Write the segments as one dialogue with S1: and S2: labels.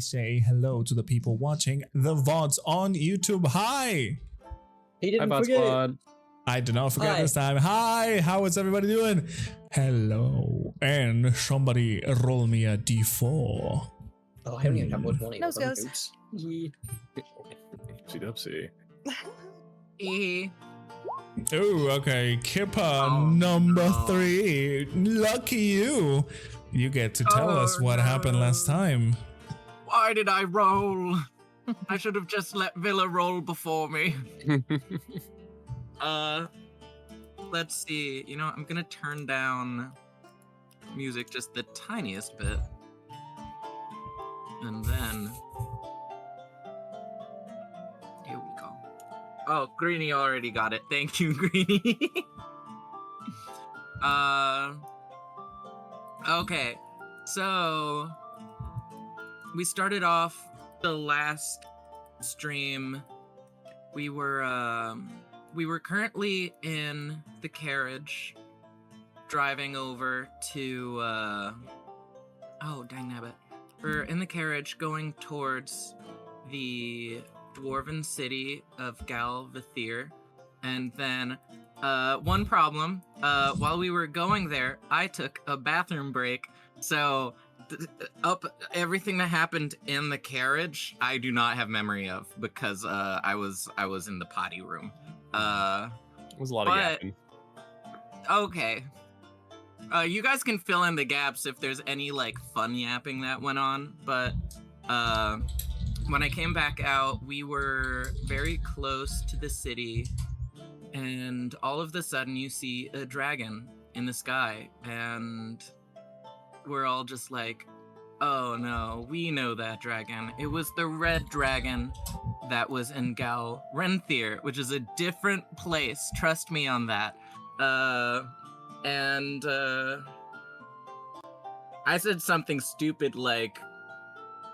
S1: say hello to the people watching the VODs on YouTube. Hi!
S2: He didn't
S3: Hi,
S2: forget.
S3: Squad.
S1: I did not forget
S2: Hi.
S1: this time. Hi! How is everybody doing? Hello. And somebody roll me a d4.
S2: Oh, I don't even have which one.
S4: Nose goes.
S2: Oops.
S3: Oopsie
S1: Oh, okay. Kipper,
S5: Oh,
S1: number
S5: no.
S1: 3. Lucky you. You get to tell us what happened last time.
S5: Why did I roll? I should have just let Villa roll before me. Let's see. You know, I'm gonna turn down music just the tiniest bit. And then here we go. Oh, Greenie already got it. Thank you, Greenie. Okay. So we started off the last stream. We were currently in the carriage driving over to oh dang nabbit. We're in the carriage going towards the dwarven city of Galvathir, and then one problem, while we were going there, I took a bathroom break, so everything that happened in the carriage, I do not have memory of, because I was in the potty room.
S3: It was a lot of yapping.
S5: Okay. You guys can fill in the gaps if there's any, like, fun yapping that went on, but when I came back out, we were very close to the city, and all of a sudden you see a dragon in the sky, and we're all just like, oh no, we know that dragon. It was the red dragon that was in Galrenthir, which is a different place. Trust me on that. And I said something stupid like,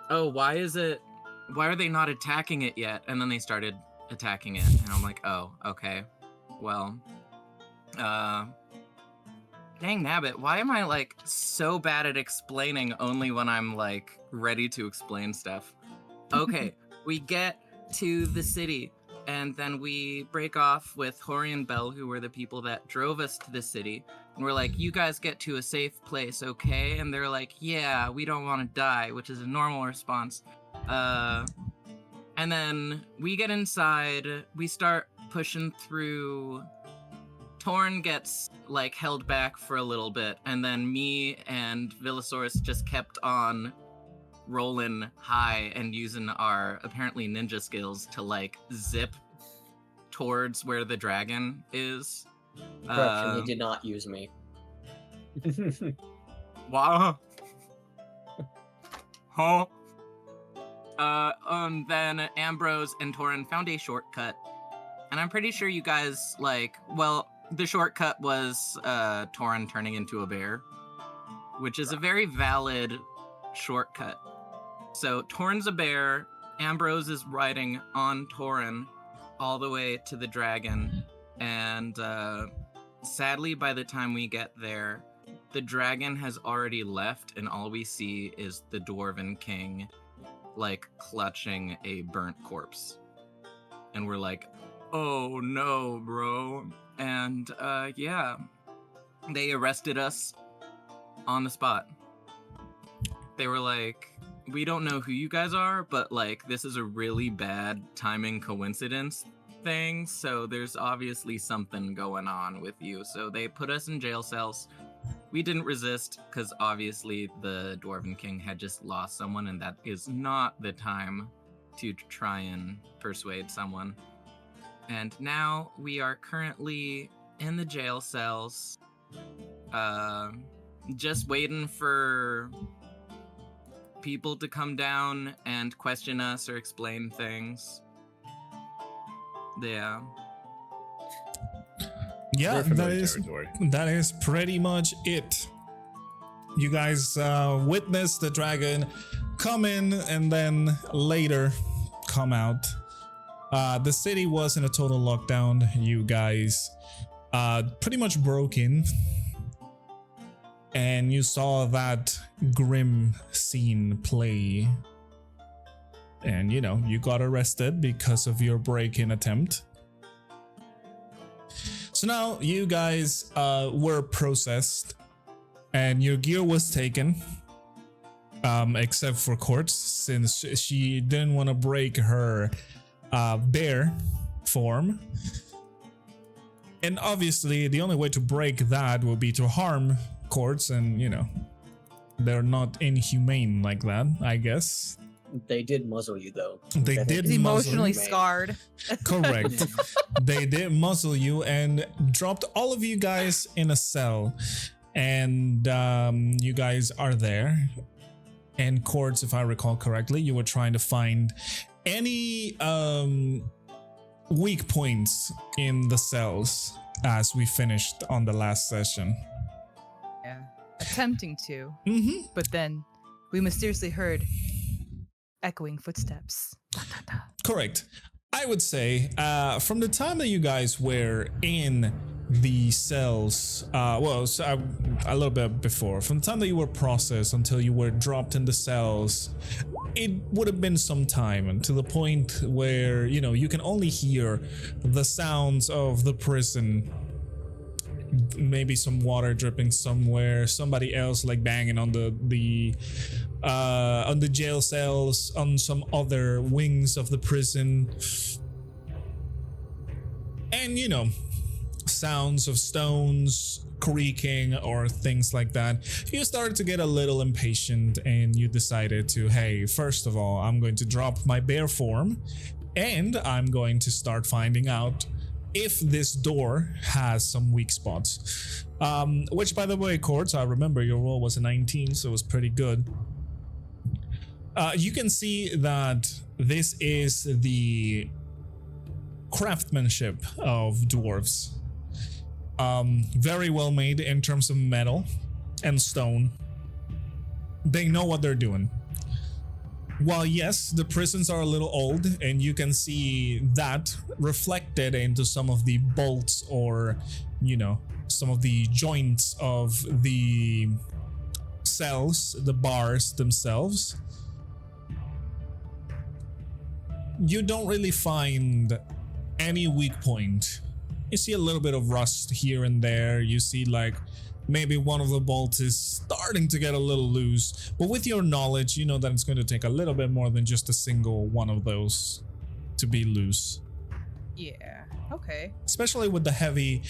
S5: oh, why are they not attacking it yet? And then they started attacking it, and I'm like, oh, okay. Well, dang nabbit, why am I, like, so bad at explaining only when I'm, like, ready to explain stuff? Okay, we get to the city, and then we break off with Hori and Bell, who were the people that drove us to the city, and we're like, you guys get to a safe place, okay? And they're like, yeah, we don't want to die, which is a normal response. And then we get inside, we start pushing through. Taurin gets, like, held back for a little bit, and then me and Villasaurus just kept on rolling high and using our apparently ninja skills to, like, zip towards where the dragon is.
S2: Correction, he did not use me.
S5: Wow. Huh? And then Ambrose and Taurin found a shortcut. And I'm pretty sure you guys, like, well, the shortcut was Taurin turning into a bear, which is a very valid shortcut. So Taurin's a bear, Ambrose is riding on Taurin all the way to the dragon, and sadly by the time we get there, the dragon has already left, and all we see is the Dwarven King, like, clutching a burnt corpse. And we're like, oh no, bro. And yeah, they arrested us on the spot. They were like, we don't know who you guys are, but, like, this is a really bad timing coincidence thing, so there's obviously something going on with you. So they put us in jail cells. We didn't resist, because obviously the Dwarven King had just lost someone, and that is not the time to try and persuade someone. And now we are currently in the jail cells, just waiting for people to come down and question us or explain things. Yeah.
S1: Yeah,
S3: Very
S1: that
S3: familiar
S1: is
S3: territory.
S1: that is pretty much it. You guys witnessed the dragon come in and then later come out. The city was in a total lockdown. You guys pretty much broke in, and you saw that grim scene play and you got arrested because of your break-in attempt. So now you guys were processed and your gear was taken, except for Quartz, since she didn't want to break her bear form. And obviously the only way to break that would be to harm Quartz, and they're not inhumane like that, I guess.
S2: They did muzzle you, though.
S1: They did
S4: He's
S1: muzzle
S4: emotionally
S1: you.
S4: scarred.
S1: Correct. They did muzzle you and dropped all of you guys in a cell. And you guys are there. And Quartz, if I recall correctly, you were trying to find any weak points in the cells as we finished on the last session.
S4: Yeah. Attempting to.
S1: Mm-hmm.
S4: But then we mysteriously heard echoing footsteps.
S1: Correct. I would say from the time that you guys were in the cells, a little bit before, from the time that you were processed until you were dropped in the cells, it would have been some time, and to the point where you can only hear the sounds of the prison. Maybe some water dripping somewhere, somebody else like banging on the jail cells, on some other wings of the prison, and sounds of stones creaking or things like that. You started to get a little impatient, and you decided to, hey, first of all, I'm going to drop my bear form, and I'm going to start finding out if this door has some weak spots. Which, by the way, Quartz, I remember your roll was a 19, so it was pretty good. You can see that this is the craftsmanship of dwarves. Very well made in terms of metal and stone. They know what they're doing. While yes, the prisons are a little old, and you can see that reflected into some of the bolts or, some of the joints of the cells, the bars themselves. You don't really find any weak point. You see a little bit of rust here and there. You see maybe one of the bolts is starting to get a little loose, but with your knowledge, you know that it's going to take a little bit more than just a single one of those to be loose.
S4: Yeah. Okay.
S1: Especially with the heavy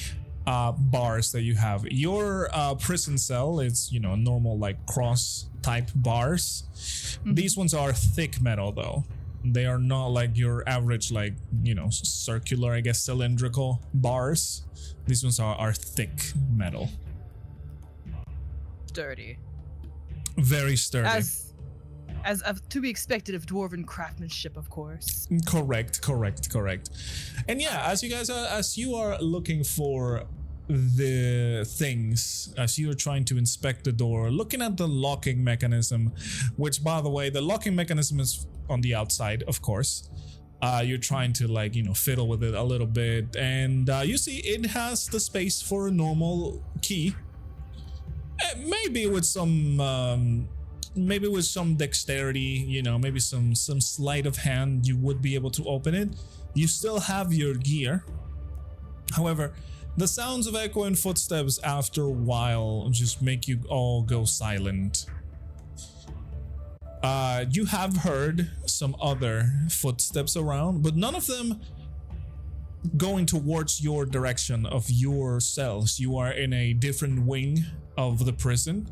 S1: bars that you have. Your prison cell is, normal cross type bars. Mm-hmm. These ones are thick metal though. They are not like your average circular, I guess, cylindrical bars. These ones are thick metal.
S4: Sturdy.
S1: Very sturdy.
S4: As to be expected of dwarven craftsmanship, of course.
S1: Correct. And yeah, as you are looking for the things, as you are trying to inspect the door, looking at the locking mechanism, which, by the way, the locking mechanism is on the outside, of course. You're trying to fiddle with it a little bit, and you see it has the space for a normal key. Maybe with some dexterity, maybe some sleight of hand, you would be able to open it. You still have your gear. However, the sounds of echoing footsteps after a while just make you all go silent. You have heard some other footsteps around, but none of them going towards your direction of your cells. You are in a different wing of the prison.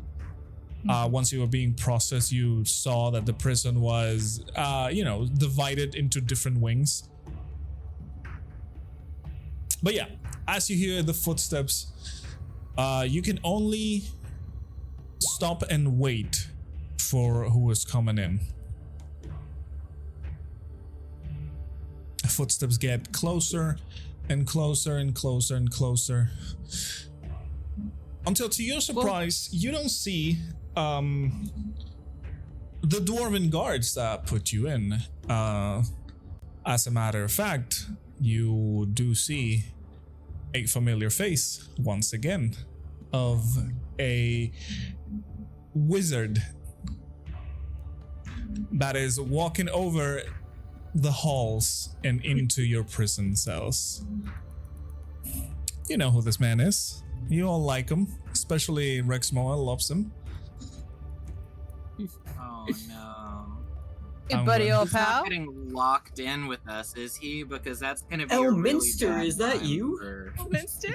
S1: Once you were being processed, you saw that the prison was, divided into different wings. But yeah, as you hear the footsteps, you can only stop and wait for who is coming in. Footsteps get closer and closer and closer and closer, until, to your surprise, you don't see the dwarven guards that put you in. As a matter of fact, you do see a familiar face once again of a wizard that is walking over the halls and into your prison cells. You know who this man is. You all like him, especially Rexmoa loves him.
S5: Oh no.
S4: Hey, buddy, old
S5: He's not
S4: pal.
S5: getting locked in with us, is he? Because that's gonna be
S2: Oh,
S5: a really
S2: Minster,
S5: bad
S2: is that
S5: time
S2: you?
S5: for-
S4: Minster?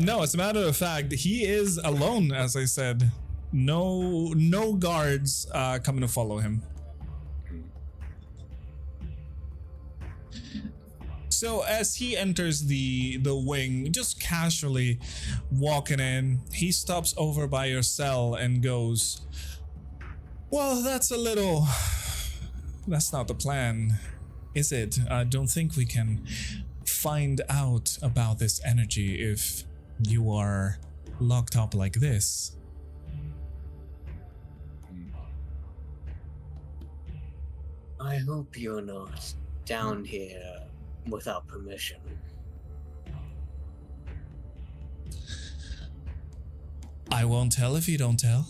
S1: No, as a matter of fact, he is alone, as I said. No guards coming to follow him. So as he enters the wing, just casually walking in, he stops over by your cell and goes, "Well, that's not the plan, is it? I don't think we can find out about this energy if you are locked up like this."
S2: I hope you're not down here without permission.
S1: I won't tell if you don't tell.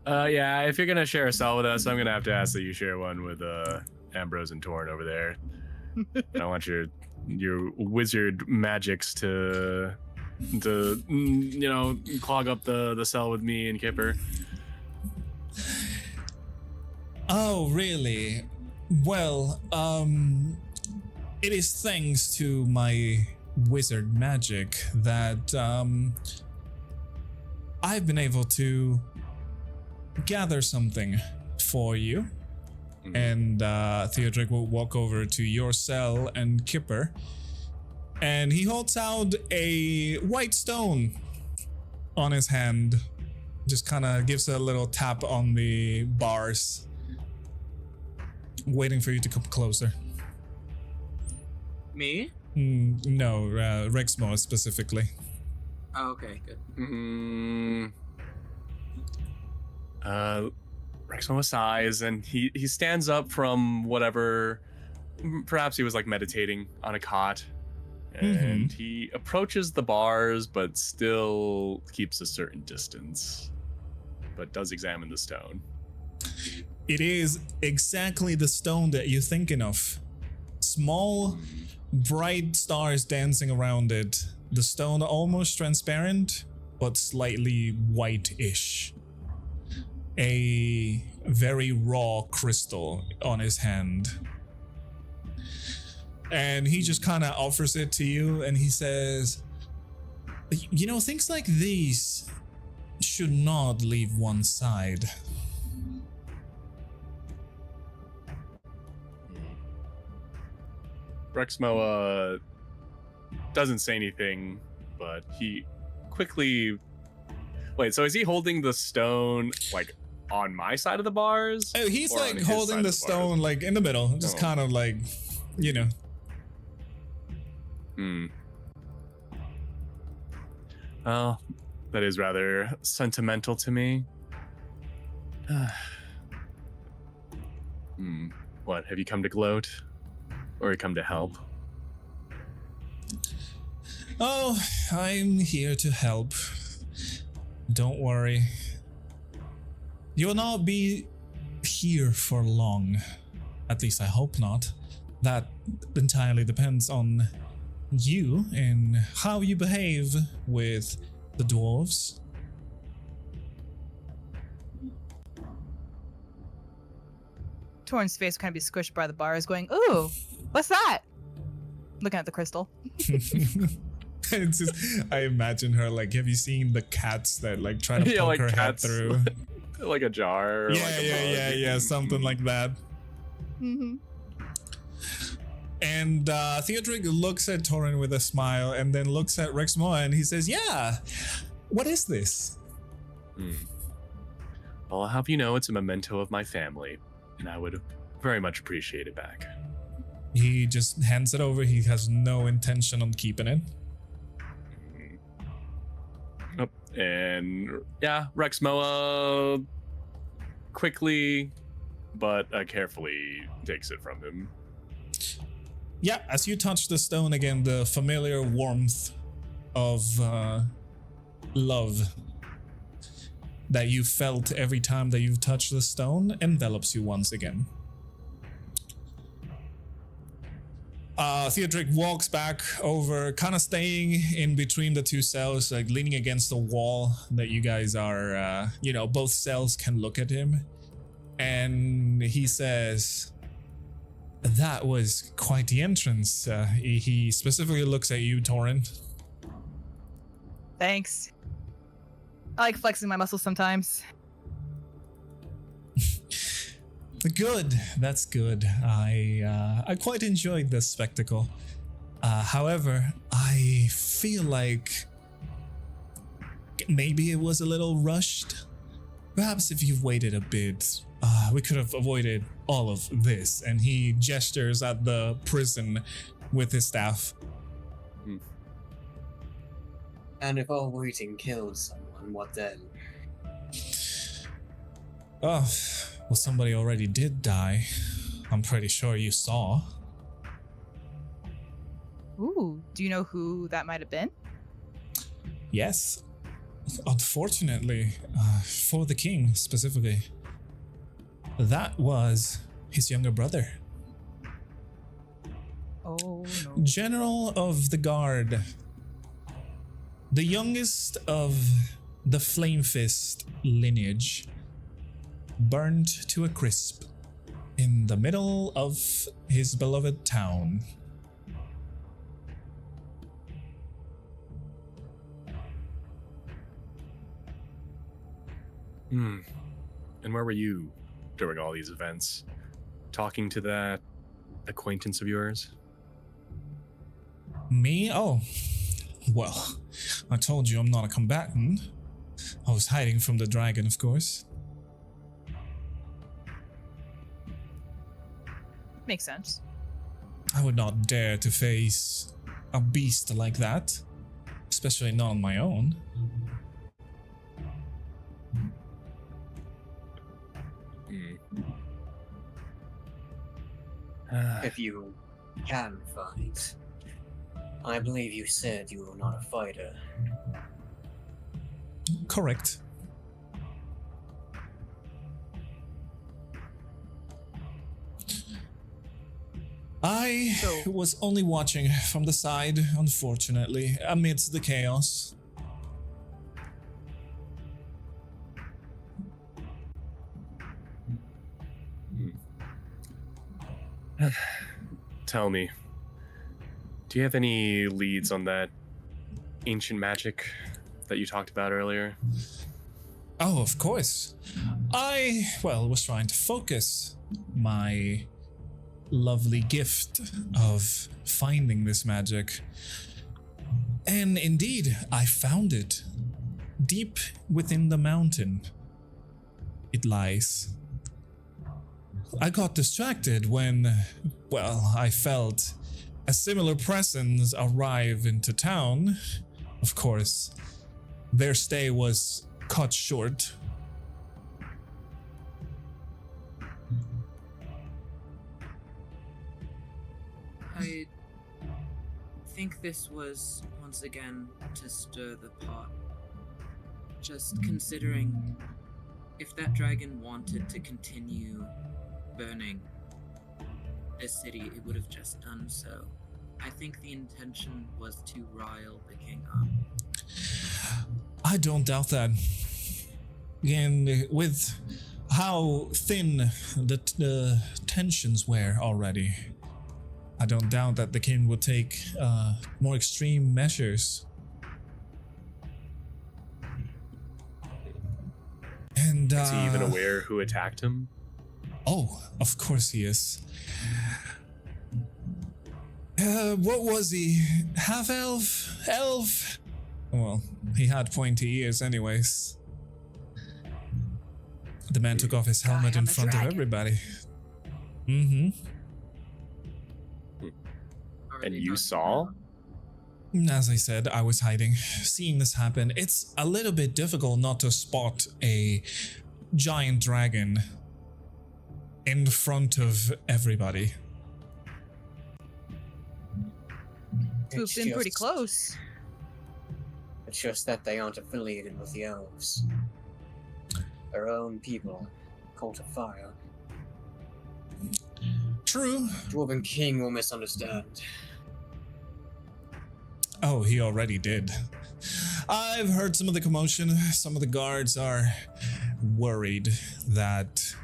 S3: Yeah, if you're gonna share a cell with us, I'm gonna have to ask that you share one with Ambrose and Taurin over there. I don't want your wizard magics to clog up the cell with me and Kipper.
S1: Oh, really? Well, it is thanks to my wizard magic that I've been able to gather something for you.
S3: Mhm.
S1: And Theodric will walk over to your cell and Kipper, and he holds out a white stone on his hand, just kind of gives a little tap on the bars, waiting for you to come closer.
S5: Me?
S1: No, Rexmoa specifically.
S5: Oh, okay, good.
S3: Rexmoa sighs and he stands up from whatever. Perhaps he was like meditating on a cot, and he approaches the bars, but still keeps a certain distance. But does examine the stone.
S1: It is exactly the stone that you're thinking of. Small, bright stars dancing around it. The stone almost transparent, but slightly white-ish. A very raw crystal on his hand. And he just kind of offers it to you, and he says, "You know, things like these should not leave one side."
S3: Rexmoa doesn't say anything, but he quickly. Wait, so is he holding the stone like on my side of the bars?
S1: Oh, he's
S3: Or on
S1: like
S3: his side
S1: holding
S3: of
S1: the
S3: bars?
S1: stone like in the middle, just
S3: Oh.
S1: kind of like, you know.
S3: Well, that is rather sentimental to me. What, have you come to gloat? Or come to help?
S1: Oh, I'm here to help. Don't worry. You'll not be here for long. At least I hope not. That entirely depends on you and how you behave with the dwarves.
S4: Taurin's face kind of be squished by the bars, going, "Ooh, what's that?" Looking at the crystal.
S1: It's just, I imagine her like, have you seen the cats that like try to
S3: Yeah,
S1: poke
S3: like
S1: her head
S3: cats.
S1: through?
S3: Like a jar? Or
S1: Yeah,
S3: like a
S1: yeah,
S3: mug?
S1: something like that.
S4: Mm-hmm.
S1: And Theodric looks at Taurin with a smile and then looks at Rexmoa and he says, "Yeah, what is this?"
S3: Well, I'll have you know it's a memento of my family, and I would very much appreciate it back.
S1: He just hands it over. He has no intention on keeping it.
S3: Oh, and yeah, Rexmoa quickly but carefully takes it from him.
S1: Yeah, as you touch the stone again, the familiar warmth of love that you felt every time that you've touched the stone envelops you once again. Theodric walks back over, kind of staying in between the two cells, like leaning against the wall that you guys are, both cells can look at him. And he says, "That was quite the entrance." He specifically looks at you, Taurin.
S4: Thanks. I like flexing my muscles sometimes.
S1: Good, that's good. I quite enjoyed this spectacle. However, I feel like maybe it was a little rushed. Perhaps if you've waited a bit, we could have avoided all of this. And he gestures at the prison with his staff.
S2: And if our waiting killed someone, what then?
S1: Oh, well, somebody already did die. I'm pretty sure you saw.
S4: Ooh, do you know who that might have been?
S1: Yes. Unfortunately, for the king specifically, that was his younger brother.
S4: Oh, no.
S1: General of the Guard. The youngest of the Flame Fist lineage. Burned to a crisp in the middle of his beloved town.
S3: And where were you during all these events? Talking to that acquaintance of yours?
S1: Me? Oh. Well, I told you I'm not a combatant. I was hiding from the dragon, of course.
S4: Makes sense.
S1: I would not dare to face a beast like that, especially not on my own.
S2: If you can fight. I believe you said you were not a fighter.
S1: Correct. I was only watching from the side, unfortunately, amidst the chaos.
S3: Tell me, do you have any leads on that ancient magic that you talked about earlier?
S1: Oh, of course. I, was trying to focus my lovely gift of finding this magic. And indeed, I found it. Deep within the mountain, it lies. I got distracted when, I felt a similar presence arrive into town. Of course, their stay was cut short.
S6: I think this was once again to stir the pot. Just considering if that dragon wanted to continue burning this city, it would have just done so. I think the intention was to rile the king up.
S1: I don't doubt that. And with how thin the tensions were already, I don't doubt that the king would take more extreme measures. And
S3: is he even aware who attacked him?
S1: Oh, of course he is. What was he? Half-elf? Elf? Well, he had pointy ears anyways. The man took off his helmet in front of everybody. Mm-hmm.
S3: And you saw?
S1: As I said, I was hiding. Seeing this happen, it's a little bit difficult not to spot a giant dragon in front of everybody.
S4: Swooped in pretty close.
S2: It's just that they aren't affiliated with the elves. Our own people, cult of fire.
S1: True.
S2: Dwarven King will misunderstand.
S1: Oh, he already did. I've heard some of the commotion. Some of the guards are worried that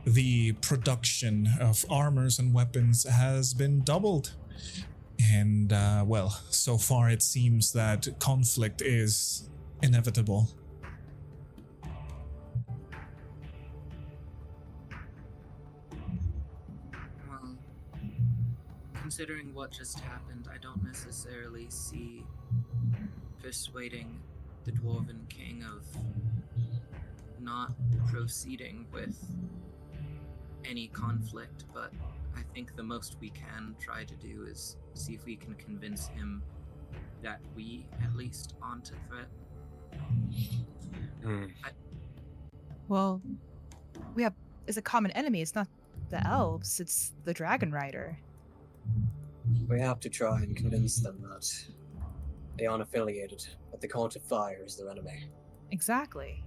S1: the production of armors and weapons has been doubled. And, well, so far it seems that conflict is inevitable.
S6: Well, considering what just happened, I don't necessarily see persuading the Dwarven King of not proceeding with any conflict, but I think the most we can try to do is see if we can convince him that we at least aren't a threat.
S4: Well, we have is a common enemy. It's not the elves, it's the dragon rider.
S2: We have to try and convince them that they aren't affiliated, that the cult of fire is their enemy.
S4: Exactly.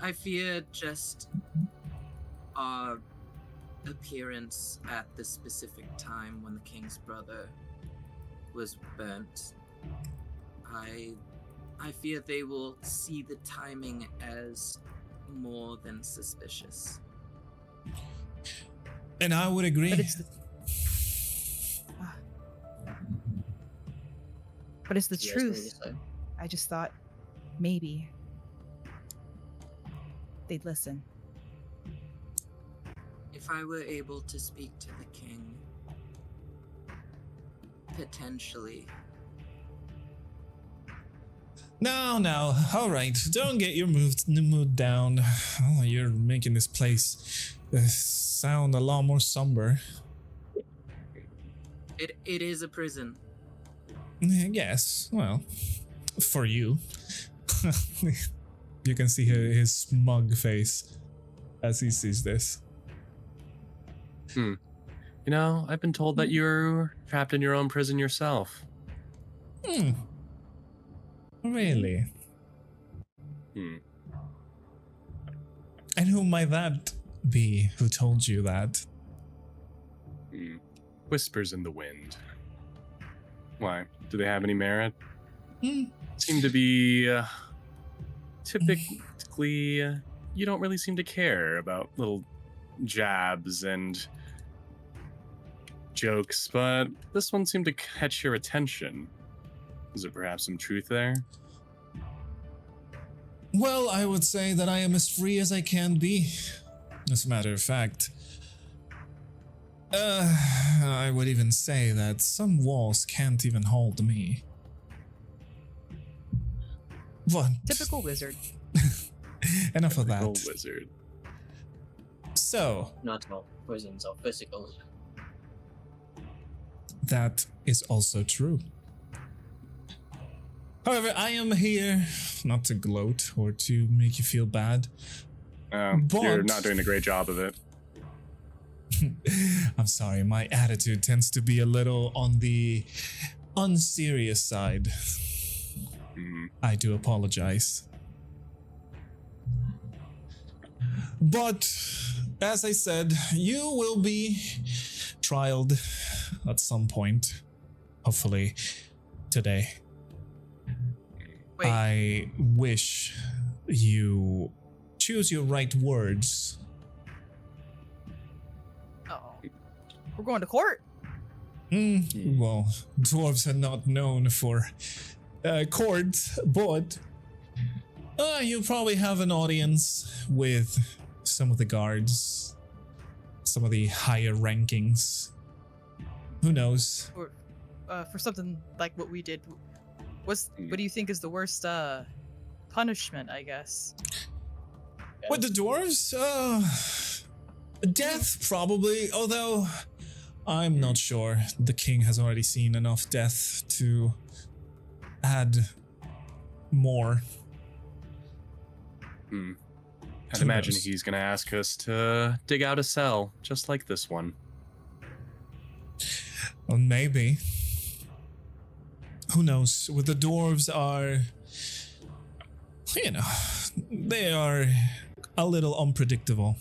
S6: I fear just our appearance at the specific time when the king's brother was burnt. I fear they will see the timing as more than suspicious.
S1: And I would agree.
S4: But it's the But it's the
S2: You guys know what
S4: truth.
S2: you say?
S4: I just thought maybe they'd listen.
S6: If I were able to speak to the king, potentially.
S1: No, all right. Don't get your mood down. Oh, you're making this place sound a lot more somber.
S6: It is a prison.
S1: Yes, well, for you. You can see his smug face as he sees this.
S3: You know, I've been told that you're trapped in your own prison yourself.
S1: Really?
S3: Hmm.
S1: And who might that be who told you that?
S3: Whispers in the wind. Why? Do they have any merit?
S1: Hmm.
S3: Seem to be typically you don't really seem to care about little jabs and jokes, but this one seemed to catch your attention. Is there perhaps some truth there?
S1: Well, I would say that I am as free as I can be. As a matter of fact, I would even say that some walls can't even hold me. What?
S4: Typical wizard.
S1: Enough of
S3: Typical
S1: that.
S3: wizard.
S1: So,
S2: Not all prisons are physical.
S1: that is also true. However, I am here not to gloat or to make you feel bad.
S3: You're
S1: But-
S3: not doing a great job of it.
S1: I'm sorry, my attitude tends to be a little on the unserious side. I do apologize. But, as I said, you will be trialed at some point. Hopefully, today.
S4: Wait,
S1: I wish you choose your right words.
S4: oh, we're going to court.
S1: Well, dwarves are not known for court, but you'll probably have an audience with some of the guards, some of the higher rankings. Who knows?
S4: For something like what we did. What do you think is the worst punishment, I guess?
S1: With the dwarves? Death, probably, although I'm not sure. The king has already seen enough death to add more.
S3: I'd
S1: Who
S3: imagine
S1: knows?
S3: he's going to ask us to dig out a cell, just like this one.
S1: Well, maybe. Who knows? With the dwarves are, they are a little unpredictable.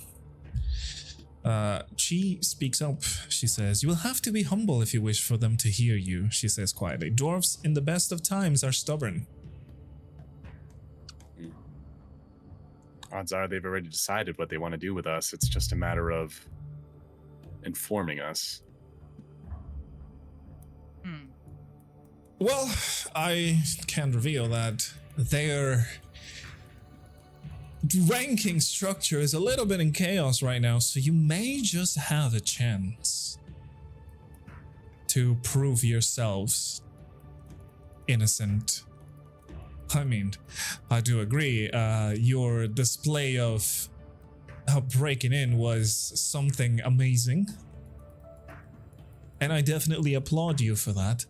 S1: She speaks up. She says, "You will have to be humble if you wish for them to hear you," she says quietly. "Dwarves in the best of times are stubborn."
S3: Odds are they've already decided what they want to do with us. It's just a matter of informing us.
S1: Well, I can reveal that their ranking structure is a little bit in chaos right now, so you may just have a chance to prove yourselves innocent. I mean, I do agree, your display of breaking in was something amazing, and I definitely applaud you for that.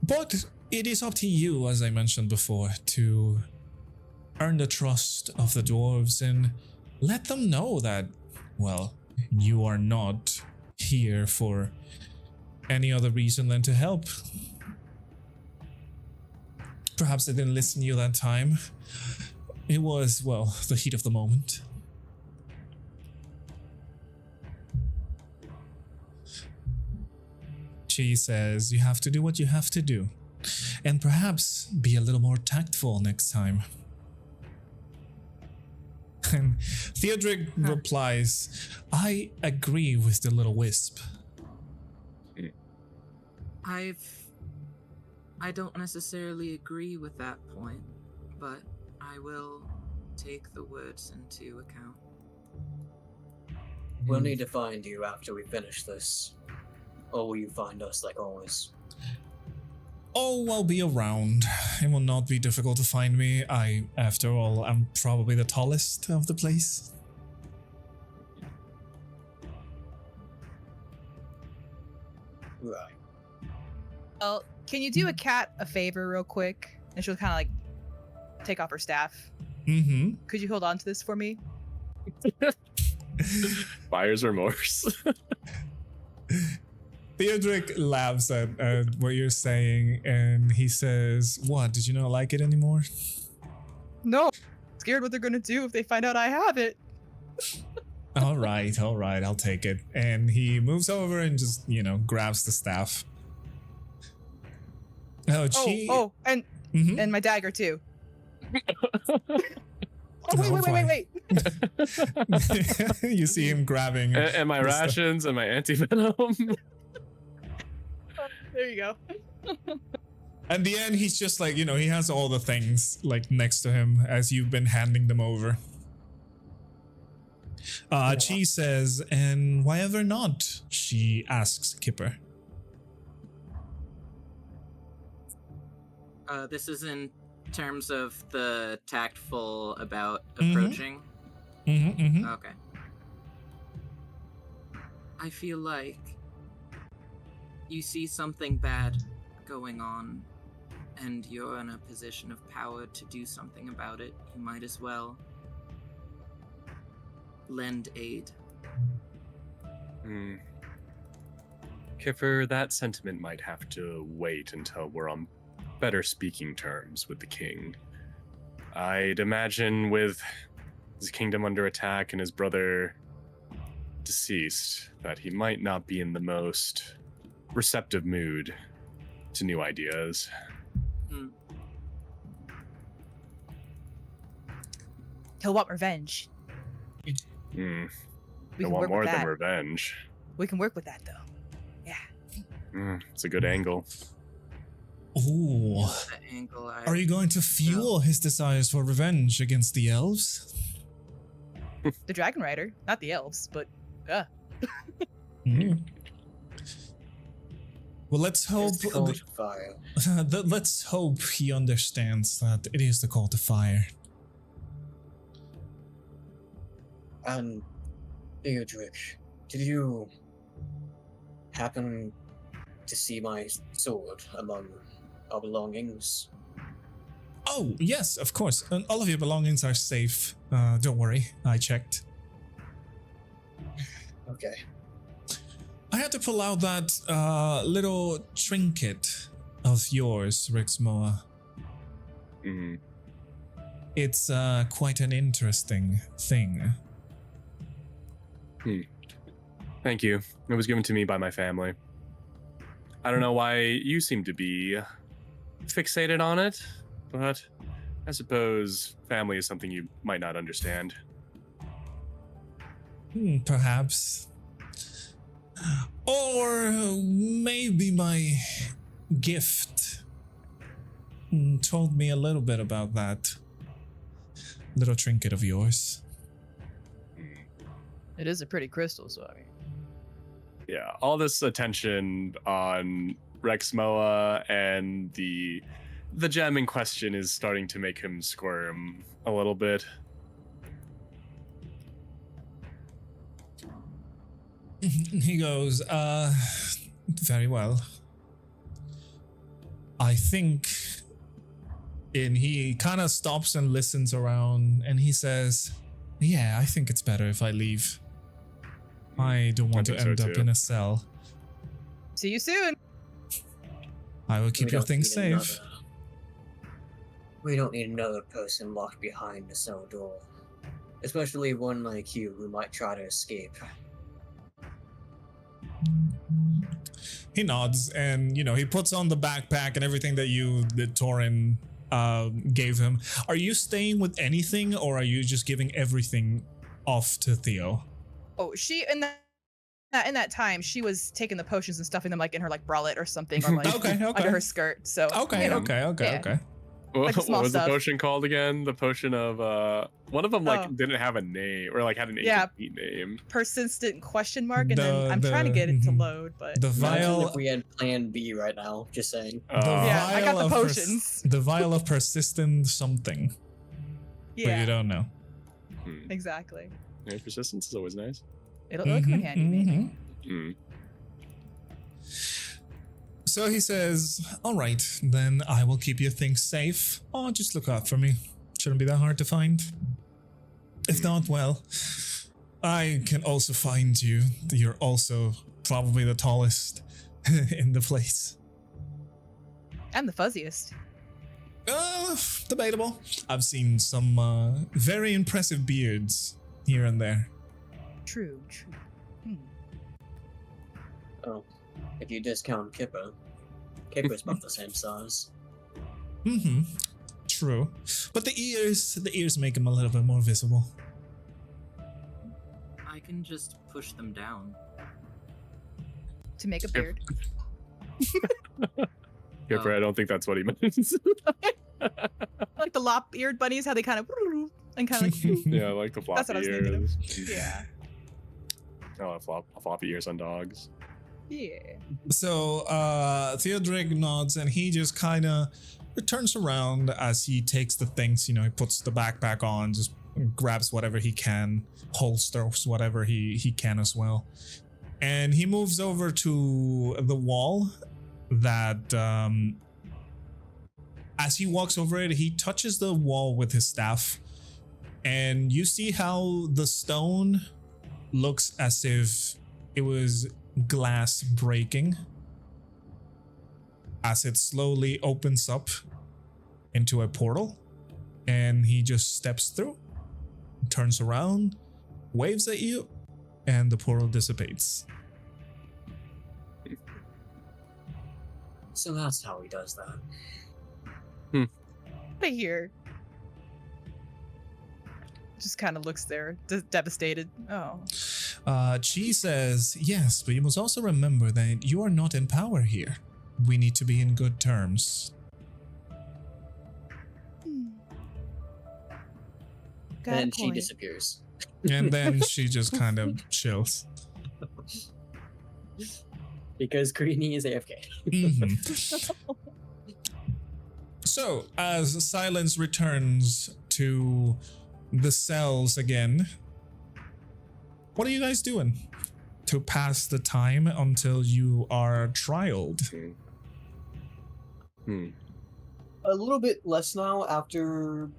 S1: But it is up to you, as I mentioned before, to earn the trust of the dwarves and let them know that, well, you are not here for any other reason than to help. Perhaps they didn't listen to you that time. It was, well, the heat of the moment. She says, "You have to do what you have to do, and perhaps be a little more tactful next time." And Theodric replies, "I agree with the little wisp."
S6: I don't necessarily agree with that point, but I will take the words into account.
S2: We'll need to find you after we finish this. Or will you find us like always?
S1: Oh, I'll be around. It will not be difficult to find me. After all, I'm probably the tallest of the place.
S2: Right.
S4: Well, can you do a cat a favor real quick? And she'll kind of like take off her staff.
S1: Mm-hmm.
S4: Could you hold on to this for me?
S3: Buyer's remorse.
S1: Theodric laughs at what you're saying, and he says, "What, did you not like it anymore?"
S4: No. Scared what they're gonna do if they find out I have it.
S1: all right, I'll take it. And he moves over and just, grabs the staff. And
S4: and my dagger too. Wait.
S1: You see him grabbing.
S3: And my rations and my anti-venom.
S4: There you go.
S1: At the end, he's just like, he has all the things like next to him as you've been handing them over. She says, "And why ever not?" she asks Kipper.
S5: This is in terms of the tactful about approaching. Okay.
S6: I feel like you see something bad going on, and you're in a position of power to do something about it. You might as well lend aid.
S3: Kipper, that sentiment might have to wait until we're on better speaking terms with the king. I'd imagine with his kingdom under attack and his brother deceased, that he might not be in the most receptive mood to new ideas.
S4: He'll want revenge.
S3: We
S4: can
S3: want
S4: work
S3: more
S4: with
S3: than
S4: that.
S3: revenge.
S4: We can work with that though. Yeah.
S3: It's a good angle.
S1: Ooh.
S6: That angle,
S1: Are you going to fuel his desires for revenge against the elves?
S4: The Dragon Rider, not the elves, but
S1: Well, let's hope.
S2: It's the call to fire.
S1: Let's hope he understands that it is the call to fire.
S2: And Theodric, did you happen to see my sword among our belongings?
S1: Oh, yes, of course. And all of your belongings are safe. Don't worry, I checked.
S2: Okay.
S1: I had to pull out that little trinket of yours, Rexmoa. It's quite an interesting thing.
S3: Thank you. It was given to me by my family. I don't know why you seem to be fixated on it, but I suppose family is something you might not understand.
S1: Perhaps. Or maybe my gift told me a little bit about that little trinket of yours.
S4: It is a pretty crystal, so I mean.
S3: Yeah, all this attention on Rexmoa and the gem in question is starting to make him squirm a little bit.
S1: He goes, very well. I think, and he kind of stops and listens around, and he says, yeah, I think it's better if I leave. I don't want to end up in a cell.
S4: See you soon.
S1: I will keep
S2: We
S1: your
S2: don't
S1: things
S2: need
S1: safe.
S2: We don't need another person locked behind a cell door. Especially one like you who might try to escape.
S1: He nods and, he puts on the backpack and everything that Taurin gave him. Are you staying with anything, or are you just giving everything off to Theo?
S4: Oh, she in that time she was taking the potions and stuffing them like in her like bralette or something, or like
S1: Okay.
S4: under her skirt. So
S1: Okay.
S4: you know,
S1: Okay.
S4: Like the small
S3: what was
S4: stuff.
S3: the potion called again? The potion of one of them didn't have a name, or like had an incomplete name.
S4: persistent question mark, and then I'm trying to get it to load, but
S1: The
S2: Imagine
S1: vial.
S2: if we had plan B right now, just saying.
S4: yeah, I got the
S1: of
S4: potions.
S1: the vial of persistent something, but you
S4: yeah,
S1: don't know.
S4: exactly.
S3: Yeah, persistence is always nice.
S4: It'll come in handy, maybe.
S1: So he says, all right, then I will keep your things safe. Oh, just look out for me. Shouldn't be that hard to find. If not, well, I can also find you. You're also probably the tallest in the place.
S4: I'm the fuzziest.
S1: Debatable. I've seen some very impressive beards here and there.
S4: True.
S2: Oh, if you discount Kipper, Kipper's about the same size.
S1: True. But the ears make him a little bit more visible.
S5: I can just push them down.
S4: To make a beard.
S3: Kipper, I don't think that's what he meant.
S4: Like the lop-eared bunnies, how they kind of and kind of like.
S3: Yeah, I like the floppy
S4: That's what I was thinking of.
S3: ears.
S4: Yeah.
S3: Oh, floppy ears on dogs.
S4: Yeah.
S1: So Theodric nods and he just kind of turns around as he takes the things, he puts the backpack on, just grabs whatever he can, holsters whatever he can as well. And he moves over to the wall that as he walks over it, he touches the wall with his staff, and you see how the stone looks as if it was glass breaking as it slowly opens up into a portal, and he just steps through, turns around, waves at you, and the portal dissipates.
S2: So that's how he does that.
S4: Right here. Just kind of looks there, devastated. Oh.
S1: Chi says, yes, but you must also remember that you are not in power here. We need to be in good terms.
S4: Got a
S2: And she
S4: point.
S2: disappears.
S1: And then she just kind of chills.
S2: Because Crenia is AFK.
S1: Mhm. So, as silence returns to the cells again, what are you guys doing to pass the time until you are trialed?
S2: A little bit less now after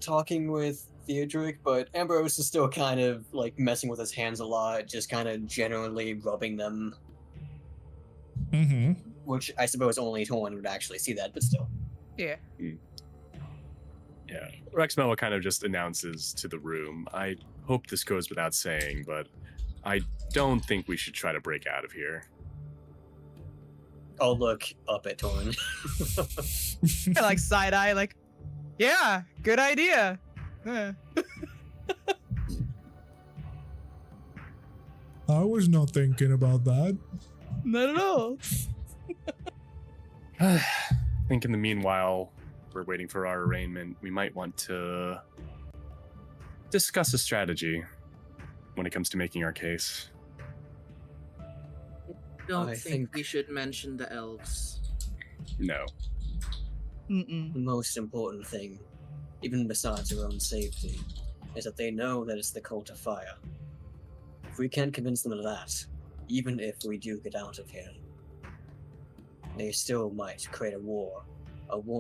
S2: talking with Theodric, but Ambrose is still kind of like messing with his hands a lot, just kind of generally rubbing them,
S1: Mm-hmm.
S2: which I suppose only Taurin would actually see that, but still.
S4: Yeah.
S3: Yeah, Rexmoa kind of just announces to the room, I hope this goes without saying, but I don't think we should try to break out of here.
S2: I'll look up at Taurin.
S4: Kinda like side eye, like, yeah, good idea.
S1: I was not thinking about that.
S4: Not at all.
S3: I think in the meanwhile, we're waiting for our arraignment. We might want to discuss a strategy when it comes to making our case.
S6: Don't
S2: I
S6: think
S2: think-
S6: we should mention the elves.
S3: No.
S4: Mm-mm.
S2: The most important thing, even besides their own safety, is that they know that it's the Cult of Fire. If we can't convince them of that, even if we do get out of here, they still might create a war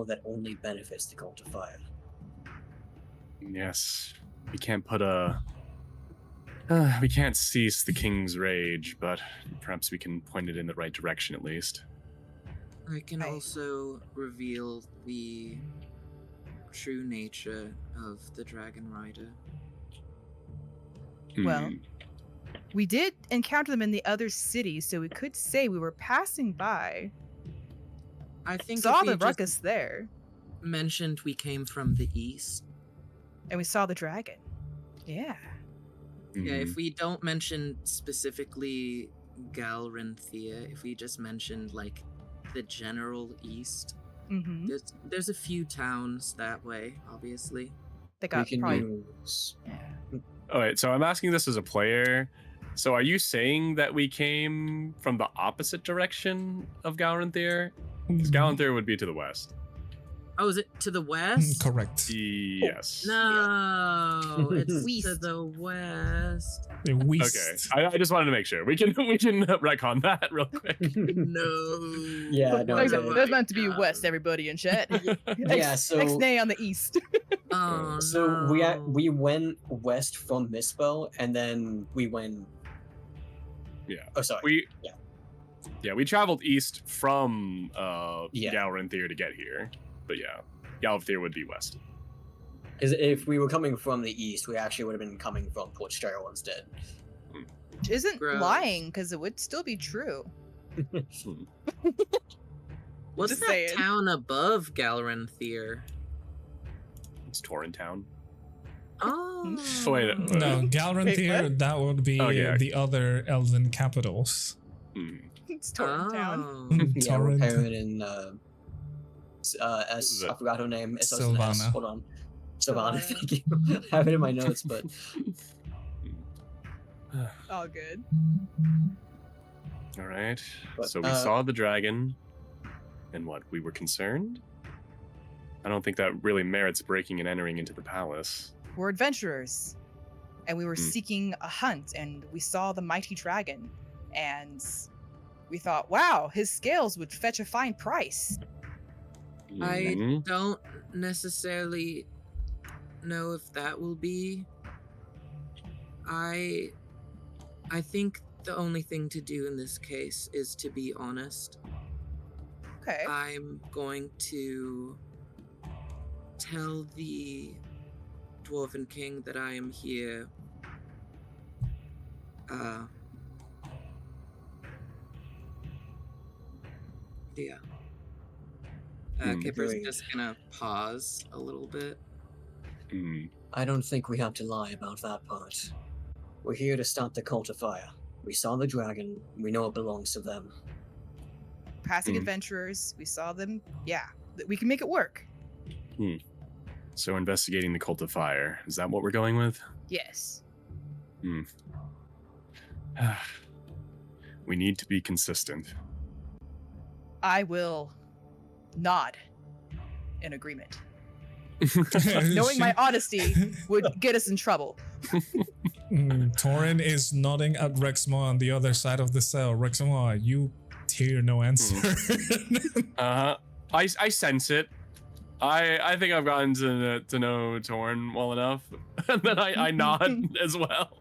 S2: that only benefits the Cult of Fire.
S3: Yes. We can't put a... we can't cease the king's rage, but perhaps we can point it in the right direction at least.
S6: I can
S4: Right.
S6: also reveal the true nature of the Dragon Rider.
S4: Well,
S3: Hmm.
S4: We did encounter them in the other city, so we could say we were passing by.
S6: I think
S4: Saw
S6: if we
S4: the
S6: just
S4: ruckus there,
S6: mentioned we came from the east.
S4: and we saw the dragon. Yeah.
S6: Yeah,
S3: Mhm.
S6: if we don't mention specifically Galrinthia, if we just mentioned like the general east,
S4: Mm-hmm.
S6: there's a few towns that way, obviously.
S4: They
S2: We
S4: got
S2: can
S4: probably.
S2: use.
S3: All right, so I'm asking this as a player. So are you saying that we came from the opposite direction of Galrinthir? Because Galrinthir would be to the west.
S6: Oh, is it to the west?
S1: Correct.
S3: Yes.
S6: No, it's to
S4: West.
S6: the west.
S3: Okay, I just wanted to make sure. We can retcon that real quick.
S6: No.
S2: Yeah, no,
S4: Like,
S2: no,
S4: there's meant to be
S6: God.
S4: west, everybody in chat.
S2: Yeah, so-
S4: X-nay on the east.
S6: Oh,
S2: So
S6: no.
S2: we went west from Misspell, and then we went.
S3: Yeah.
S2: Oh, sorry.
S3: We traveled east from
S2: Yeah.
S3: Galrinthir to get here. But yeah, Galrinthir would be west.
S2: Because if we were coming from the east, we actually would have been coming from Port Strel instead.
S4: Which isn't
S6: Gross.
S4: lying, because it would still be true.
S3: Hmm.
S6: What's
S4: Just
S6: that
S4: saying.
S6: town above Galrinthir?
S3: It's Taurin Town.
S6: Oh.
S3: Oh, wait,
S1: No,
S4: Wait,
S1: Galrinthir,
S4: what?
S1: that would be
S3: Oh, yeah.
S1: the other elven capitals.
S3: Hmm.
S4: It's Torrent Town.
S6: Oh.
S2: Yeah, we're
S1: Torrent.
S2: pairing in. I forgot her name. It starts with an S.
S1: Sylvana.
S2: Hold on. Savannah,
S4: Sylvana.
S2: thank you. I have it in my notes, but
S4: All good.
S3: All right.
S2: But,
S3: So we saw the dragon, and what? We were concerned? I don't think that really merits breaking and entering into the palace.
S4: We're adventurers, and we were
S3: Hmm.
S4: seeking a hunt, and we saw the mighty dragon, and we thought, wow, his scales would fetch a fine price.
S6: I
S3: Mhm.
S6: don't necessarily know if that will be. I think the only thing to do in this case is to be honest.
S4: Okay.
S6: I'm going to tell the Dwarven King that I am here. Yeah. Kipper's
S2: Great.
S6: just gonna pause a little bit.
S3: Hmm.
S2: I don't think we have to lie about that part. We're here to stop the Cult of Fire. We saw the dragon. We know it belongs to them.
S4: Passing
S3: Hmm.
S4: adventurers, we saw them. Yeah, we can make it work.
S3: So investigating the Cult of Fire. Is that what we're going with?
S4: Yes.
S3: We need to be consistent.
S4: I will nod in agreement. Knowing my honesty would get us in trouble.
S1: Taurin is nodding at Rexmoa on the other side of the cell. Rexmoa, you hear no answer.
S3: I sense it. I think I've gotten to know Taurin well enough. And then I nod as well.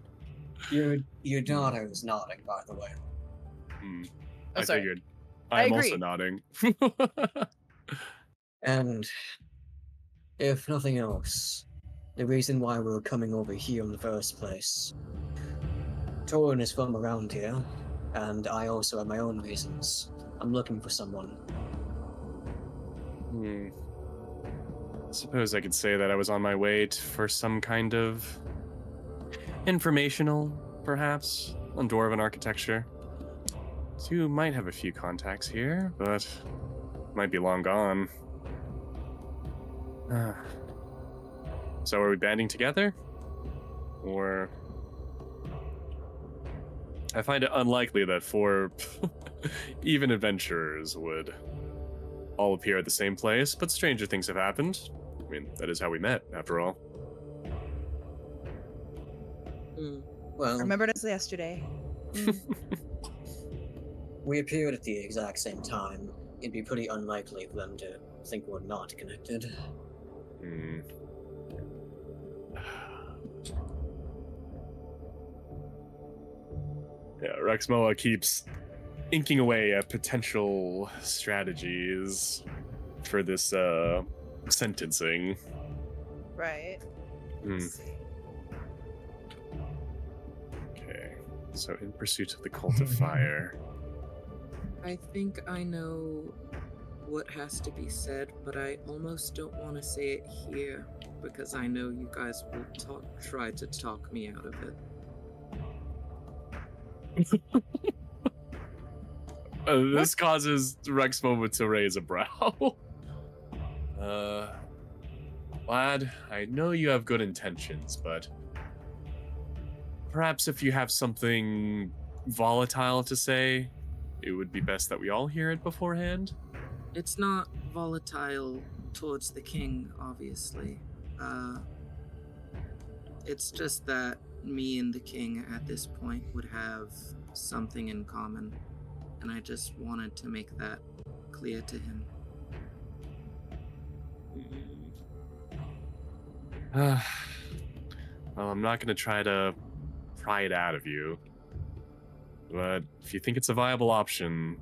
S2: Your daughter is nodding, by the way.
S4: Oh,
S3: I
S4: sorry.
S3: figured. I'm
S4: agree.
S3: also nodding.
S2: And If nothing else, the reason why we were coming over here in the first place. Taurin is from around here, and I also have my own reasons. I'm looking for someone.
S3: Suppose I could say that I was on my way for some kind of informational, perhaps, on Dwarven architecture. So you might have a few contacts here, but might be long gone. So are we banding together? Or... I find it unlikely that 4 even adventurers would all appear at the same place, but stranger things have happened. I mean, that is how we met, after all.
S2: Well,
S4: Remembered as yesterday.
S2: we appeared at the exact same time. It'd be pretty unlikely for them to think we're not connected.
S3: Yeah, Rexmoa keeps inking away at potential strategies for this sentencing.
S4: Right. Let's see.
S3: Okay, so in pursuit of the cult of fire.
S6: I think I know what has to be said, but I almost don't want to say it here because I know you guys will try to talk me out of it.
S3: This causes Rexmoa to raise a brow. Lad, I know you have good intentions, but perhaps if you have something volatile to say, it would be best that we all hear it beforehand.
S6: It's not volatile towards the king, obviously. It's just that me and the king at this point would have something in common, and I just wanted to make that clear to him.
S3: Well, I'm not going to try to pry it out of you, but if you think it's a viable option,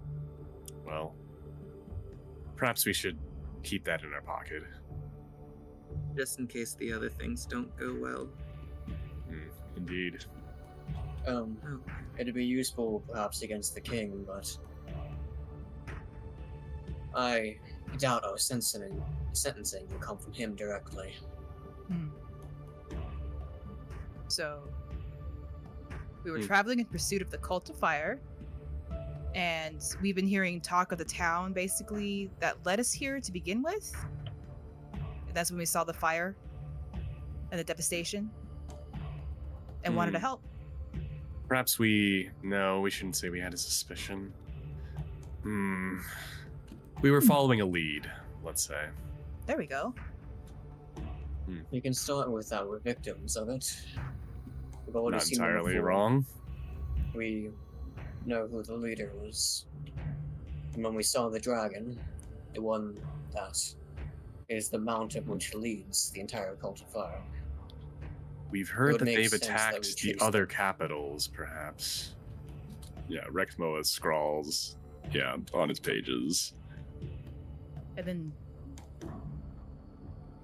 S3: well, perhaps we should keep that in our pocket.
S6: Just in case the other things don't go well.
S3: Indeed.
S2: It'd be useful perhaps against the king, but I doubt our sentencing will come from him directly.
S4: So, we were traveling in pursuit of the cult of fire, and we've been hearing talk of the town, basically, that led us here to begin with. And that's when we saw the fire and the devastation, and wanted to help.
S3: Perhaps we shouldn't say we had a suspicion. We were following a lead, let's say.
S4: There we go.
S2: You can start with our victims of it. We've already
S3: Not
S2: seen them
S3: entirely
S2: before.
S3: wrong.
S2: We know who the leader was. And when we saw the dragon, the one that is the mount of which leads the entire cult of fire.
S3: We've
S2: It
S3: heard
S2: would
S3: that
S2: make
S3: they've
S2: sense that we
S3: attacked the
S2: chase
S3: other
S2: them.
S3: capitals, perhaps. Yeah, Rexmoa scrawls, on his pages.
S4: And then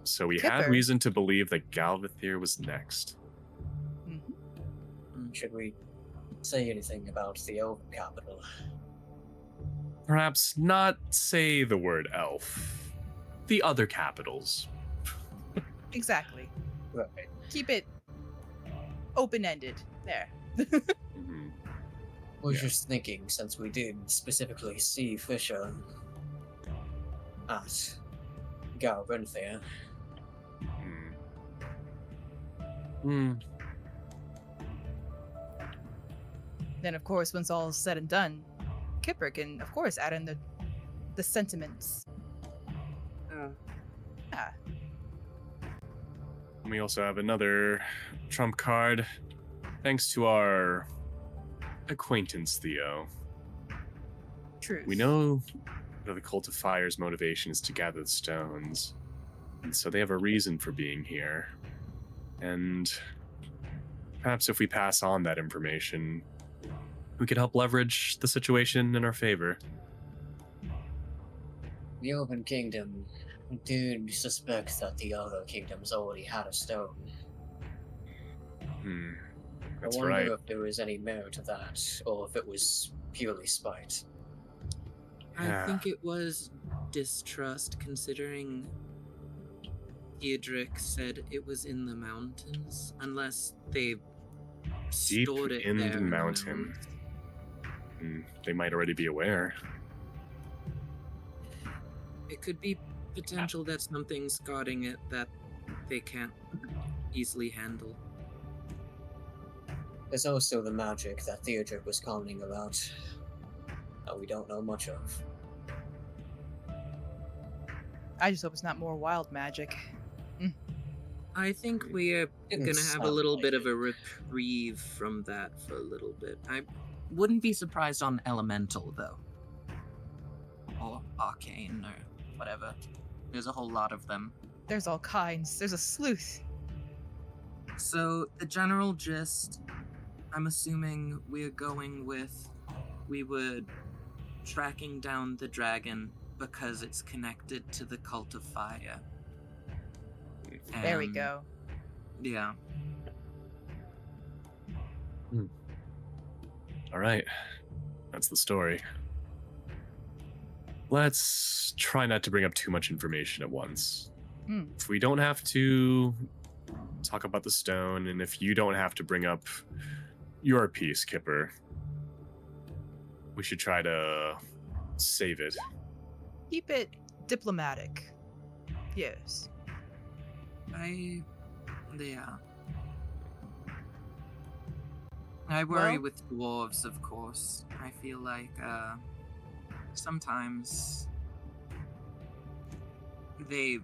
S3: So we had
S4: Kipper.
S3: reason to believe that Galvathir was next.
S2: Should we say anything about the elven capital?
S3: Perhaps not say the word elf. The other capitals.
S4: exactly.
S2: Right.
S4: Keep it open-ended. There.
S3: Mhm.
S2: I was
S3: Yeah.
S2: just thinking, since we did specifically see Fisher at Galvathir,
S4: Then, of course, once all is said and done, Kipper can, of course, add in the sentiments. Yeah.
S3: We also have another trump card, thanks to our acquaintance Theo.
S4: Truth.
S3: We know that the Cult of Fire's motivation is to gather the stones, and so they have a reason for being here. And perhaps if we pass on that information, we could help leverage the situation in our favor.
S2: the Elven Kingdom Do suspect that the other kingdoms already had a stone.
S3: That's
S2: I wonder
S3: right.
S2: if there was any merit to that, or if it was purely spite.
S3: Yeah.
S6: I think it was distrust, considering Theodric said it was in the mountains, unless they
S3: Deep
S6: stored it
S3: in
S6: there
S3: the
S6: in
S3: mountain. They might already be aware.
S6: It could be potential that something's guarding it that they can't easily handle.
S2: There's also the magic that Theodric was commenting about, that we don't know much of.
S4: I just hope it's not more wild magic.
S6: I think we're
S2: Didn't
S6: gonna have a
S2: sound
S6: little
S2: like
S6: bit
S2: it.
S6: of a reprieve from that for a little bit. I wouldn't be surprised on elemental though, or arcane or whatever. There's a whole lot of them.
S4: There's all kinds. There's a sleuth.
S6: So the general gist, I'm assuming we're going with, we were tracking down the dragon because it's connected to the cult of fire.
S4: There we
S6: And-
S4: go.
S6: Yeah.
S3: All right. That's the story. Let's try not to bring up too much information at once. If we don't have to talk about the stone, and if you don't have to bring up your piece, Kipper, we should try to save it.
S4: Keep it diplomatic. Yes.
S6: Yeah. I worry
S4: Well-
S6: with dwarves, of course. I feel like, sometimes they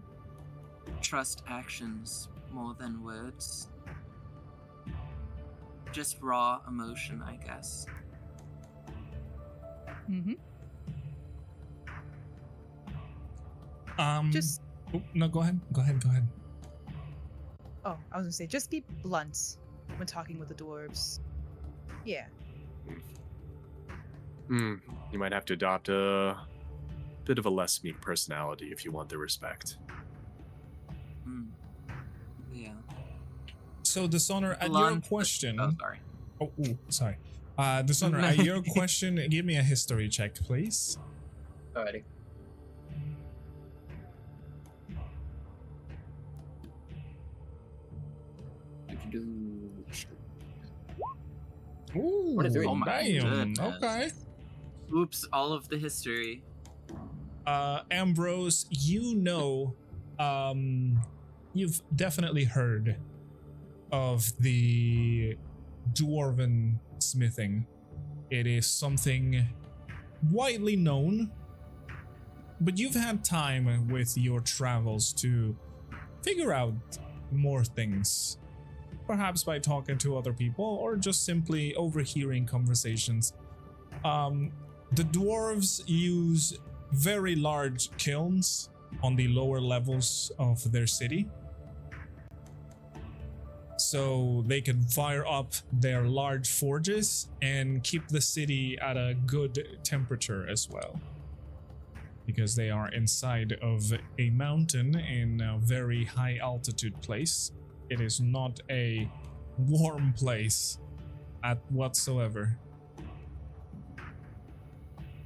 S6: trust actions more than words. Just raw emotion, I guess.
S4: Mm-hmm. Just
S1: No, go ahead. Go ahead.
S4: oh, I was gonna say just be blunt when talking with the dwarves. Yeah.
S3: You might have to adopt a bit of a less meek personality if you want their respect.
S6: Yeah.
S1: So, Dishonor, at your
S6: Blunt-
S1: question.
S6: Oh, sorry.
S1: Oh, ooh, sorry. Dishonor, at your question, give me a history check, please.
S2: Alrighty.
S1: Ooh,
S2: 23.
S6: Oh my
S1: damn.
S6: goodness.
S1: Okay.
S6: Oops, all of the history.
S1: Ambrose, you know, you've definitely heard of the dwarven smithing. It is something widely known, but you've had time with your travels to figure out more things. Perhaps by talking to other people or just simply overhearing conversations. The dwarves use very large kilns on the lower levels of their city, so they can fire up their large forges and keep the city at a good temperature as well, because they are inside of a mountain in a very high altitude place. It is not a warm place at whatsoever.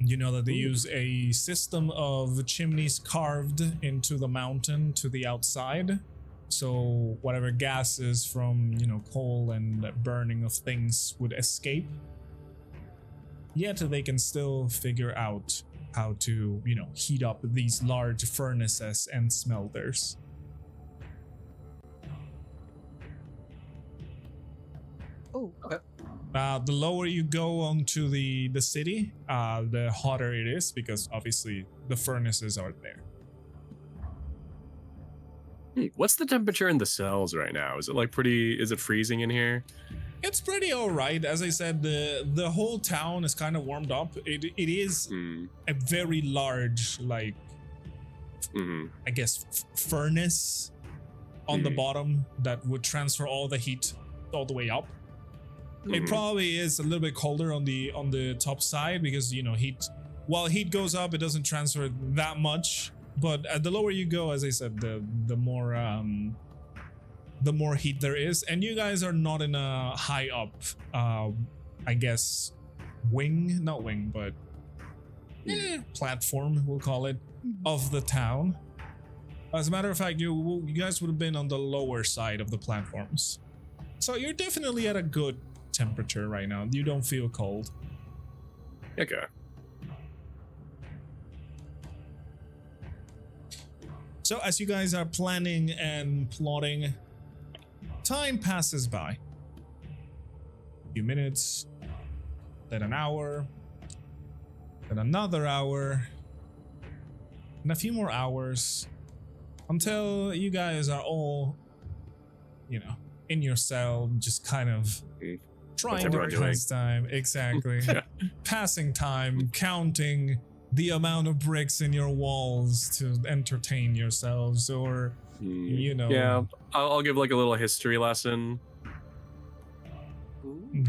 S1: You know that they use a system of chimneys carved into the mountain to the outside. So whatever gases from, coal and burning of things would escape. Yet they can still figure out how to, heat up these large furnaces and smelters.
S4: Oh,
S1: The lower you go onto the city, the hotter it is, because obviously the furnaces are there.
S3: What's the temperature in the cells right now? Is it freezing in here?
S1: It's pretty alright. As I said, the whole town is kind of warmed up. It is a very large, I guess, furnace on the bottom that would transfer all the heat all the way up. It probably is a little bit colder on the top side because heat. While heat goes up, it doesn't transfer that much but the lower you go, as I said, the more heat there is, and you guys are not in a high up, I guess, not wing, but platform, we'll call it, of the town. As a matter of fact, you guys would have been on the lower side of the platforms. So you're definitely at a good temperature right now. You don't feel cold.
S3: Okay.
S1: So as you guys are planning and plotting, time passes by. A few minutes, then an hour, then another hour, and a few more hours, until you guys are all, in your cell, just kind of trying to pass time. Exactly. Passing time, counting the amount of bricks in your walls to entertain yourselves, or,
S3: Yeah, I'll give like a little history lesson.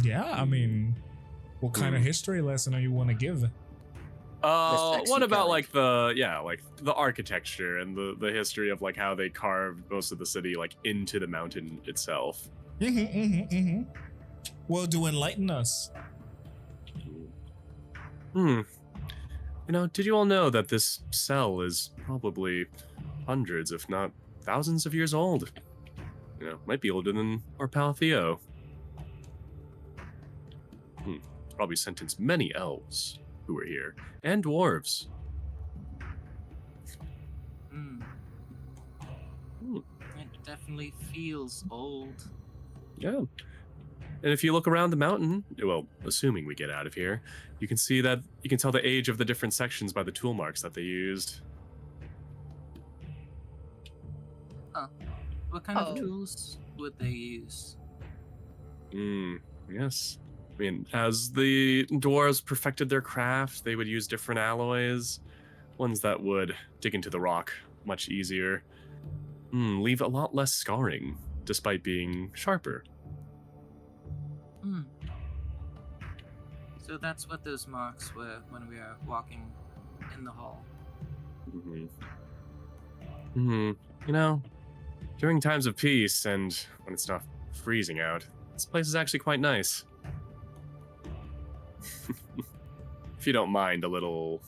S1: Yeah, I mean, what kind of history lesson are you want to give?
S3: What about like the architecture and the history of like how they carved most of the city like into the mountain itself?
S1: Well, do enlighten us.
S3: Did you all know that this cell is probably hundreds, if not thousands of years old? Might be older than our pal Theo. Probably sentenced many elves who were here, and dwarves.
S5: It definitely feels old.
S3: Yeah. And if you look around the mountain, well, assuming we get out of here, you can tell the age of the different sections by the tool marks that they used.
S5: What kind of tools would they use?
S3: Yes. I mean, as the dwarves perfected their craft, they would use different alloys, ones that would dig into the rock much easier, leave a lot less scarring, despite being sharper.
S5: So that's what those marks were when we were walking in the hall.
S3: During times of peace and when it's not freezing out, this place is actually quite nice. If you don't mind a little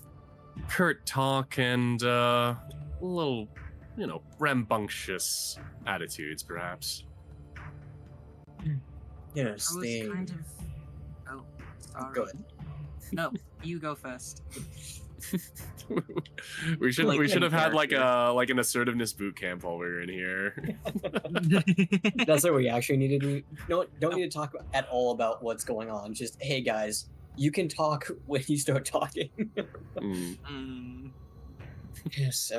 S3: curt talk and a little, rambunctious attitudes, perhaps.
S2: Yes,
S5: I was kind of... Oh, sorry.
S2: Go ahead.
S5: No, you go first.
S3: we should have had like an assertiveness boot camp while we were in here.
S2: That's what we actually needed to do. Don't need to talk at all about what's going on. Just, hey guys, you can talk when you start talking. Yes,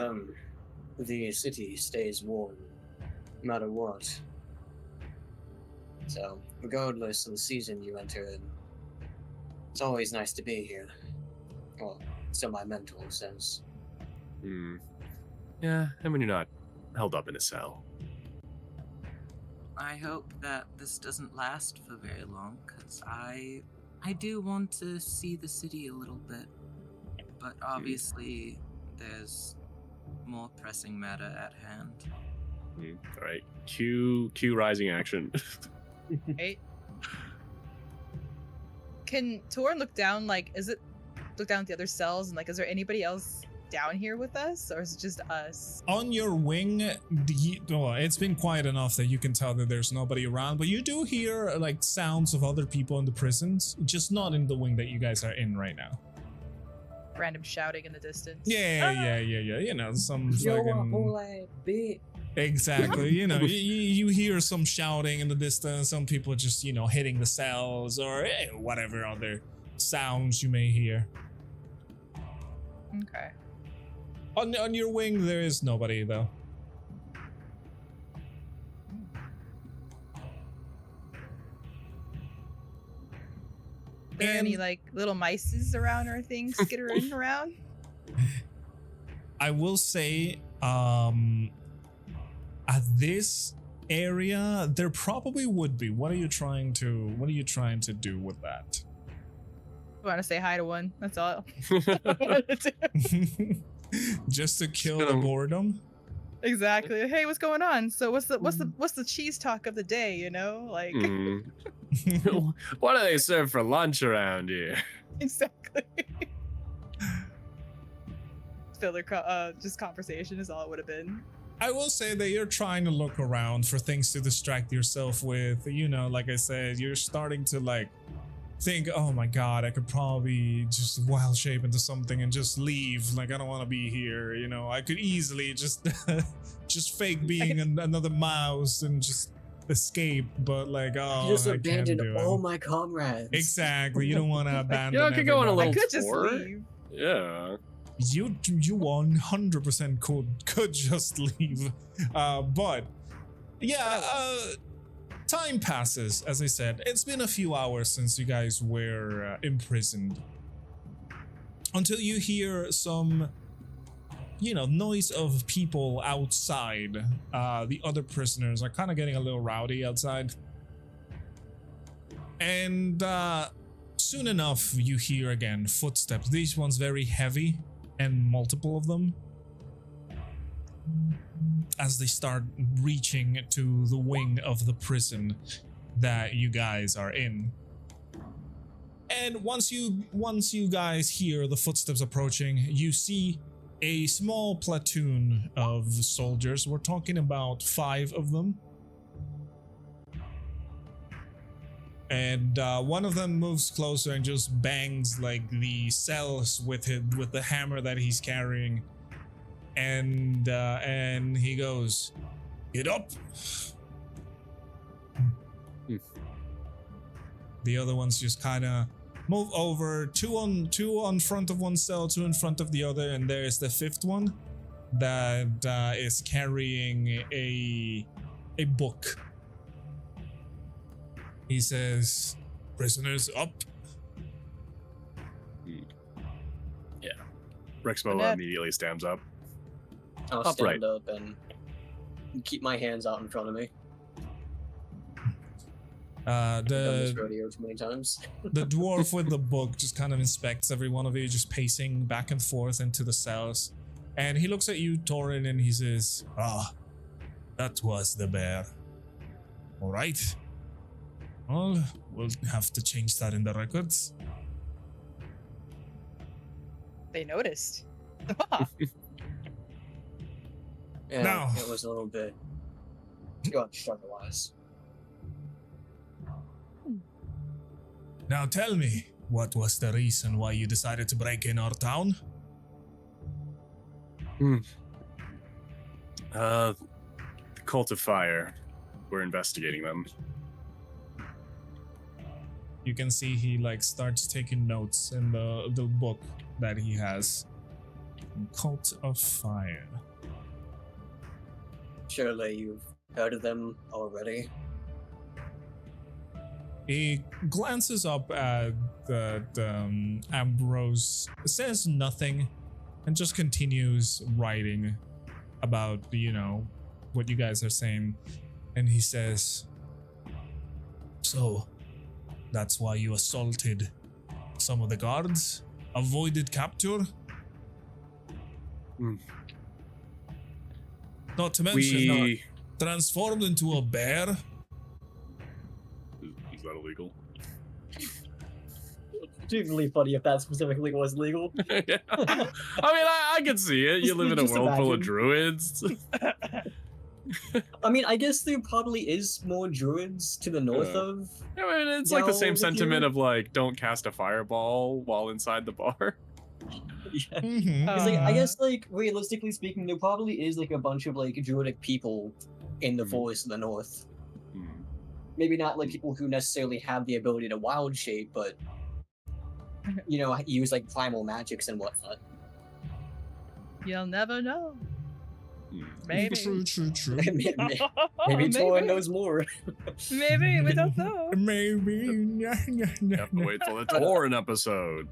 S2: the city stays warm, no matter what. So, regardless of the season you enter in, it's always nice to be here. Well, so my mentor says.
S3: Yeah, and when you're not held up in a cell.
S5: I hope that this doesn't last for very long, because I do want to see the city a little bit. But obviously, there's more pressing matter at hand.
S3: All right, cue rising action.
S4: Right? Can Taurin look down, look down at the other cells, and is there anybody else down here with us, or is it just us?
S1: On your wing, it's been quiet enough that you can tell that there's nobody around, but you do hear sounds of other people in the prisons, just not in the wing that you guys are in right now.
S4: Random shouting in the distance.
S1: Yeah. Some
S2: Yo,
S1: fucking...
S2: bit.
S1: Exactly. You hear some shouting in the distance, some people just, hitting the cells, or whatever other sounds you may hear.
S4: Okay.
S1: On your wing, there is nobody, though.
S4: Are there any little mices around or things skittering around?
S1: I will say, at this area, there probably would be. What are you trying to do with that?
S4: I want to say hi to one. That's all.
S1: Just to kill the
S3: gonna-
S1: boredom.
S4: Exactly. Hey, what's going on? So what's the cheese talk of the day? You know, like
S3: Hmm. What do they serve for lunch around here?
S4: exactly. Filler, just conversation is all it would have been.
S1: I will say that you're trying to look around for things to distract yourself with. You know, like I said, you're starting to like think, oh my god, I could probably just wild shape into something and just leave. Like I don't want to be here. You know, I could easily just just fake being another mouse and just escape. But like, oh,
S2: just
S1: I can't
S2: abandoned
S1: do
S2: all
S1: it.
S2: my comrades.
S1: Exactly. You don't want to abandon.
S3: I could go on a
S1: everybody.
S3: little
S4: I could just
S3: tour.
S4: leave.
S3: Yeah.
S1: You 100% could just leave, but yeah, time passes. As I said, it's been a few hours since you guys were imprisoned, until you hear some, you know, noise of people outside. The other prisoners are kind of getting a little rowdy outside, and soon enough you hear again footsteps. These ones very heavy, and multiple of them, as they start reaching to the wing of the prison that you guys are in. And once you guys hear the footsteps approaching, you see a small platoon of soldiers. We're talking about 5 of them. And one of them moves closer and just bangs like the cells with the hammer that he's carrying, and he goes, "Get up!" The other ones just kind of move over, two on front of one cell, 2 in front of the other, and there's the 5th one that is carrying a book. He says, "Prisoners up."
S3: Yeah. Rexmoa immediately stands up.
S2: I'll
S3: Upright.
S2: stand up and keep my hands out in front of me. I've done this rodeo too many times.
S1: The dwarf with the book just kind of inspects every one of you, just pacing back and forth into the cells. And he looks at you, Taurin, and he says, "Ah, that was the bear. All right. Well, we'll have to change that in the records."
S4: They noticed.
S2: Yeah,
S1: No.
S2: it was a little bit too struggle-wise.
S1: Now tell me, what was the reason why you decided to break in our town?
S3: The Cult of Fire. We're investigating them.
S1: You can see he like starts taking notes in the book that he has. Cult of Fire.
S2: Surely you've heard of them already.
S1: He glances up at Ambrose, says nothing, and just continues writing about, you know, what you guys are saying. And he says, "So, that's why you assaulted some of the guards? Avoided capture?" Not to mention, transformed into a bear?
S3: Is that illegal?
S2: It's really funny if that specifically was legal.
S3: Yeah. I mean, I can see it. You live in a
S2: Just
S3: world full of
S2: imagine.
S3: druids.
S2: I mean, I guess there probably is more druids to the north
S3: Yeah.
S2: of.
S3: I mean, it's like the same
S2: Yell,
S3: sentiment
S2: Nikki.
S3: of like, don't cast a fireball while inside the bar.
S2: Yeah.
S1: Mm-hmm.
S2: Because like, I guess like realistically speaking, there probably is like a bunch of like druidic people in the
S3: Mhm.
S2: forest of the north.
S3: Hmm.
S2: Maybe not like people who necessarily have the ability to wild shape, but you know, use like primal magics and whatnot.
S4: You'll never know.
S3: Hmm.
S4: Maybe.
S1: True.
S2: Maybe Taurin knows more.
S4: Maybe we don't know.
S1: Maybe.
S3: You have to wait till the Taurin episode.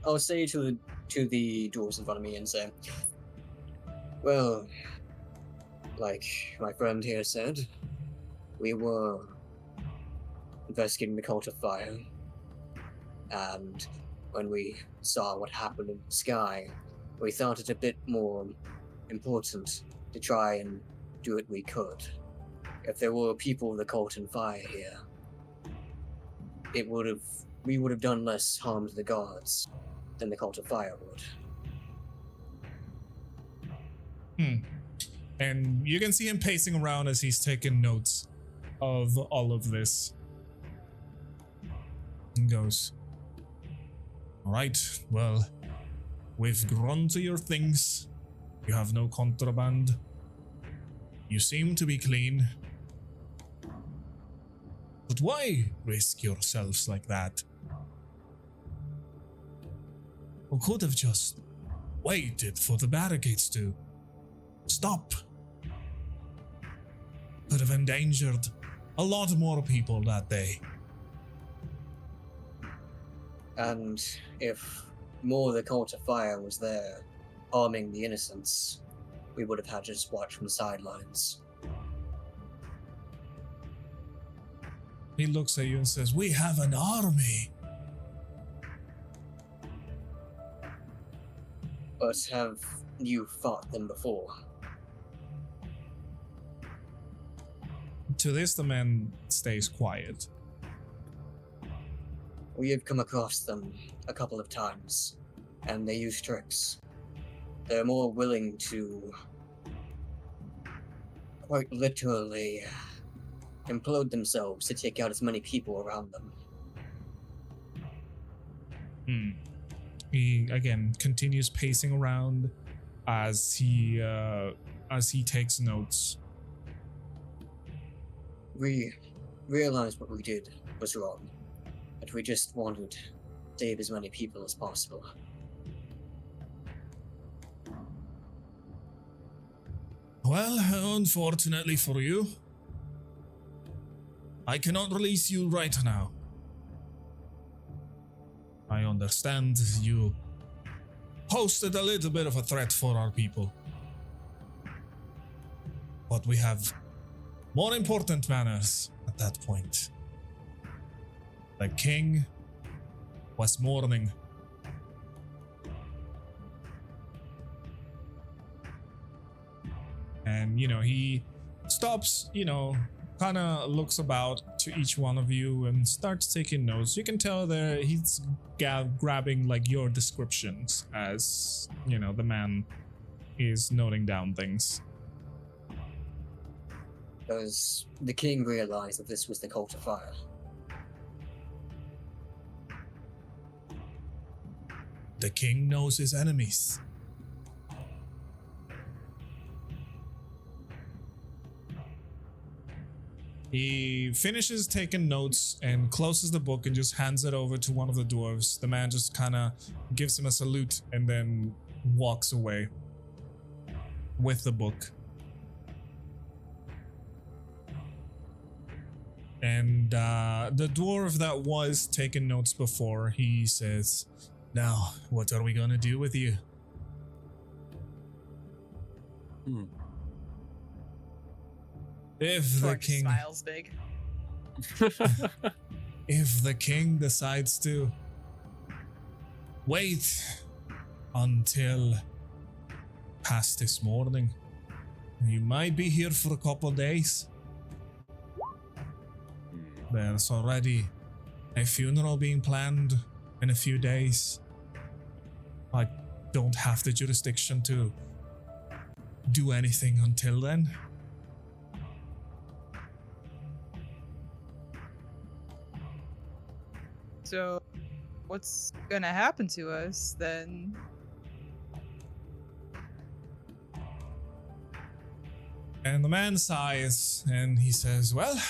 S2: I'll say to the dwarves in front of me and say, well, like my friend here said, we were investigating the Cult of Fire, and when we saw what happened in the sky, we thought it a bit more important to try and do what we could. If there were people of the Cult and Fire here, we would have done less harm to the gods than the Cult of Fire would.
S1: And you can see him pacing around as he's taking notes of all of this. And goes, all right, well, we've grown to your things. You have no contraband. You seem to be clean. But why risk yourselves like that? We could have just waited for the barricades to stop. Could have endangered a lot more people that day.
S2: And if more of the Cult of Fire was there, harming the innocents, we would have had to just watch from the sidelines.
S1: He looks at you and says, we have an army.
S2: But have you fought them before?
S1: To this, the man stays quiet.
S2: We have come across them a couple of times, and they use tricks. They're more willing to quite literally implode themselves to take out as many people around them.
S1: He again continues pacing around as he takes notes.
S2: We realized what we did was wrong, but we just wanted to save as many people as possible.
S1: Well, unfortunately for you, I cannot release you right now. I understand you posted a little bit of a threat for our people. But we have more important matters at that point. The king was mourning. And, he stops, kind of looks about to each one of you and starts taking notes. You can tell there he's grabbing like your descriptions as, the man is noting down things.
S2: Does the king realize that this was the Cult of Fire?
S1: The king knows his enemies. He finishes taking notes and closes the book and just hands it over to one of the dwarves. The man just kind of gives him a salute and then walks away with the book. And the dwarf that was taking notes before, he says, now, what are we gonna do with you? If the king
S4: smiles big.
S1: If the king decides to wait until past this morning, you might be here for a couple days. There's already a funeral being planned in a few days. I don't have the jurisdiction to do anything until then.
S4: So, what's gonna happen to us then?
S1: And the man sighs and he says, well,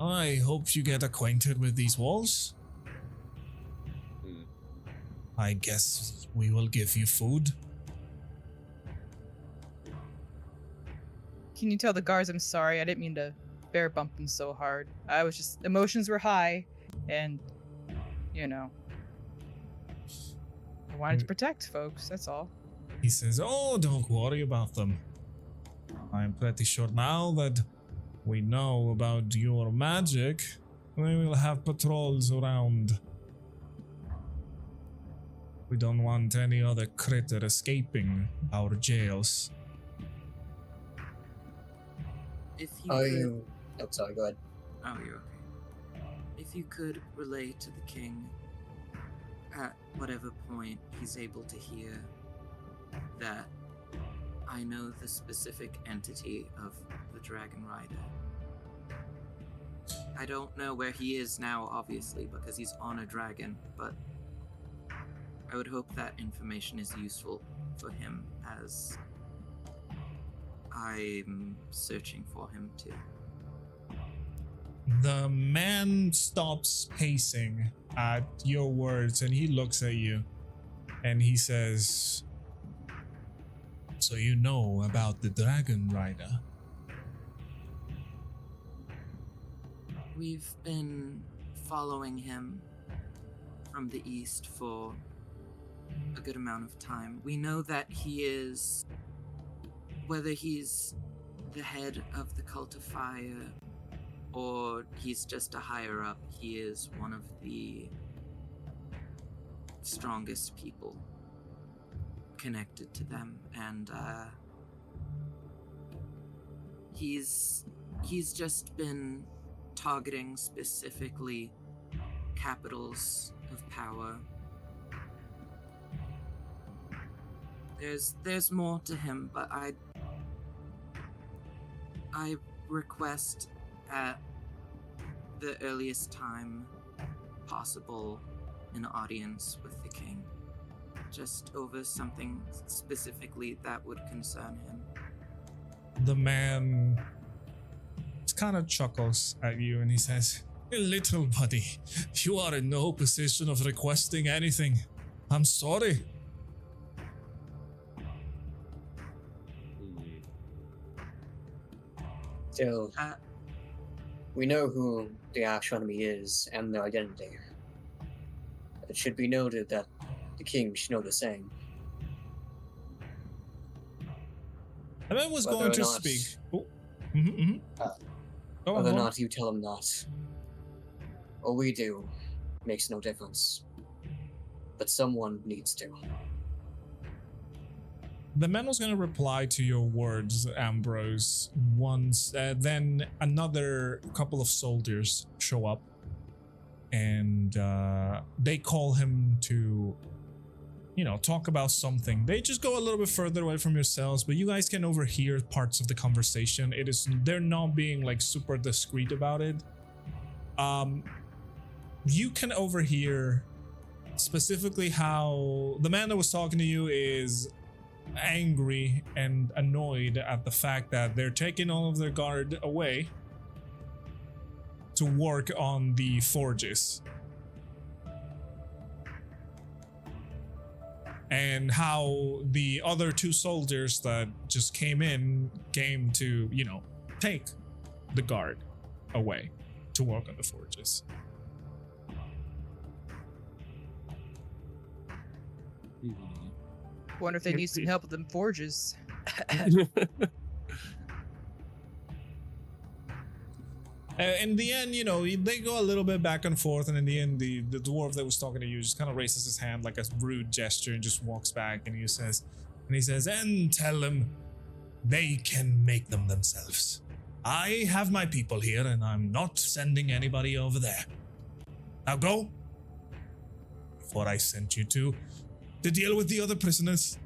S1: I hope you get acquainted with these walls. I guess we will give you food.
S4: Can you tell the guards I'm sorry? I didn't mean to bear bump them so hard. I was just, emotions were high, and, I wanted to protect folks, that's all.
S1: He says, oh, don't worry about them. I'm pretty sure now that we know about your magic, we will have patrols around. We don't want any other critter escaping our jails.
S6: If you
S2: Are
S6: could...
S2: you? Oh, sorry. Go ahead.
S6: Oh, you're okay. If you could relay to the king, at whatever point he's able to hear, that I know the specific entity of the Dragon Rider. I don't know where he is now, obviously, because he's on a dragon, but I would hope that information is useful for him as I'm searching for him too.
S1: The man stops pacing at your words and he looks at you and he says, "So you know about the Dragon Rider?"
S6: We've been following him from the east for a good amount of time. We know that he is, whether he's the head of the Cult of Fire or he's just a higher up, he is one of the strongest people connected to them, and he's just been targeting specifically capitals of power. There's more to him, but I request at the earliest time possible an audience with the king, just over something specifically that would concern him.
S1: The man kind of chuckles at you and he says, "Little buddy, you are in no position of requesting anything. I'm sorry."
S2: So, we know who the actual enemy is and their identity. It should be noted that the king should know the same.
S1: The man was
S2: Whether
S1: going
S2: or
S1: to
S2: not-
S1: speak. Oh. Mm-hmm. Go
S2: Whether or
S1: on.
S2: not you tell him that, or we do, makes no difference. But someone needs to.
S1: The man was going to reply to your words, Ambrose, once then another couple of soldiers show up and they call him to, talk about something. They just go a little bit further away from yourselves, but you guys can overhear parts of the conversation. They're not being like super discreet about it. You can overhear specifically how the man that was talking to you is angry and annoyed at the fact that they're taking all of their guard away to work on the forges, and how the other two soldiers that just came to take the guard away to work on the forges.
S4: Wonder if they need some help with them forges.
S1: In the end, they go a little bit back and forth, and in the end, the dwarf that was talking to you just kind of raises his hand like a rude gesture and just walks back, and he says, "And tell them they can make them themselves. I have my people here, and I'm not sending anybody over there. Now go, before I sent you to deal with the other prisoners."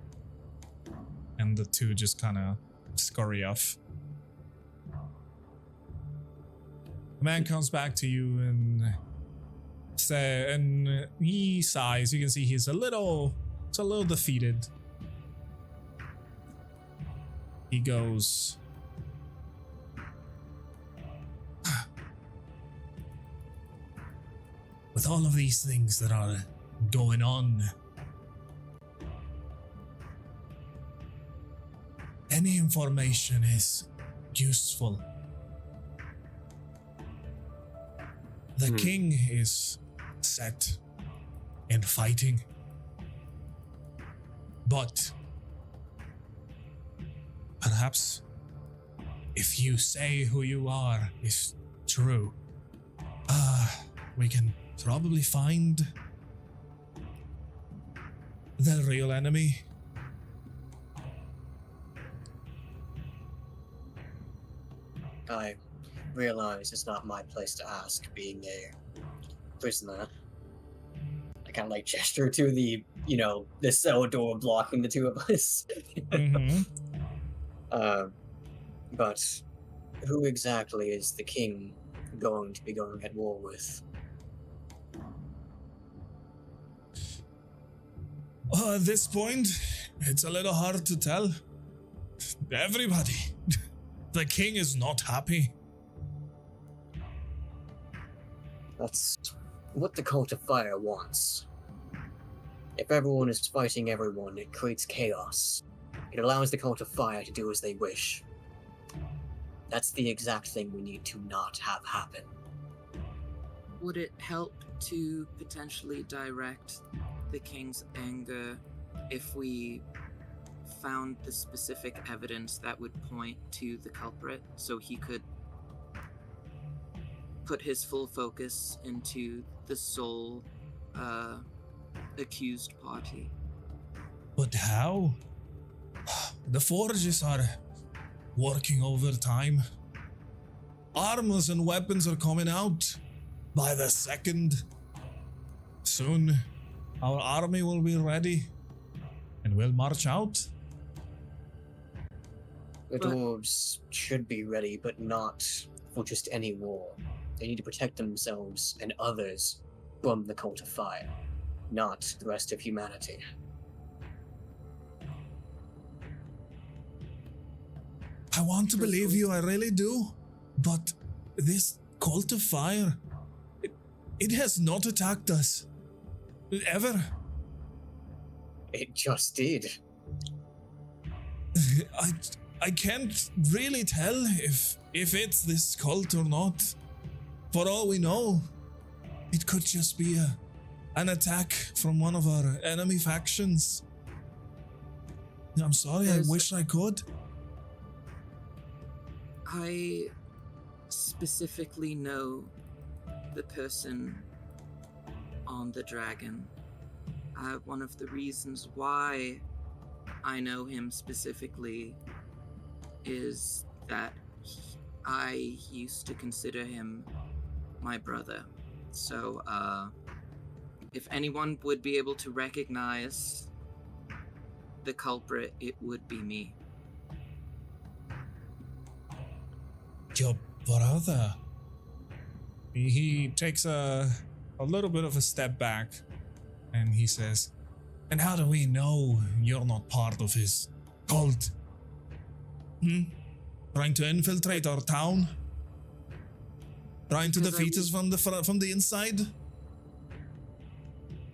S1: And the two just kind of scurry off. The man comes back to you and he sighs. You can see he's a little defeated. He goes, "With all of these things that are going on, any information is useful. The king is set in fighting, but perhaps if you say who you are is true, we can probably find the real enemy?
S2: I realize it's not my place to ask, being a prisoner. I kind of like gesture to the, the cell door blocking the two of us.
S1: Mm-hmm.
S2: But who exactly is the king going to be going at war with?
S1: At this point, it's a little hard to tell. Everybody. The king is not happy.
S2: That's what the Cult of Fire wants. If everyone is fighting everyone, it creates chaos. It allows the Cult of Fire to do as they wish. That's the exact thing we need to not have happen.
S6: Would it help to potentially direct the king's anger if we found the specific evidence that would point to the culprit so he could put his full focus into the sole accused party?
S1: But how? The forges are working overtime. Armors and weapons are coming out by the second. Soon, our army will be ready and we'll march out.
S2: The dwarves should be ready, but not for just any war. They need to protect themselves and others from the Cult of Fire, not the rest of humanity.
S1: I want to believe you, I really do. But this Cult of Fire, it has not attacked us. Ever.
S2: It just did.
S1: I can't really tell if it's this cult or not. For all we know, it could just be an attack from one of our enemy factions. I'm sorry, I wish I could.
S6: I specifically know the person on the dragon. One of the reasons why I know him specifically is that I used to consider him my brother. So, if anyone would be able to recognize the culprit, it would be me.
S1: Your brother? He takes a little bit of a step back and he says, and how do we know you're not part of his cult? Trying to infiltrate our town? Trying to defeat us from the inside?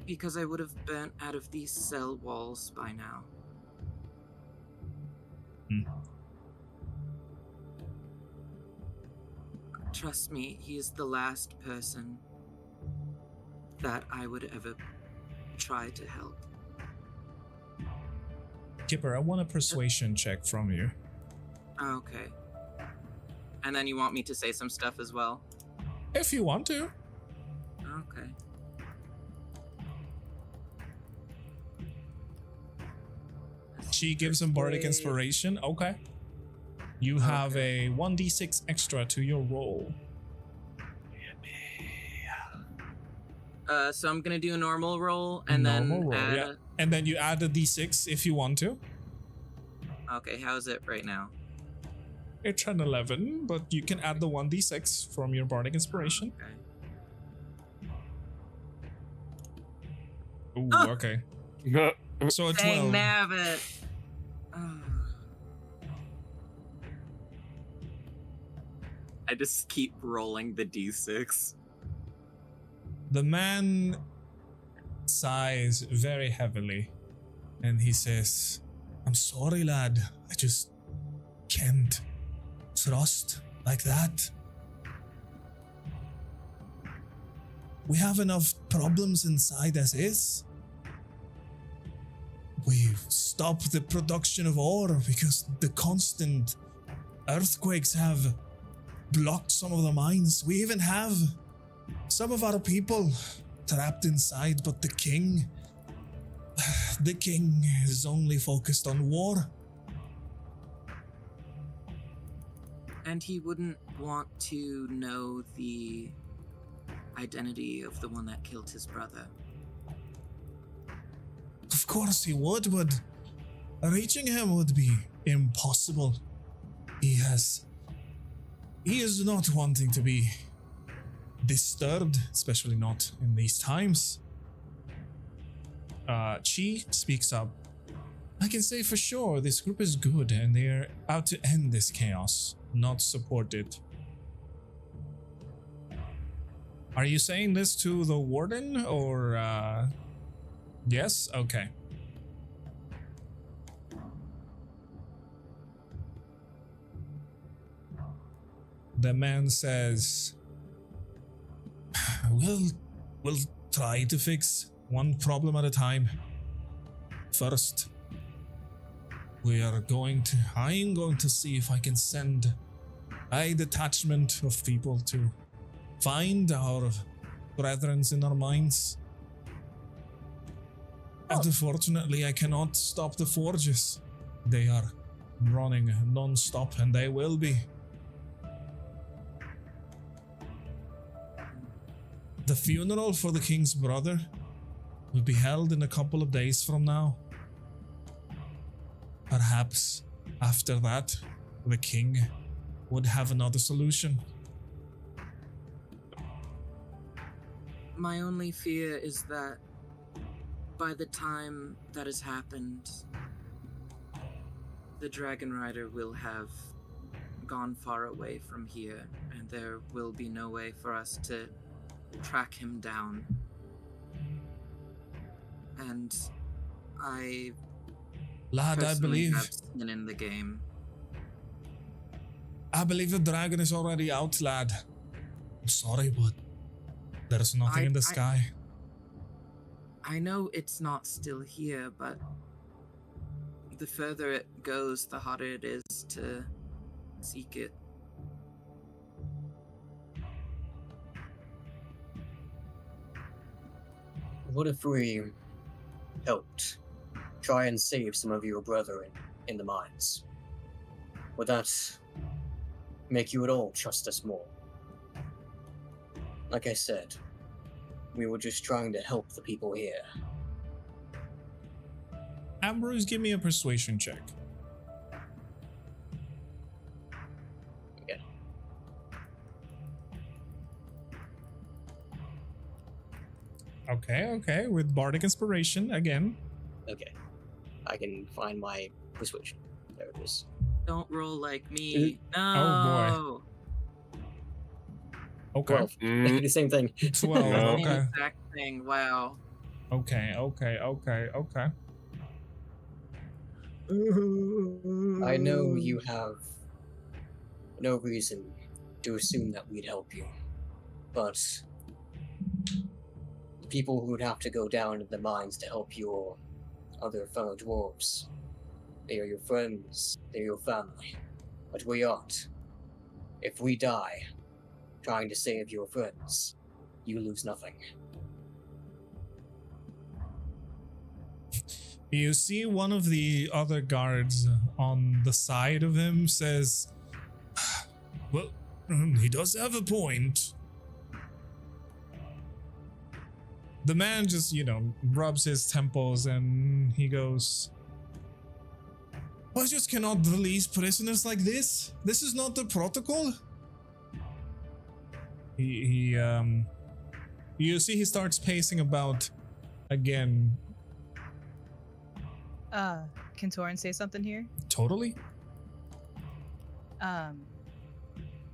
S6: Because I would have burnt out of these cell walls by now. Trust me, he is the last person that I would ever try to help.
S1: Kipper, I want a persuasion check from you.
S6: Okay. And then you want me to say some stuff as well?
S1: If you want to.
S6: Okay.
S1: She gives him bardic inspiration. Okay. You have a 1d6 extra to your roll.
S6: So I'm gonna do a normal roll and then
S1: Normal roll,
S6: add
S1: yeah. And then you add a d6 if you want to.
S6: Okay, how's it right now?
S1: It's an 11, but you can add the 1d6 from your bardic inspiration.
S6: Okay.
S1: Ooh, okay. So a 12.
S6: Dang nabbit! I just keep rolling the d6.
S1: The man sighs very heavily and he says, I'm sorry, lad. I just can't trust like that. We have enough problems inside as is. We've stopped the production of ore because the constant earthquakes have blocked some of the mines. We even have some of our people trapped inside, but the king, the king is only focused on war.
S6: And he wouldn't want to know the identity of the one that killed his brother.
S1: Of course he would, but reaching him would be impossible. He is not wanting to be disturbed, especially not in these times. Chi speaks up. I can say for sure this group is good and they're out to end this chaos, not support it. Are you saying this to the warden or yes? Okay. The man says, we'll try to fix one problem at a time. First, I'm going to see if I can send a detachment of people to find our brethren in our mines. And unfortunately, I cannot stop the forges. They are running non-stop and they will be. The funeral for the king's brother will be held in a couple of days from now. Perhaps after that, the king would have another solution.
S6: My only fear is that by the time that has happened, the Dragon Rider will have gone far away from here, and there will be no way for us to track him down. And
S1: Lad, I
S6: personally
S1: believe
S6: have skin in the game.
S1: the dragon is already out, lad. I'm sorry, but there's nothing in the sky.
S6: I know it's not still here, but the further it goes, the harder it is to seek it.
S2: What if we helped try and save some of your brethren in the mines? Would that make you at all trust us more? Like I said, we were just trying to help the people here.
S1: Ambrose, give me a persuasion check.
S2: Okay.
S1: Okay, with Bardic Inspiration again.
S2: Okay. I can find my persuasion. There it is.
S6: Don't roll like me.
S1: Oh,
S6: No.
S1: Okay.
S2: 12. The same thing.
S1: 12,
S6: Same
S1: okay.
S6: exact thing. Wow.
S1: Okay.
S2: I know you have no reason to assume that we'd help you, but the people who would have to go down into the mines to help your other fellow dwarves, they are your friends, they're your family, but we aren't. If we die trying to save your friends, you lose nothing.
S1: You see one of the other guards on the side of him says, well, he does have a point. The man just, rubs his temples and he goes, I just cannot release prisoners like this. This is not the protocol. You see he starts pacing about again.
S4: Can Taurin say something here?
S1: Totally.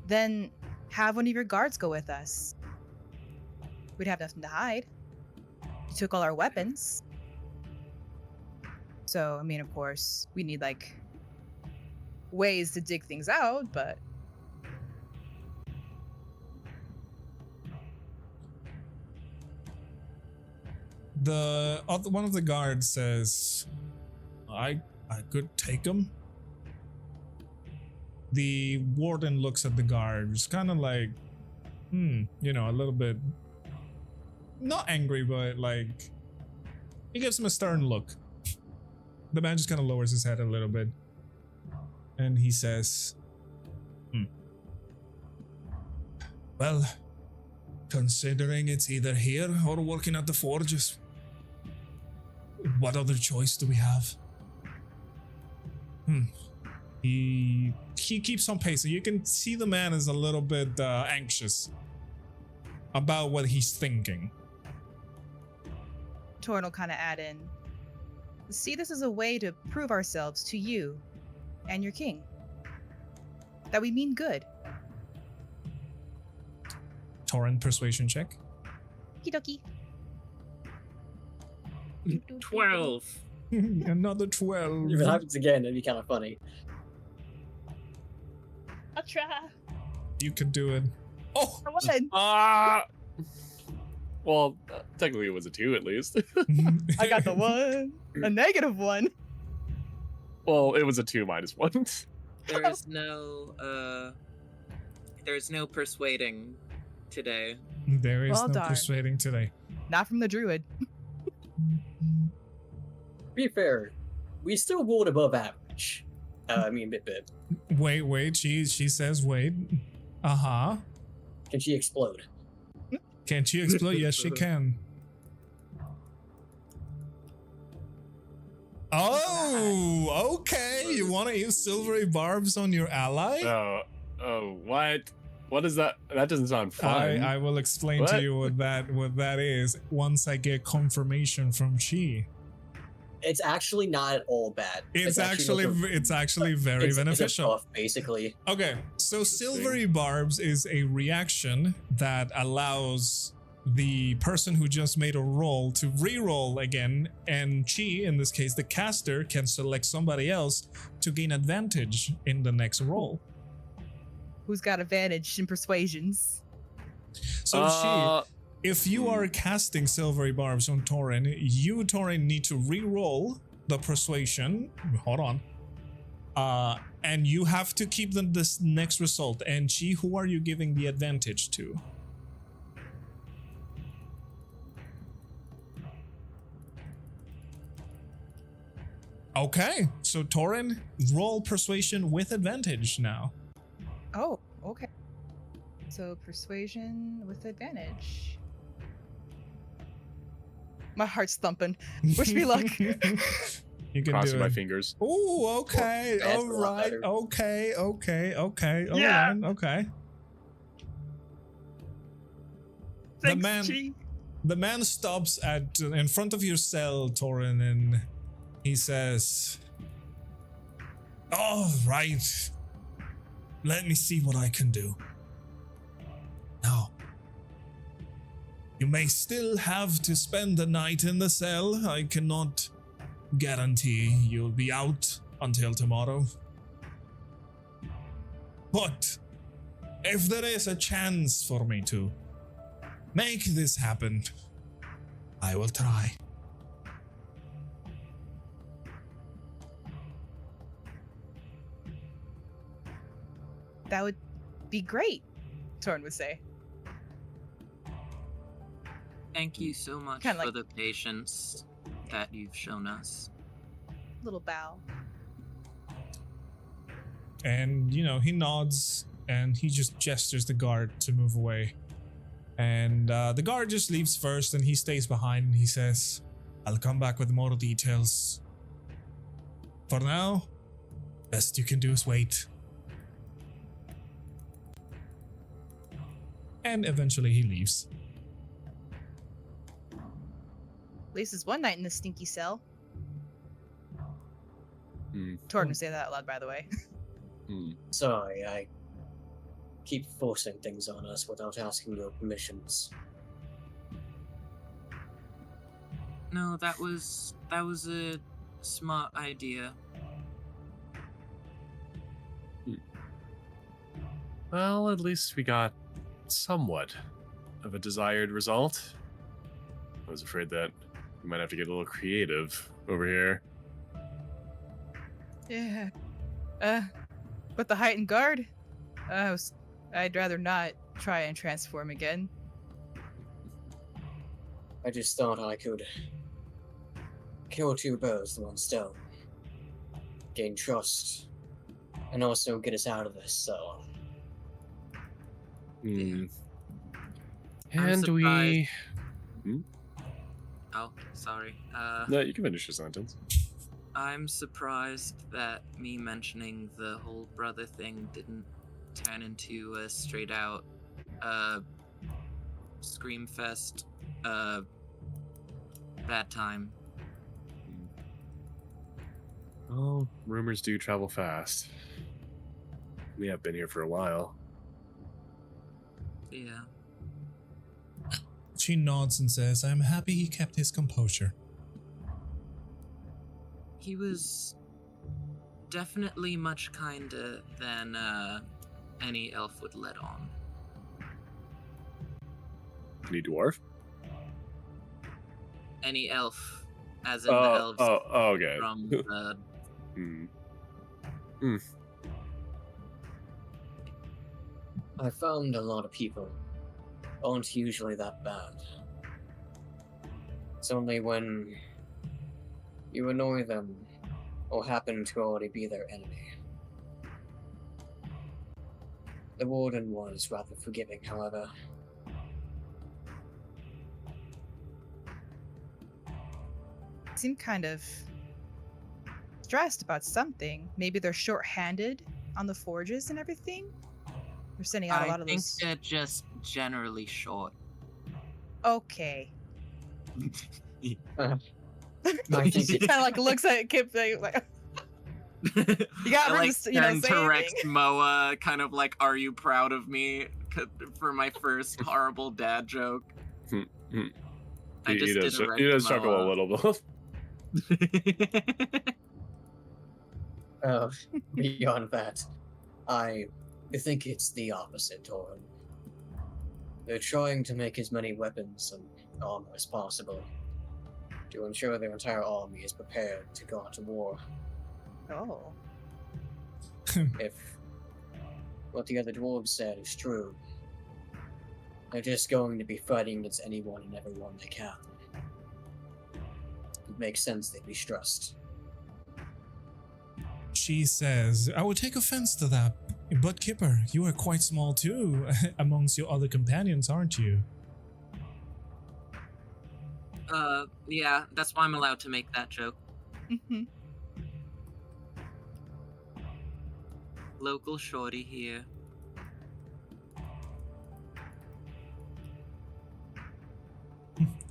S4: Then have one of your guards go with us. We'd have nothing to hide. You took all our weapons. So, of course, we need, ways to dig things out, but...
S1: One of the guards says, I could take him. The warden looks at the guards, kind of like, a little bit, not angry, but he gives him a stern look. The man just kind of lowers his head a little bit. And he says, well, considering it's either here or working at the forges, what other choice do we have? He keeps on pacing. You can see the man is a little bit anxious about what he's thinking.
S4: Taurin will kind of add in, see this as a way to prove ourselves to you and your king. That we mean good.
S1: Taurin, persuasion check.
S4: Okie dokie.
S6: 12.
S1: Another 12.
S2: If it happens again, it'd be kind of funny.
S4: I'll try.
S1: You can do it. Oh!
S4: I won.
S3: Well, technically it was a 2 at least.
S4: I got the 1. A -1.
S3: Well, it was a 2 minus 1.
S5: There's no persuading today.
S1: There is
S4: Well,
S1: no
S4: darn.
S1: persuading today.
S4: Not from the druid.
S2: To be fair, we still rolled above average. Bit.
S1: Wait, she says wait. Uh-huh.
S2: Can she explode?
S1: Can she explode? Yes, she can. Oh, okay. You want to use silvery barbs on your ally?
S3: Oh, what? What is that? That doesn't sound fun.
S1: I will explain to you what that is once I get confirmation from Chi.
S2: It's actually not at all bad.
S1: It's actually very
S2: it's a
S1: beneficial.
S2: buff, basically.
S1: Okay, so silvery barbs is a reaction that allows the person who just made a roll to re-roll again, and Chi, in this case the caster, can select somebody else to gain advantage in the next roll.
S4: Who's got advantage in persuasions?
S1: So Chi, if you are casting silvery barbs on Taurin, Taurin, need to re-roll the persuasion. Hold on. And you have to keep them this next result. And Chi, who are you giving the advantage to? Okay, so Taurin, roll persuasion with advantage now.
S4: Oh, okay. So persuasion with advantage. My heart's thumping. Wish me luck.
S1: You can
S3: Crossing
S1: do
S3: my
S1: it.
S3: fingers.
S1: Oh, okay.
S2: That's
S1: All
S2: a lot
S1: right.
S2: better.
S1: Okay. All
S4: Yeah.
S1: right, okay.
S4: Thanks, Chi.
S1: The man stops in front of your cell, Taurin, and he says, all right. Let me see what I can do. Now, you may still have to spend the night in the cell. I cannot guarantee you'll be out until tomorrow. But if there is a chance for me to make this happen, I will try.
S4: That would be great, Taurin would say.
S5: Thank you so much
S4: Kinda
S5: for
S4: like-
S5: the patience that you've shown us.
S4: Little bow.
S1: And, he nods and he just gestures the guard to move away. And the guard just leaves first and he stays behind and he says, I'll come back with more details. For now, best you can do is wait. And eventually he leaves.
S4: At least it's one night in the stinky cell.
S3: Hmm.
S4: Taurin would say that out loud, by the way.
S2: Sorry, I keep forcing things on us without asking your permissions.
S5: No, that was a smart idea.
S3: Well, at least we got somewhat of a desired result. I was afraid that we might have to get a little creative over here.
S4: Yeah. With the heightened guard, I'd rather not try and transform again.
S2: I just thought I could kill two birds with one stone. gain trust, and also get us out of this cell.
S3: Hmm.
S5: I'm
S3: And we.
S5: Oh, sorry.
S3: No, you can finish your sentence.
S5: I'm surprised that me mentioning the whole brother thing didn't turn into a straight out scream fest bad time.
S3: Oh, rumors do travel fast. We have been here for a while.
S5: Yeah.
S1: She nods and says, I'm happy he kept his composure.
S5: He was definitely much kinder than any elf would let on.
S3: Any dwarf?
S5: Any elf, as in the elves
S3: Okay.
S5: from the...
S2: I found a lot of people aren't usually that bad. It's only when you annoy them or happen to already be their enemy. The warden was rather forgiving, however.
S4: Seem kind of stressed about something. Maybe they're short-handed on the forges and everything. They're sending out a lot of
S5: I think
S4: those.
S5: they're just generally short.
S4: Okay.
S2: I think
S4: She kind of like looks at Kip like, you got
S5: I,
S4: room
S5: like,
S4: to, you know,
S5: turn
S4: say
S5: to
S4: anything.
S5: Rexmoa, kind of like, are you proud of me for my first horrible dad joke? I just did a
S3: He does chuckle a
S5: Rexmoa.
S3: little.
S2: Beyond that, I think it's the opposite, Taurin. They're trying to make as many weapons and armor as possible to ensure their entire army is prepared to go to war.
S4: Oh.
S2: If what the other dwarves said is true, they're just going to be fighting against anyone and everyone they can. It makes sense they'd be stressed.
S1: She says, I would take offense to that, but Kipper, you are quite small too amongst your other companions, aren't you?
S5: Yeah, that's why I'm allowed to make that joke.
S4: Mm-hmm.
S5: Local shorty here.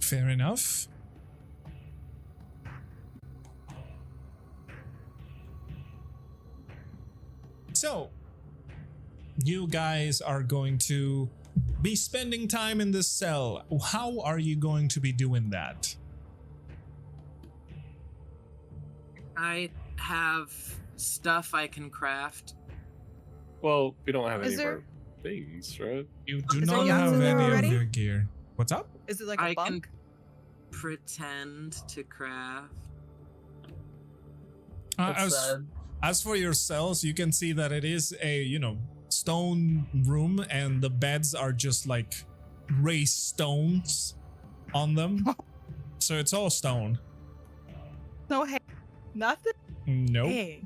S1: Fair enough. So, you guys are going to be spending time in this cell. How are you going to be doing that?
S5: I have stuff I can craft.
S3: Well, we don't have
S4: Is
S3: any of
S4: there-
S3: our things, right?
S1: You do
S4: Is there
S1: not
S4: yachts
S1: have
S4: in there
S1: any
S4: already?
S1: of your gear. What's up?
S4: Is it like a
S5: I can
S4: bunk?
S5: pretend to craft.
S1: As for your cells, you can see that it is a, stone room, and the beds are just like raised stones on them. So it's all stone.
S4: No, hey, nothing.
S1: Nope.
S4: Hey.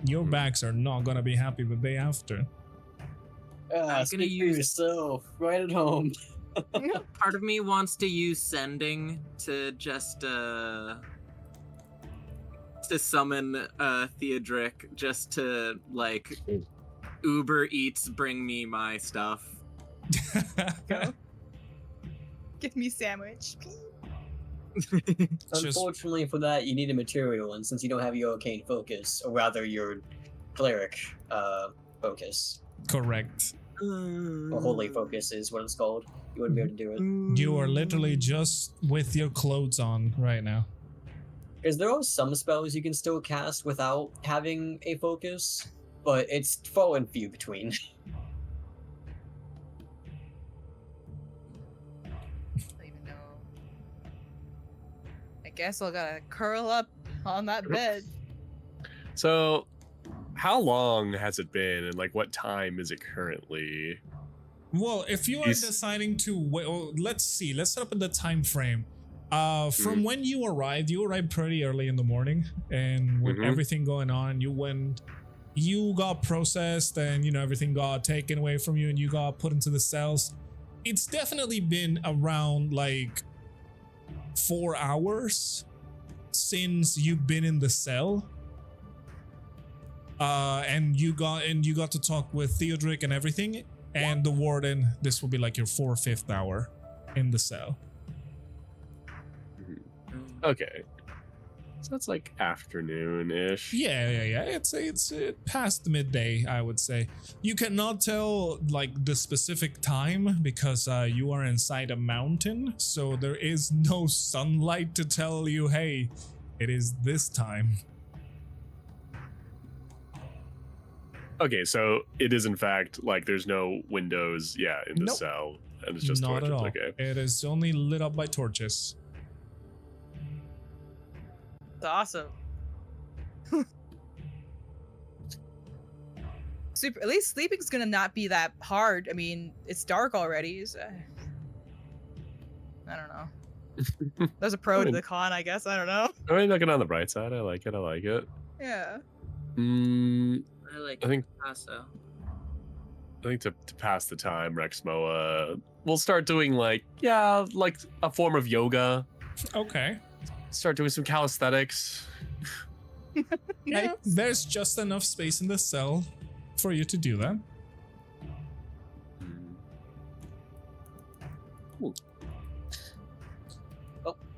S1: Your backs are not gonna be happy the day after.
S5: gonna
S2: Speak for
S5: use-
S2: yourself, right at home.
S5: Part of me wants to use sending to just to summon Theodric, just to like Uber Eats bring me my stuff.
S4: Go. Give me sandwich.
S1: Just-
S2: Unfortunately for that, you need a material, and since you don't have your arcane focus, or rather your cleric focus,
S1: Correct.
S2: or holy focus is what it's called, you wouldn't be able to do it.
S1: You are literally just with your clothes on right now.
S2: Because there are some spells you can still cast without having a focus, but it's far and few between.
S4: I don't even know. I guess I'll gotta curl up on that bed.
S3: So, how long has it been, and like what time is it currently?
S1: Well, if you are
S3: Is-
S1: deciding to wait, let's see. Let's set up in the time frame. From when you arrived pretty early in the morning, and with everything going on, you got processed, and everything got taken away from you, and you got put into the cells. It's definitely been around like 4 hours since you've been in the cell. And you got to talk with Theodoric and everything, and the warden. This will be like your 4th or 5th hour in the cell.
S3: Okay, so that's like afternoon-ish.
S1: Yeah. It's past midday, I would say. You cannot tell like the specific time because you are inside a mountain, so there is no sunlight to tell you, hey, it is this time.
S3: Okay, so it is in fact like there's no windows, in the
S1: Nope.
S3: cell, and it's just
S1: Not
S3: torches.
S1: at all.
S3: Okay.
S1: It is only lit up by torches.
S4: That's awesome. Super. At least sleeping's gonna not be that hard. I mean, it's dark already. So I don't know. There's a pro to the con, I guess. I don't know.
S3: I mean, looking on the bright side, I like it.
S4: Yeah.
S6: I like
S3: I think
S6: Picasso.
S3: to pass the time, Rexmoa will start doing like a form of yoga.
S1: Okay.
S3: Start doing some calisthenics.
S1: Yeah, there's just enough space in the cell for you to do that.
S2: Well,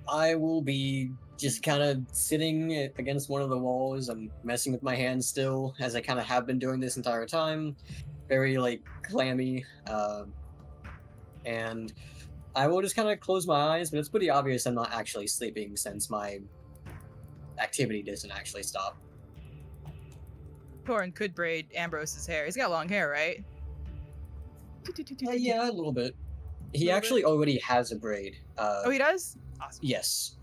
S2: I will be just kind of sitting against one of the walls. I'm messing with my hands still, as I kind of have been doing this entire time. Very, like, clammy. And I will just kind of close my eyes, but it's pretty obvious I'm not actually sleeping since my activity doesn't actually stop.
S4: Taurin could braid Ambrose's hair. He's got long hair, right?
S2: Yeah, a little bit. He
S4: Little
S2: actually already has a braid.
S4: Oh, he does? Awesome.
S2: Yes.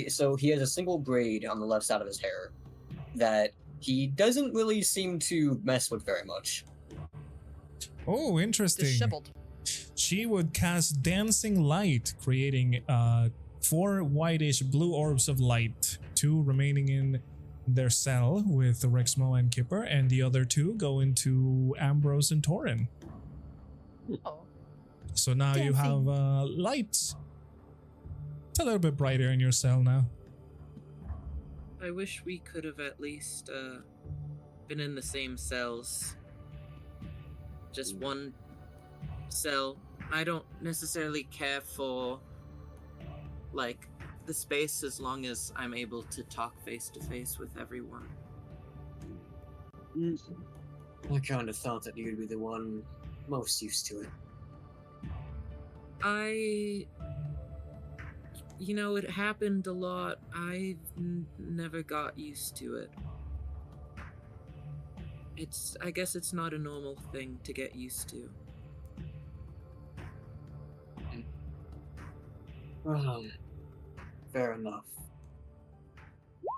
S2: So he has a single braid on the left side of his hair that he doesn't really seem to mess with very much.
S1: Oh, interesting.
S4: Disheveled.
S1: She would cast dancing light, creating 4 whitish blue orbs of light, 2 remaining in their cell with Rexmoa and Kipper, and the other 2 go into Ambrose and Taurin.
S4: Oh.
S1: So now you have light. It's a little bit brighter in your cell now.
S6: I wish we could have at least been in the same cells. Just one cell. I don't necessarily care for like the space as long as I'm able to talk face to face with everyone.
S2: I kind of thought that you'd be the one most used to it.
S6: It happened a lot. I never got used to it. I guess it's not a normal thing to get used to.
S2: Fair enough.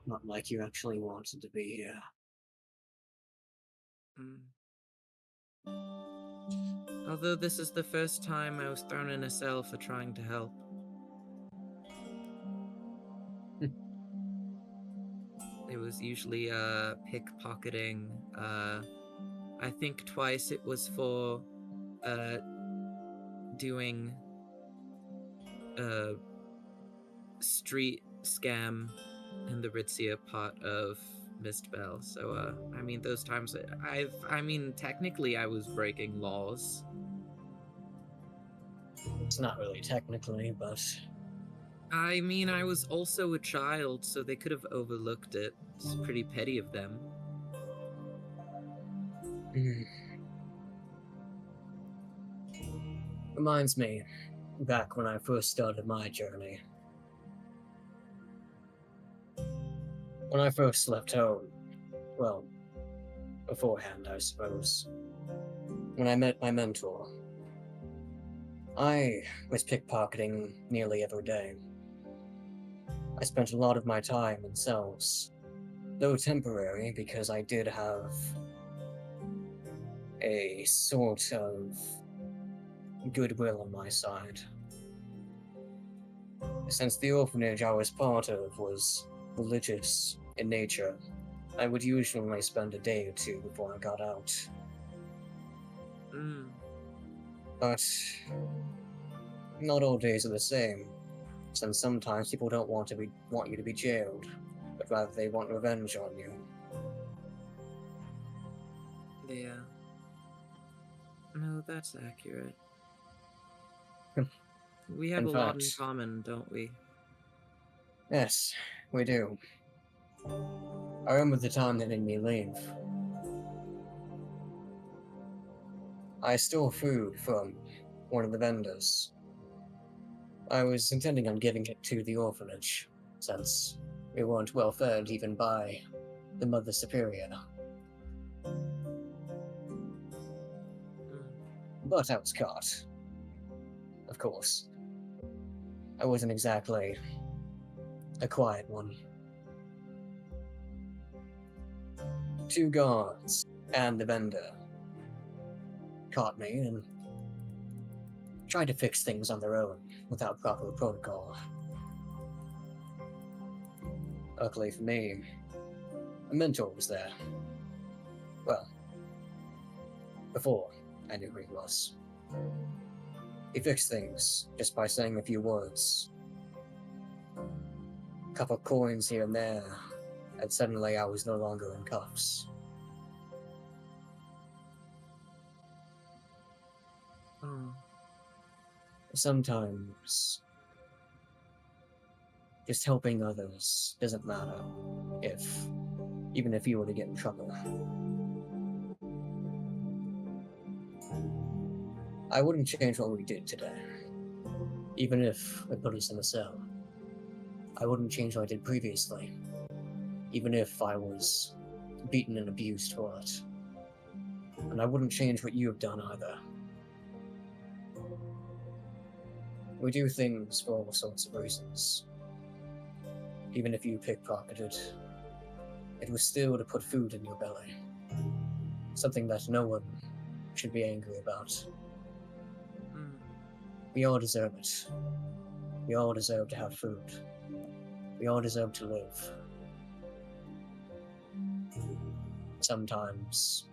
S2: Not like you actually wanted to be here.
S6: Although this is the first time I was thrown in a cell for trying to help. It was usually pickpocketing. I think twice it was for doing a street scam in the ritzier part of Mistbell. So those times technically I was breaking laws.
S2: It's not really technically, but
S6: I was also a child, so they could have overlooked it. It's pretty petty of them.
S2: Reminds me, back when I first started my journey. When I first left home, well, beforehand, I suppose, when I met my mentor, I was pickpocketing nearly every day. I spent a lot of my time in cells, though temporary, because I did have a sort of goodwill on my side. Since the orphanage I was part of was religious in nature, I would usually only spend a day or two before I got out.
S6: Mm.
S2: But not all days are the same, since sometimes people don't want you to be jailed, but rather they want revenge on you.
S6: Yeah. No, that's accurate. We have
S2: In
S6: a lot in
S2: fact-
S6: common, don't we?
S2: Yes, we do. I remember the time they made me leave. I stole food from one of the vendors. I was intending on giving it to the orphanage, since we weren't well fed even by the Mother Superior.
S6: Mm.
S2: But I was caught. Of course. I wasn't exactly a quiet one. 2 guards and the vendor caught me and tried to fix things on their own without proper protocol. Luckily for me, a mentor was there. Well, before I knew who he was. He fixed things just by saying a few words. A couple coins here and there, and suddenly I was no longer in cuffs.
S6: Oh.
S2: Sometimes, just helping others doesn't matter even if you were to get in trouble. I wouldn't change what we did today, even if it put us in a cell. I wouldn't change what I did previously, even if I was beaten and abused for it. And I wouldn't change what you have done either. We do things for all sorts of reasons. Even if you pickpocketed, it was still to put food in your belly. Something that no one should be angry about.
S6: Mm.
S2: We all deserve it. We all deserve to have food. We all deserve to live. Sometimes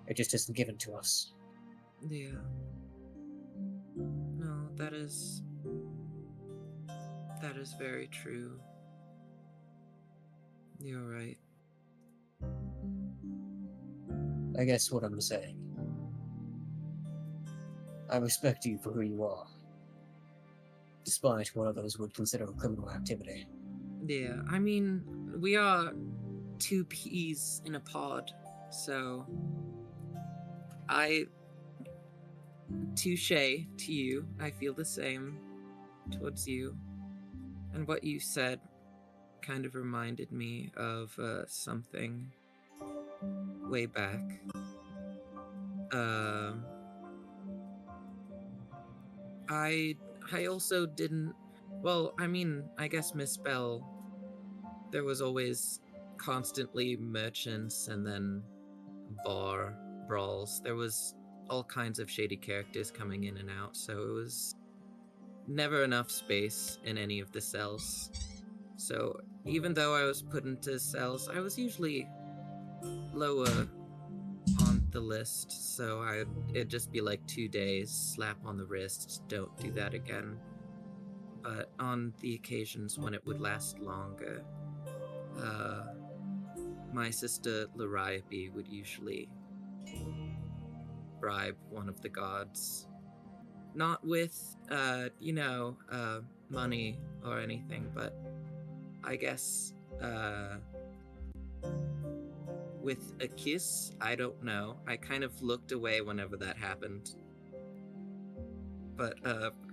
S2: it just isn't given to us.
S6: Yeah. No, that is very true. You're right.
S2: I guess what I'm saying. I respect you for who you are, despite what others would consider a criminal activity.
S6: Yeah, I mean, we are 2 peas in a pod, so touche to you. I feel the same towards you. And what you said kind of reminded me of something way back. I also didn't. Well, I mean, I guess Miss Bell. There was always constantly merchants and then bar brawls. There was all kinds of shady characters coming in and out, so it was never enough space in any of the cells. So even though I was put into cells, I was usually lower on the list, so it'd just be like 2 days, slap on the wrist, don't do that again. But on the occasions when it would last longer, my sister Lariabe would usually bribe one of the gods. Not with, money or anything, but I guess, with a kiss? I don't know. I kind of looked away whenever that happened. But,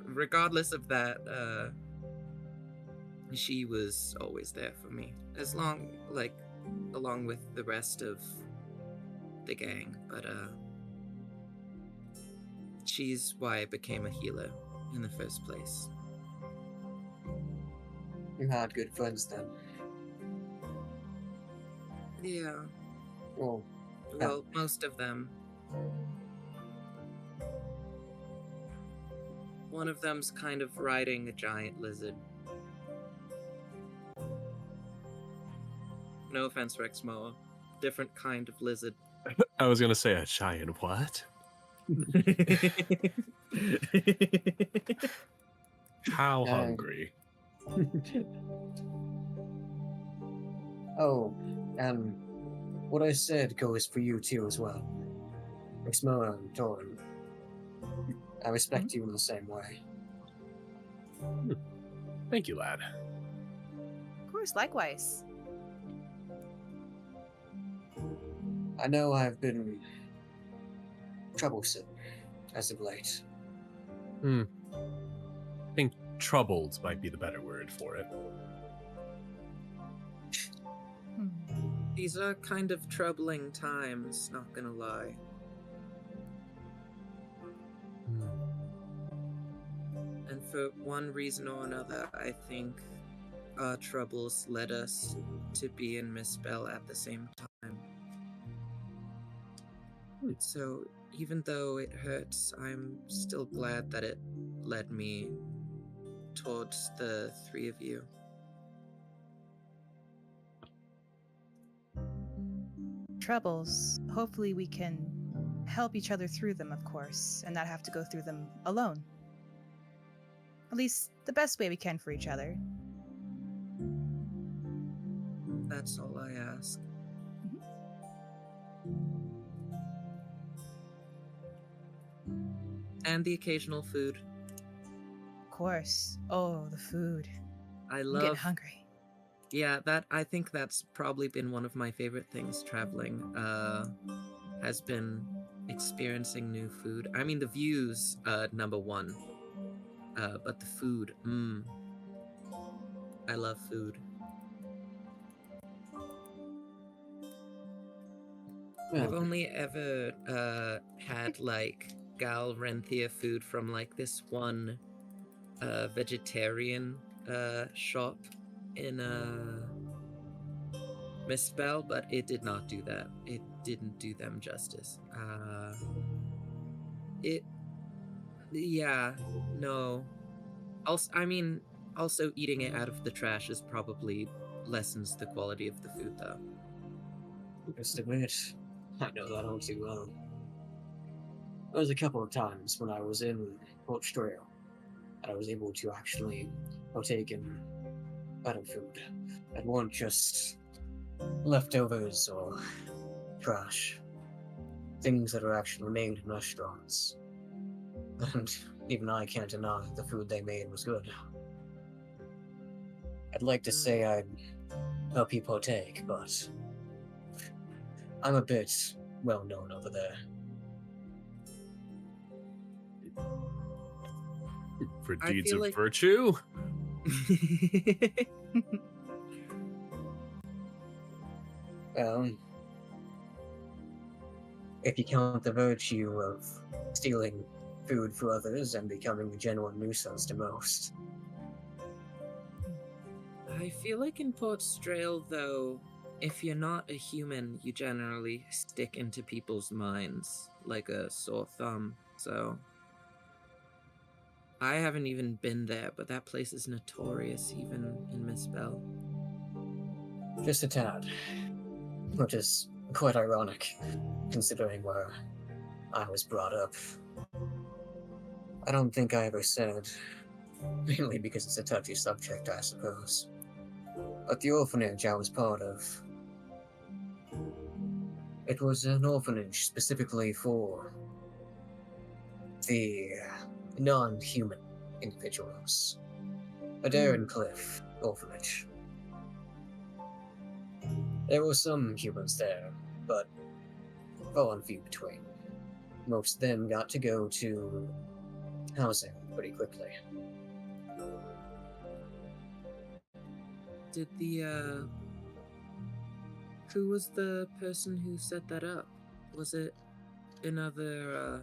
S6: regardless of that, she was always there for me. Along with the rest of the gang, but, she's why I became a healer in the first place.
S2: You had good friends then.
S6: Yeah.
S2: Well,
S6: Most of them. One of them's kind of riding a giant lizard. No offense, Rexmoa. Different kind of lizard.
S3: I was gonna say a giant what? How hungry?
S2: Oh, and what I said goes for you too as well. Rexmoa and Taurin. I respect you in the same way.
S3: Thank you, lad.
S4: Of course, likewise.
S2: I know I've been troublesome as of late.
S3: I think troubled might be the better word for it.
S6: These are kind of troubling times, not gonna lie. And for one reason or another, I think our troubles led us to be in Misspell at the same time. So even though it hurts, I'm still glad that it led me towards the three of you.
S4: Troubles. Hopefully we can help each other through them, of course, and not have to go through them alone. At least the best way we can for each other.
S6: That's all I ask. And the occasional food.
S4: Of course. Oh, the food.
S6: I
S4: I'm
S6: love.
S4: getting hungry.
S6: Yeah, I think that's probably been one of my favorite things traveling. Has been experiencing new food. I mean, the views, number one. But the food, I love food. I've only ever had like Gal Renthia food from like this one vegetarian shop in Misspell, but it did not do that. It didn't do them justice. No. Also eating it out of the trash is probably lessens the quality of the food, though.
S2: Just admit, I know that all too well. There was a couple of times when I was in Port Trail that I was able to actually partake in better food that weren't just leftovers or trash. Things that are actually made in restaurants. And even I can't deny the food they made was good. I'd like to say I'd help you partake, but I'm a bit well known over there.
S3: For
S6: I
S3: deeds
S6: feel
S3: of
S6: like-
S3: virtue?
S2: Well, if you count the virtue of stealing food for others and becoming a genuine nuisance to most.
S6: I feel like in Port Strail, though, if you're not a human, you generally stick into people's minds like a sore thumb, so... I haven't even been there, but that place is notorious even in Misspell.
S2: Just a tad. Which is quite ironic, considering where I was brought up. I don't think I ever said, mainly because it's a touchy subject, I suppose. But the orphanage I was part of, it was an orphanage specifically for the non-human individuals. A Darren Cliff orphanage. There were some humans there, but far and few between. Most of them got to go to housing pretty quickly.
S6: Did the, who was the person who set that up? Was it another,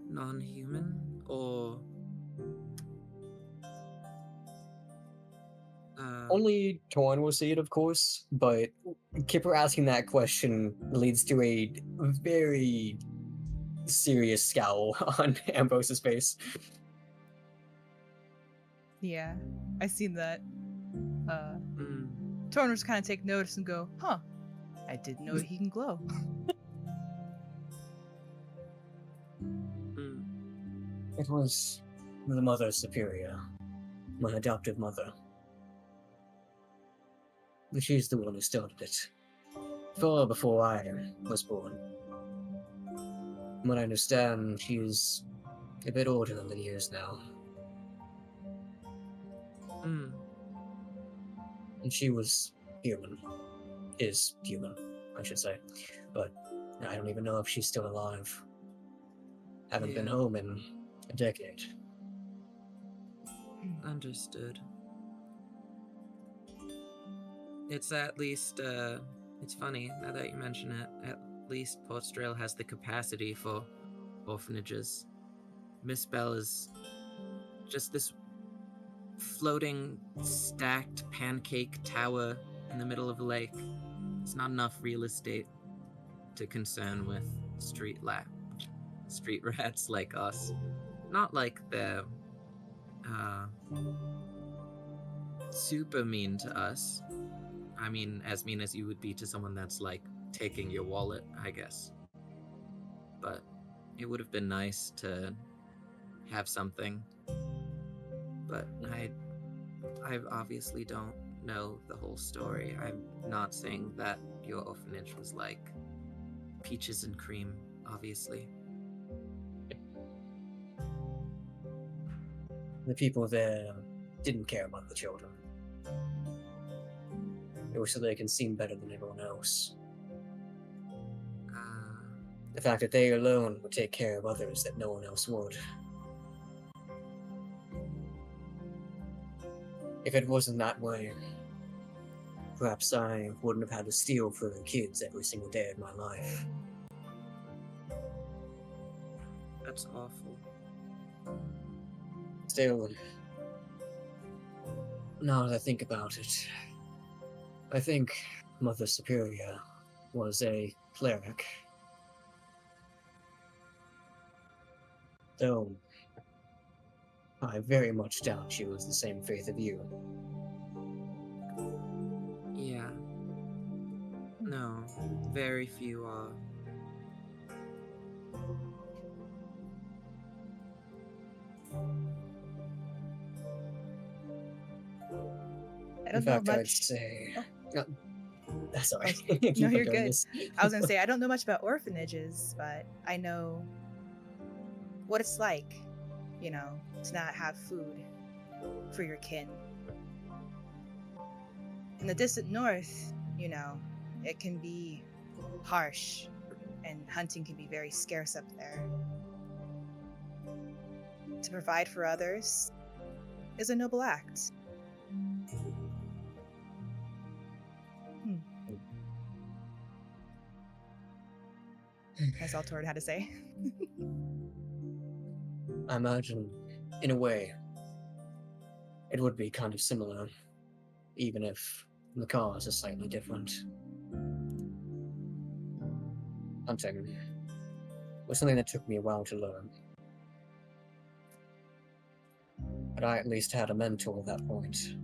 S6: non-human, or...
S2: Only Taurin will see it, of course, but Kipper asking that question leads to a very serious scowl on Ambrose's face.
S4: Yeah, I seen that.
S6: Mm.
S4: Taurin just kind of take notice and go, huh, I didn't know he can glow.
S6: Mm.
S2: It was the Mother Superior, my adoptive mother. But she's the one who started it. Far before I was born. From what I understand, she's a bit older than he is now.
S6: Mm.
S2: And she was human. Is human, I should say. But I don't even know if she's still alive. Haven't been
S6: Yeah.
S2: home in a decade.
S6: Understood. It's at least, it's funny, now that you mention it, at least Portstrail has the capacity for orphanages. Miss Bell is just this floating, stacked pancake tower in the middle of a lake. It's not enough real estate to concern with street rats like us. Not like they're super mean to us. I mean as you would be to someone that's like taking your wallet, I guess. But it would have been nice to have something. But I obviously don't know the whole story. I'm not saying that your orphanage was like peaches and cream, obviously.
S2: The people there didn't care about the children. It was so they can seem better than everyone else. The fact that they alone would take care of others that no one else would. If it wasn't that way, perhaps I wouldn't have had to steal for the kids every single day of my life.
S6: That's awful.
S2: Still, now that I think about it, I think Mother Superior was a cleric. Though, I very much doubt she was the same faith of you.
S6: Yeah. No, very few are.
S4: I don't
S2: In
S4: know
S2: fact, I'd
S4: much.
S2: say...
S4: Oh.
S2: Sorry.
S4: No,
S2: Keep on
S4: you're
S2: doing
S4: good.
S2: this.
S4: I was gonna say I don't know much about orphanages, but I know what it's like, you know, to not have food for your kin. In the distant north, you know, it can be harsh, and hunting can be very scarce up there. To provide for others is a noble act. That's all Taurin had to say.
S2: I imagine, in a way, it would be kind of similar, even if the cause is slightly different. Hunting was something that took me a while to learn. But I at least had a mentor at that point.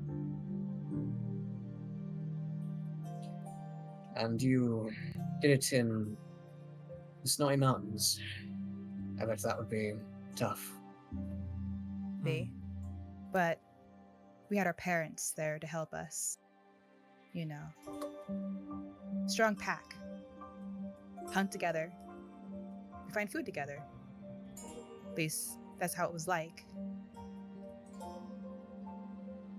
S2: And you did it in the Snowy Mountains. I bet that would be tough.
S4: But we had our parents there to help us. You know. Strong pack. Hunt together. We find food together. At least that's how it was like.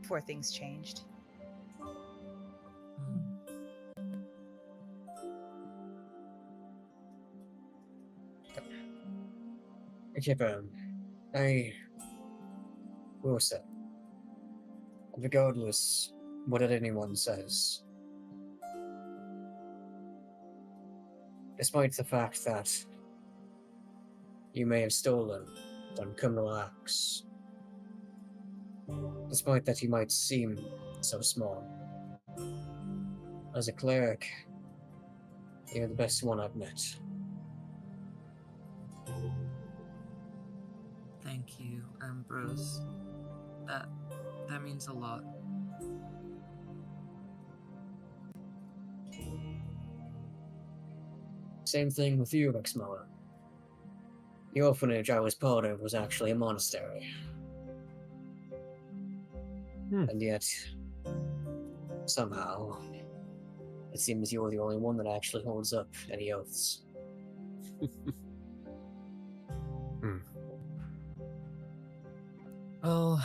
S4: Before things changed.
S2: Kipper, I will say, regardless what anyone says, despite the fact that you may have stolen on criminal acts, despite that you might seem so small, as a cleric, you're the best one I've met.
S6: Thank you, Ambrose. That That means a lot.
S2: Same thing with you, Rexmoa. The orphanage I was part of was actually a monastery. And yet, somehow, it seems you're the only one that actually holds up any oaths.
S3: Well,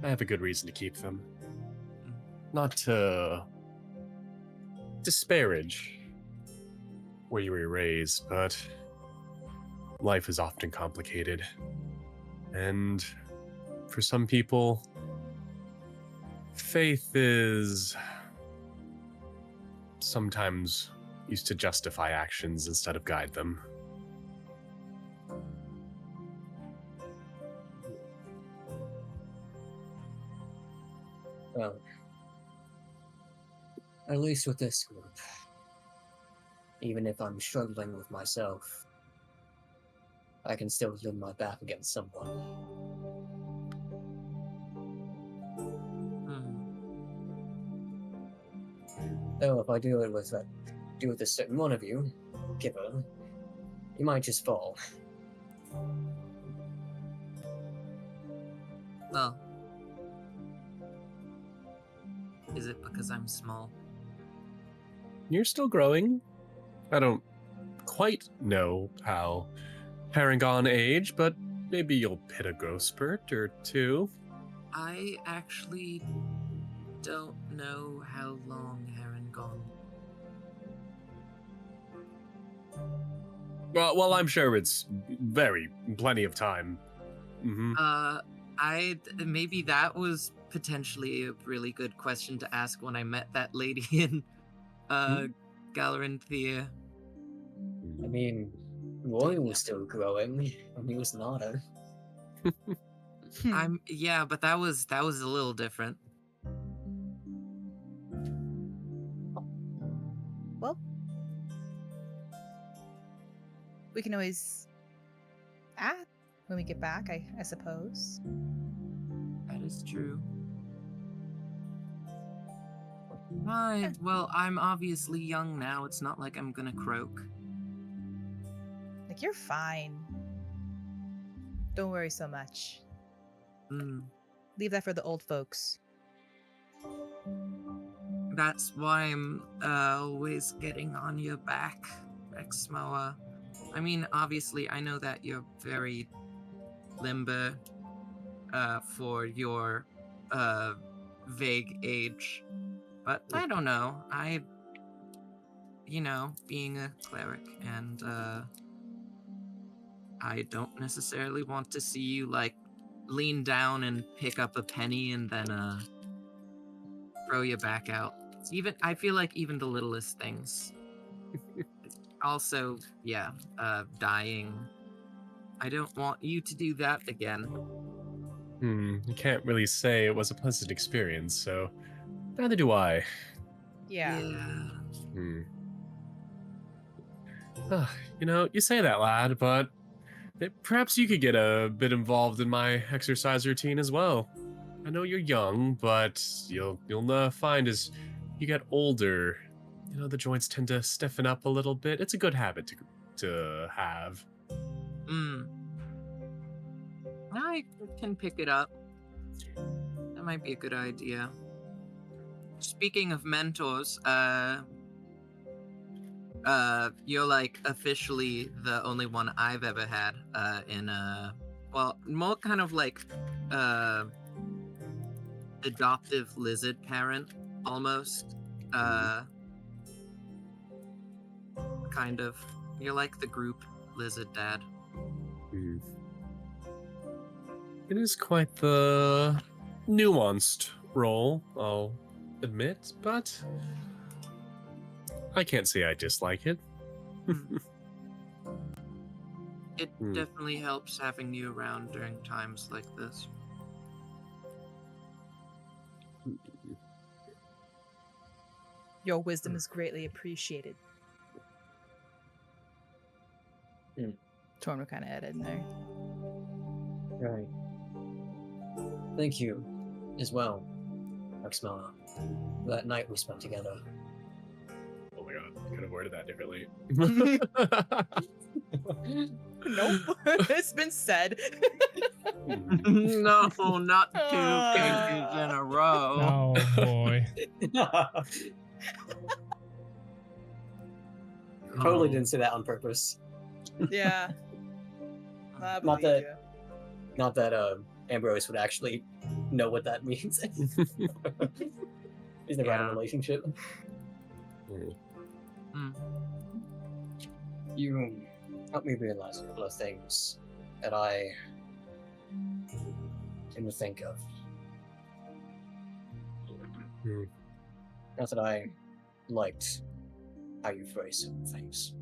S3: I have a good reason to keep them. Not to disparage where you were raised, but life is often complicated. And for some people, faith is sometimes used to justify actions instead of guide them.
S2: Well, at least with this group, even if I'm struggling with myself, I can still win my back against someone. Though if I do it with a certain one of you, Kipper, you might just fall.
S6: Well, is it because I'm small?
S3: You're still growing. I don't quite know how Paragon age, but maybe you'll hit a growth spurt or two.
S6: I actually don't know how long Heron gone.
S3: Well, I'm sure it's plenty of time.
S6: Maybe that was potentially a really good question to ask when I met that lady in Galarinthia.
S2: I mean, Roy was still growing, and he was not a.
S6: Yeah, but that was a little different.
S4: Well, we can always ask when we get back, I suppose.
S6: That is true. Fine. Well, I'm obviously young now. It's not like I'm gonna croak.
S4: Like, you're fine. Don't worry so much. Leave that for the old folks.
S6: That's why I'm always getting on your back, Rexmoa. I mean, obviously, I know that you're very limber for your vague age, but I don't know. Being a cleric, and I don't necessarily want to see you, like, lean down and pick up a penny and then throw you back out. I feel like even the littlest things. Also, dying. I don't want you to do that again.
S3: You can't really say it was a pleasant experience, so neither do I.
S4: Yeah.
S3: You say that, lad, but perhaps you could get a bit involved in my exercise routine as well. I know you're young, but you'll find as you get older, the joints tend to stiffen up a little bit. It's a good habit to have.
S6: I can pick it up. That might be a good idea. Speaking of mentors, you're, like, officially the only one I've ever had in more kind of like adoptive lizard parent almost. Kind of. You're like the group lizard dad.
S3: It is quite the nuanced role, I'll admit, but I can't say I dislike it.
S6: It definitely helps having you around during times like this.
S4: Your wisdom is greatly appreciated. Taurin kind of added in there.
S2: Right. Thank you as well, Rexmoa, for that night we spent together.
S3: Oh my god, I could have worded that differently.
S4: Nope. It's been said.
S5: No, not 2 cases in a row.
S1: Oh boy.
S2: Totally didn't say that on purpose.
S4: Yeah. I
S2: Not
S4: believe
S2: that-
S4: you.
S2: Not that Ambrose would actually know what that means. He's never had a
S5: Yeah.
S2: relationship.
S5: Mm.
S2: You helped me realize a couple of things that I didn't think of.
S3: Hmm.
S2: Not that I liked how you phrase some things.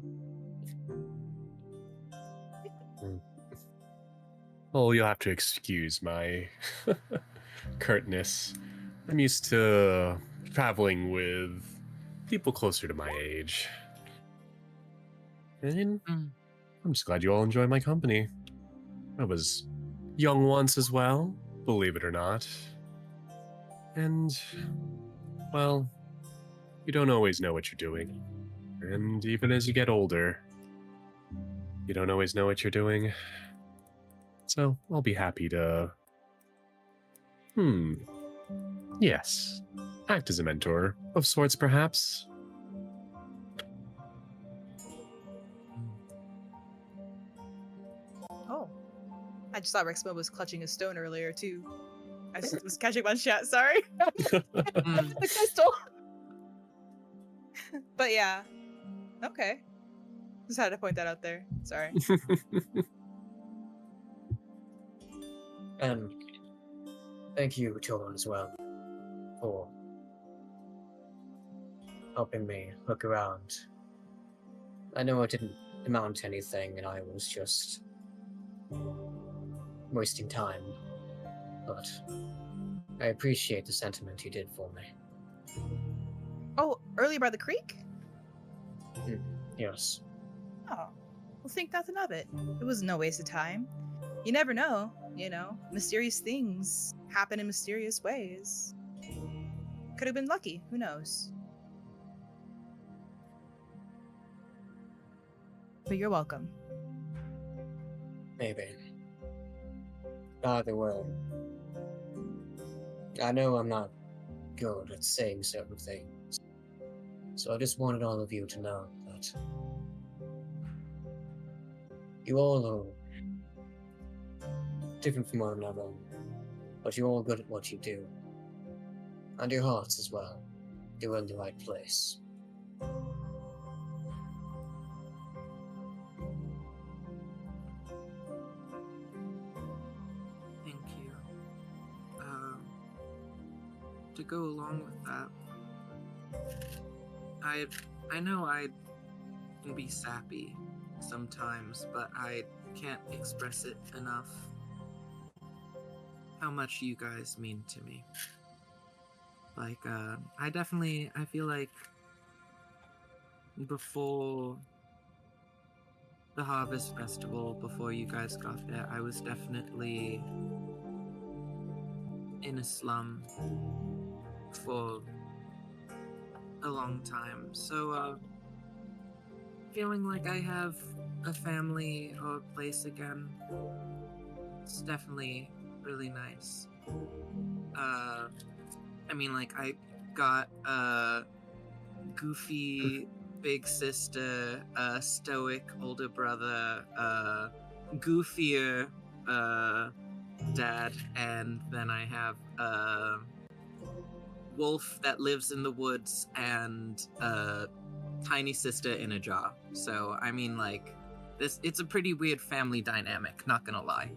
S3: Well, you'll have to excuse my curtness. I'm used to traveling with people closer to my age. And
S5: Mm.
S3: I'm just glad you all enjoy my company. I was young once as well, believe it or not. And, well, you don't always know what you're doing. And even as you get older, you don't always know what you're doing. So I'll be happy to... Yes. Act as a mentor, of sorts, perhaps.
S4: Oh. I just thought Rexmoa was clutching a stone earlier too. I just was catching my chat, sorry.
S5: Mm.
S4: The crystal. But yeah. Okay. Just had to point that out there. Sorry.
S2: And thank you, Taurin, as well, for helping me look around. I know it didn't amount to anything, and I was just wasting time, but I appreciate the sentiment you did for me.
S4: Oh, earlier by the creek?
S2: Yes.
S4: Oh. Well, think nothing of it. It was no waste of time. You never know, you know. Mysterious things happen in mysterious ways. Could have been lucky. Who knows? But you're welcome.
S2: Maybe. Either way, I know I'm not good at saying certain things, so I just wanted all of you to know that you all are different from one another, but you're all good at what you do. And your hearts as well. You're in the right place.
S6: Thank you. To go along with that, I know I can be sappy sometimes, but I can't express it enough how much you guys mean to me. Like, I feel like before the Harvest Festival, before you guys got there, I was definitely in a slum for a long time. So, feeling like I have a family or a place again, it's definitely really nice. I mean, like, I got a goofy big sister, a stoic older brother, a goofier dad, and then I have a wolf that lives in the woods and a tiny sister in a jar. So, I mean, like, it's a pretty weird family dynamic, not gonna lie.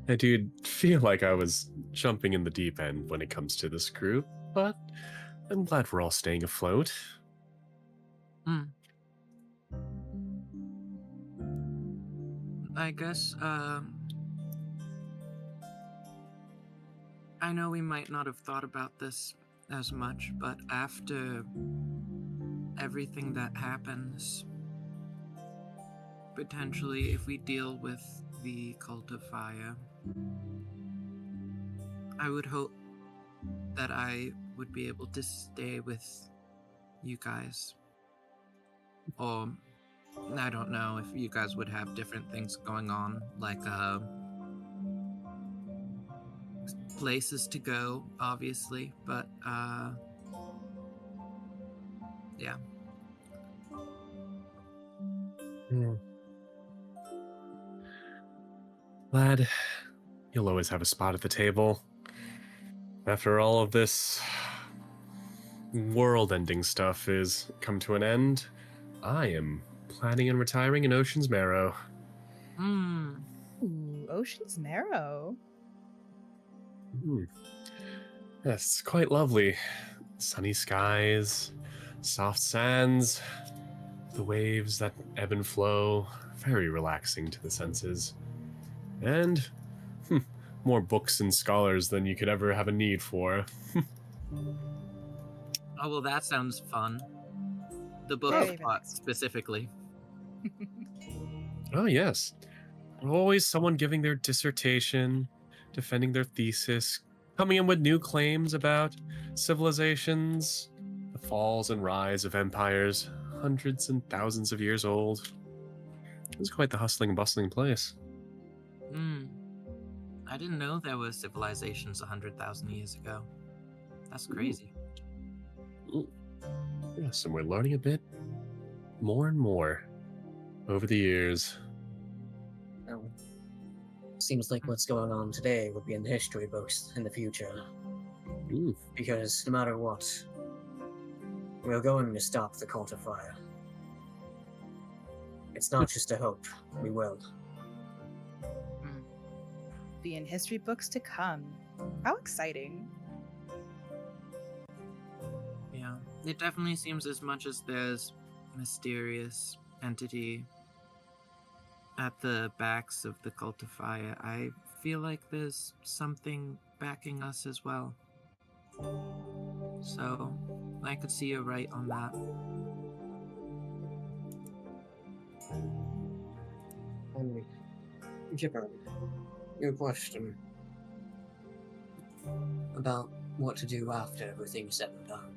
S3: I do feel like I was jumping in the deep end when it comes to this group, but I'm glad we're all staying afloat.
S6: I guess, I know we might not have thought about this as much, but after everything that happens, potentially, if we deal with the Cult of Fire, I would hope that I would be able to stay with you guys. Or, I don't know if you guys would have different things going on, like, places to go, obviously, but, yeah.
S3: Lad, you'll always have a spot at the table. After all of this world-ending stuff is come to an end, I am planning on retiring in Ocean's Marrow.
S5: Hmm.
S4: Ooh, Ocean's Marrow.
S3: Yes, it's quite lovely. Sunny skies, soft sands, the waves that ebb and flow, very relaxing to the senses. And more books and scholars than you could ever have a need for.
S5: Oh, well, that sounds fun. The book
S4: Very
S5: of plot,
S4: relaxing.
S5: specifically.
S3: Oh, yes. Always someone giving their dissertation, defending their thesis, coming in with new claims about civilizations, the falls and rise of empires, hundreds and thousands of years old. It was quite the hustling and bustling place.
S5: Hmm. I didn't know there were civilizations 100,000 years ago. That's crazy.
S3: Yes, and we're learning a bit more and more over the years.
S2: Well, seems like what's going on today would be in the history books in the future. Because no matter what, we're going to stop the Cult of Fire. It's not just a hope, we will.
S4: Be in history books to come. How exciting.
S5: Yeah, it definitely seems as much as there's mysterious entity at the backs of the Cult of Fire, I feel like there's something backing us as well. So, I could see you right on that.
S2: Kipper, your question about what to do after everything's said and done.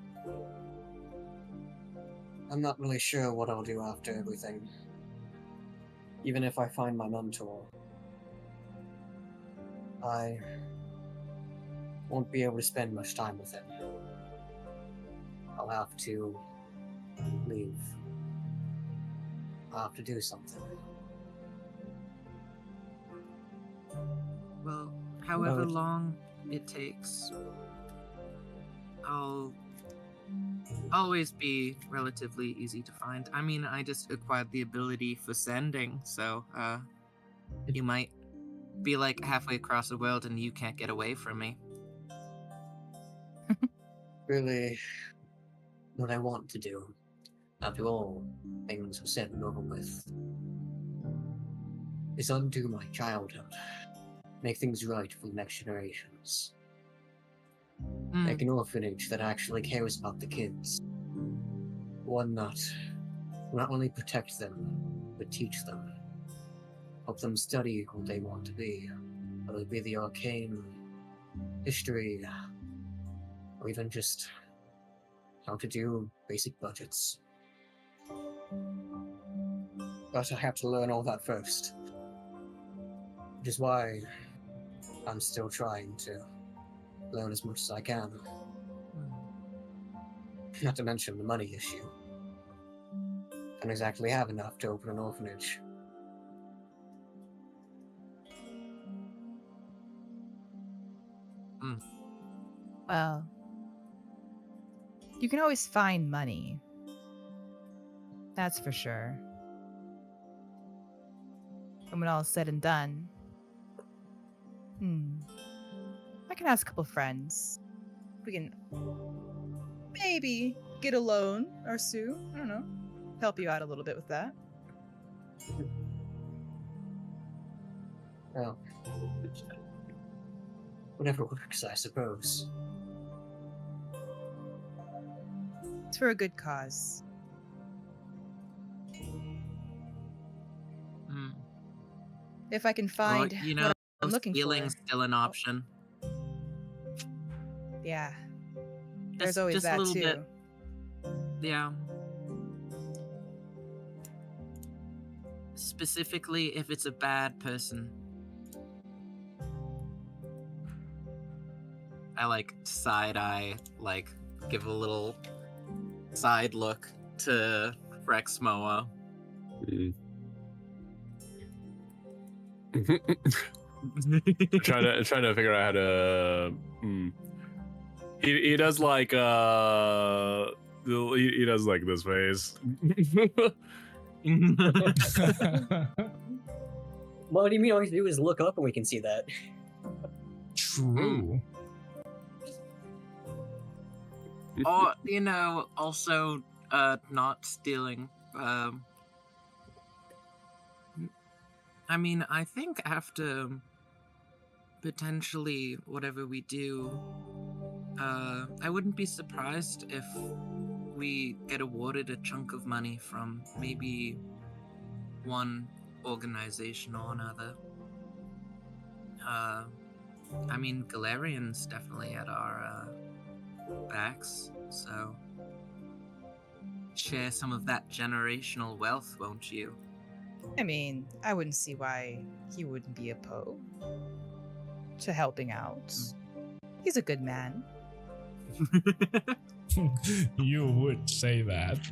S2: I'm not really sure what I'll do after everything. Even if I find my mentor, I won't be able to spend much time with him. I'll have to leave. I'll have to do something.
S5: Well, however long it takes, I'll always be relatively easy to find. I mean, I just acquired the ability for sending, so you might be like halfway across the world and you can't get away from me.
S2: Really, what I want to do, after all things are said and over with, is undo my childhood. Make things right for the next generations. Make an orphanage that actually cares about the kids. One that will not only protect them, but teach them. Help them study who they want to be. Whether it be the arcane, history, or even just how to do basic budgets. But I have to learn all that first. Which is why I'm still trying to learn as much as I can. Not to mention the money issue. Don't exactly have enough to open an orphanage.
S4: Well, you can always find money. That's for sure. And when all is said and done, I can ask a couple friends. We can maybe get a loan or two. I don't know. Help you out a little bit with that.
S2: Well, whatever works, I suppose.
S4: It's for a good cause. If I can find
S5: Well, you
S4: what
S5: know,
S4: I'm looking
S5: stealing's
S4: for.
S5: still an option.
S4: Yeah. There's
S5: Just,
S4: always
S5: just
S4: that
S5: a little
S4: too.
S5: bit. Yeah. Specifically, if it's a bad person. I like side eye, like give a little side look to Rexmoa.
S3: trying to figure out how to. He does like he does like this face.
S2: What do you mean all you do is look up and we can see that?
S1: True.
S5: Or, you know, also not stealing. I mean, I think after potentially whatever we do, I wouldn't be surprised if we get awarded a chunk of money from maybe one organization or another. I mean, Galarian's definitely at our backs, so share some of that generational wealth, won't you?
S4: I mean, I wouldn't see why he wouldn't be opposed to helping out. He's a good man.
S1: You would say that.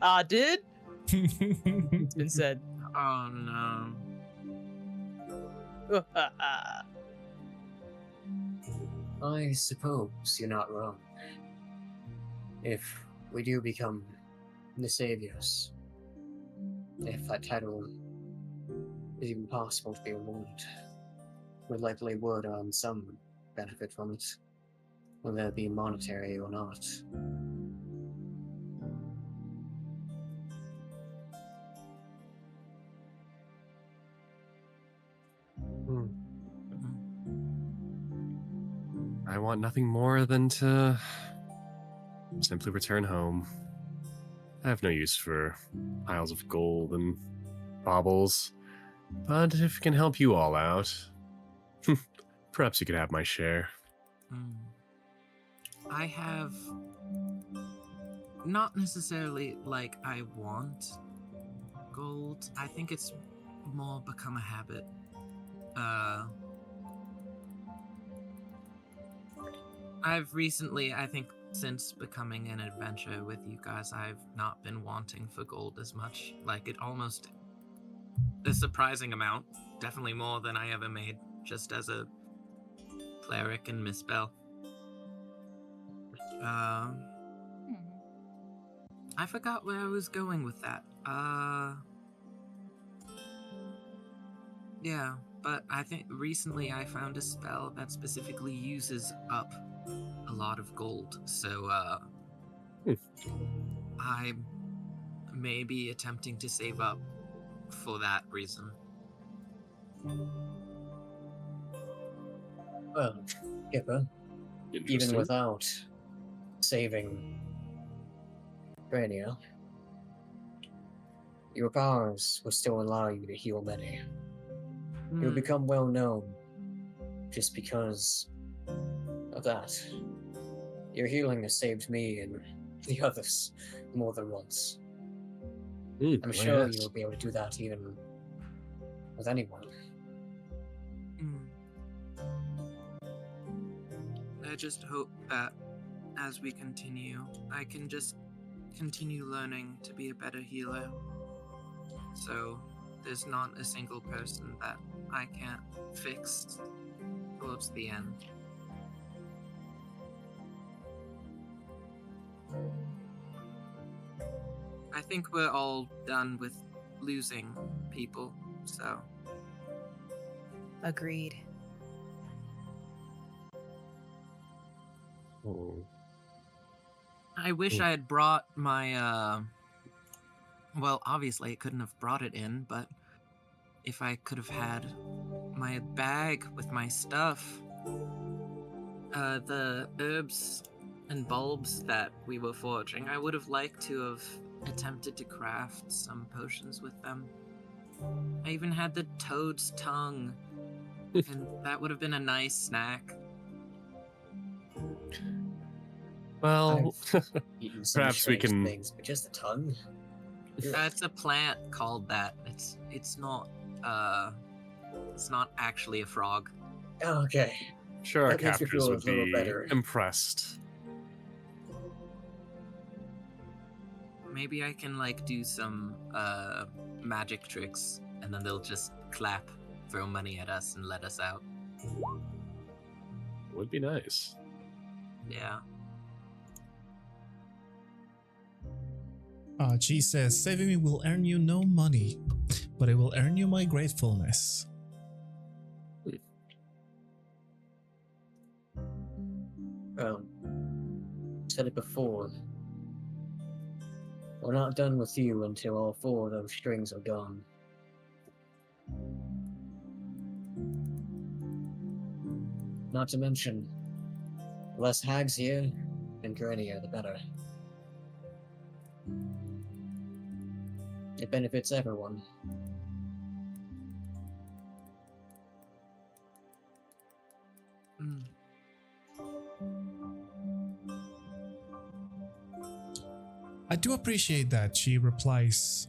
S4: I did? It's been said.
S5: Oh no.
S2: I suppose you're not wrong. If we do become the saviors, if that title is even possible to be awarded, we likely would earn some benefit from it, whether it be monetary or not.
S3: I want nothing more than to simply return home. I have no use for piles of gold and baubles, but if it can help you all out, perhaps you could have my share.
S5: I have not necessarily like I want gold. I think it's more become a habit. I've recently, I think since becoming an adventurer with you guys, I've not been wanting for gold as much. Like, it almost a surprising amount, definitely more than I ever made just as a cleric and misspell. I forgot where I was going with that. Yeah, but I think recently I found a spell that specifically uses up a lot of gold, so I may be attempting to save up for that reason.
S2: Well, Kipper, even
S3: Interesting.
S2: without saving Crenia, your powers would still allow you to heal many. You'll become well known just because of that. Your healing has saved me and the others more than once. I'm sure you'll be able to do that even with anyone.
S5: I just hope that as we continue, I can just continue learning to be a better healer. So there's not a single person that I can't fix towards the end. I think we're all done with losing people, so.
S4: Agreed.
S5: I wish I had brought my, well, obviously I couldn't have brought it in, but if I could have had my bag with my stuff, the herbs and bulbs that we were forging. I would have liked to have attempted to craft some potions with them. I even had the toad's tongue, and that would have been a nice snack.
S3: Well,
S2: Eaten some
S3: perhaps we
S2: strange
S3: can.
S2: things, but just the tongue.
S5: It's a plant called that. It's not actually a frog.
S2: Oh, okay.
S3: Sure, our
S2: That makes me
S3: captors
S2: feel a
S3: would
S2: little
S3: be
S2: better.
S3: impressed.
S5: Maybe I can like do some magic tricks, and then they'll just clap, throw money at us, and let us out.
S3: Would be nice.
S5: Yeah.
S1: Chi says, saving me will earn you no money, but it will earn you my gratefulness.
S2: Said it before. We're not done with you until all 4 of those strings are gone. Not to mention, the less hags here in Crenia, the better. It benefits everyone.
S5: Mm.
S1: I do appreciate that, she replies.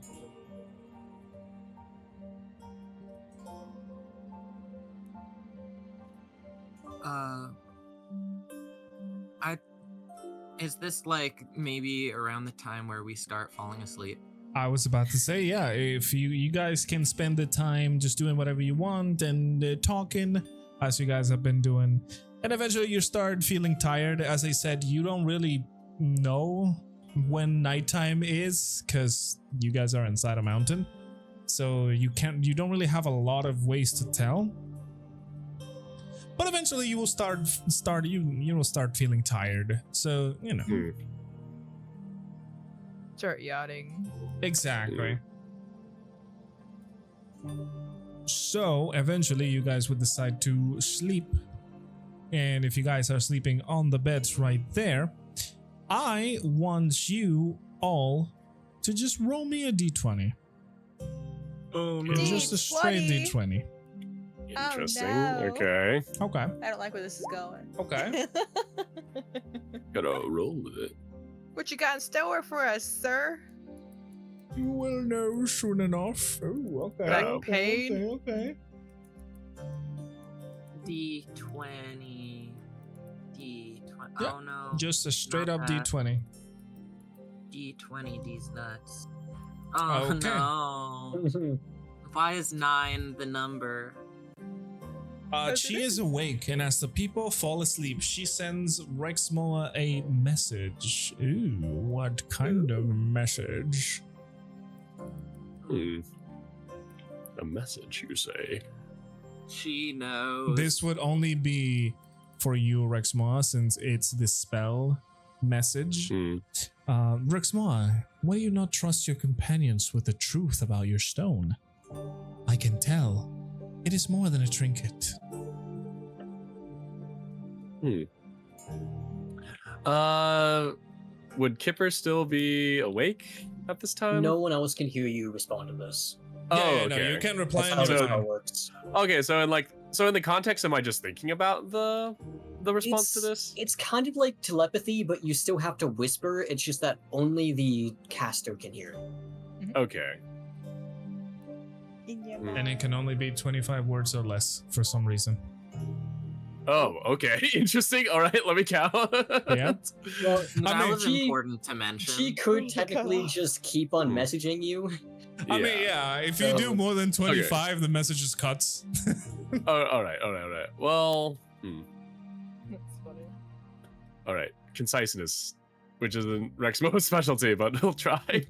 S5: Is this like maybe around the time where we start falling asleep?
S1: I was about to say, yeah, if you guys can spend the time just doing whatever you want and talking, as you guys have been doing, and eventually you start feeling tired. As I said, you don't really know when nighttime is because you guys are inside a mountain, so you don't really have a lot of ways to tell. But eventually you will start feeling tired. So, you know.
S4: Start yachting.
S1: Exactly. So eventually you guys would decide to sleep. And if you guys are sleeping on the beds right there, I want you all to just roll me a d20.
S3: Oh no.
S1: Just a straight d20.
S3: Interesting.
S4: no.
S3: Okay.
S1: Okay.
S4: I don't like where this is going.
S1: Okay.
S3: Gotta roll with it.
S4: What you got in store for us, sir?
S1: You will know soon enough. Oh, okay.
S4: Back
S1: Okay.
S4: pain?
S1: Okay.
S5: D20. D20.
S1: Yeah,
S5: Oh no.
S1: Just a straight
S5: Not
S1: up
S5: that.
S1: d20.
S5: D20, these nuts. Oh
S1: Okay.
S5: no. Why is 9 the number?
S1: She is awake, and as the people fall asleep, she sends Rexmoa a message. Ooh, what kind of message?
S3: A message, you say?
S5: She knows.
S1: This would only be for you, Rexmoa, since it's the spell message. Rexmoa, why do you not trust your companions with the truth about your stone? I can tell. It is more than a trinket.
S3: Would Kipper still be awake at this time?
S2: No one else can hear you respond to this.
S3: Oh,
S1: Yeah,
S3: okay.
S1: no, you can reply
S2: That's how the
S1: anytime.
S2: spell works.
S3: Okay, so in the context, am I just thinking about the response to this?
S2: It's kind of like telepathy, but you still have to whisper. It's just that only the caster can hear it.
S3: Okay.
S1: And it can only be 25 words or less for some reason.
S3: Oh, okay. Interesting. All right, let me count.
S1: Yeah.
S2: Well,
S5: That was
S2: she-
S5: important to mention.
S2: She could technically just keep on messaging you.
S1: I mean, yeah, if you do more than 25, the message just cuts.
S3: Oh, all right. Well,
S4: That's funny.
S3: all right. Conciseness, which is Rexmoa's specialty, but he'll try.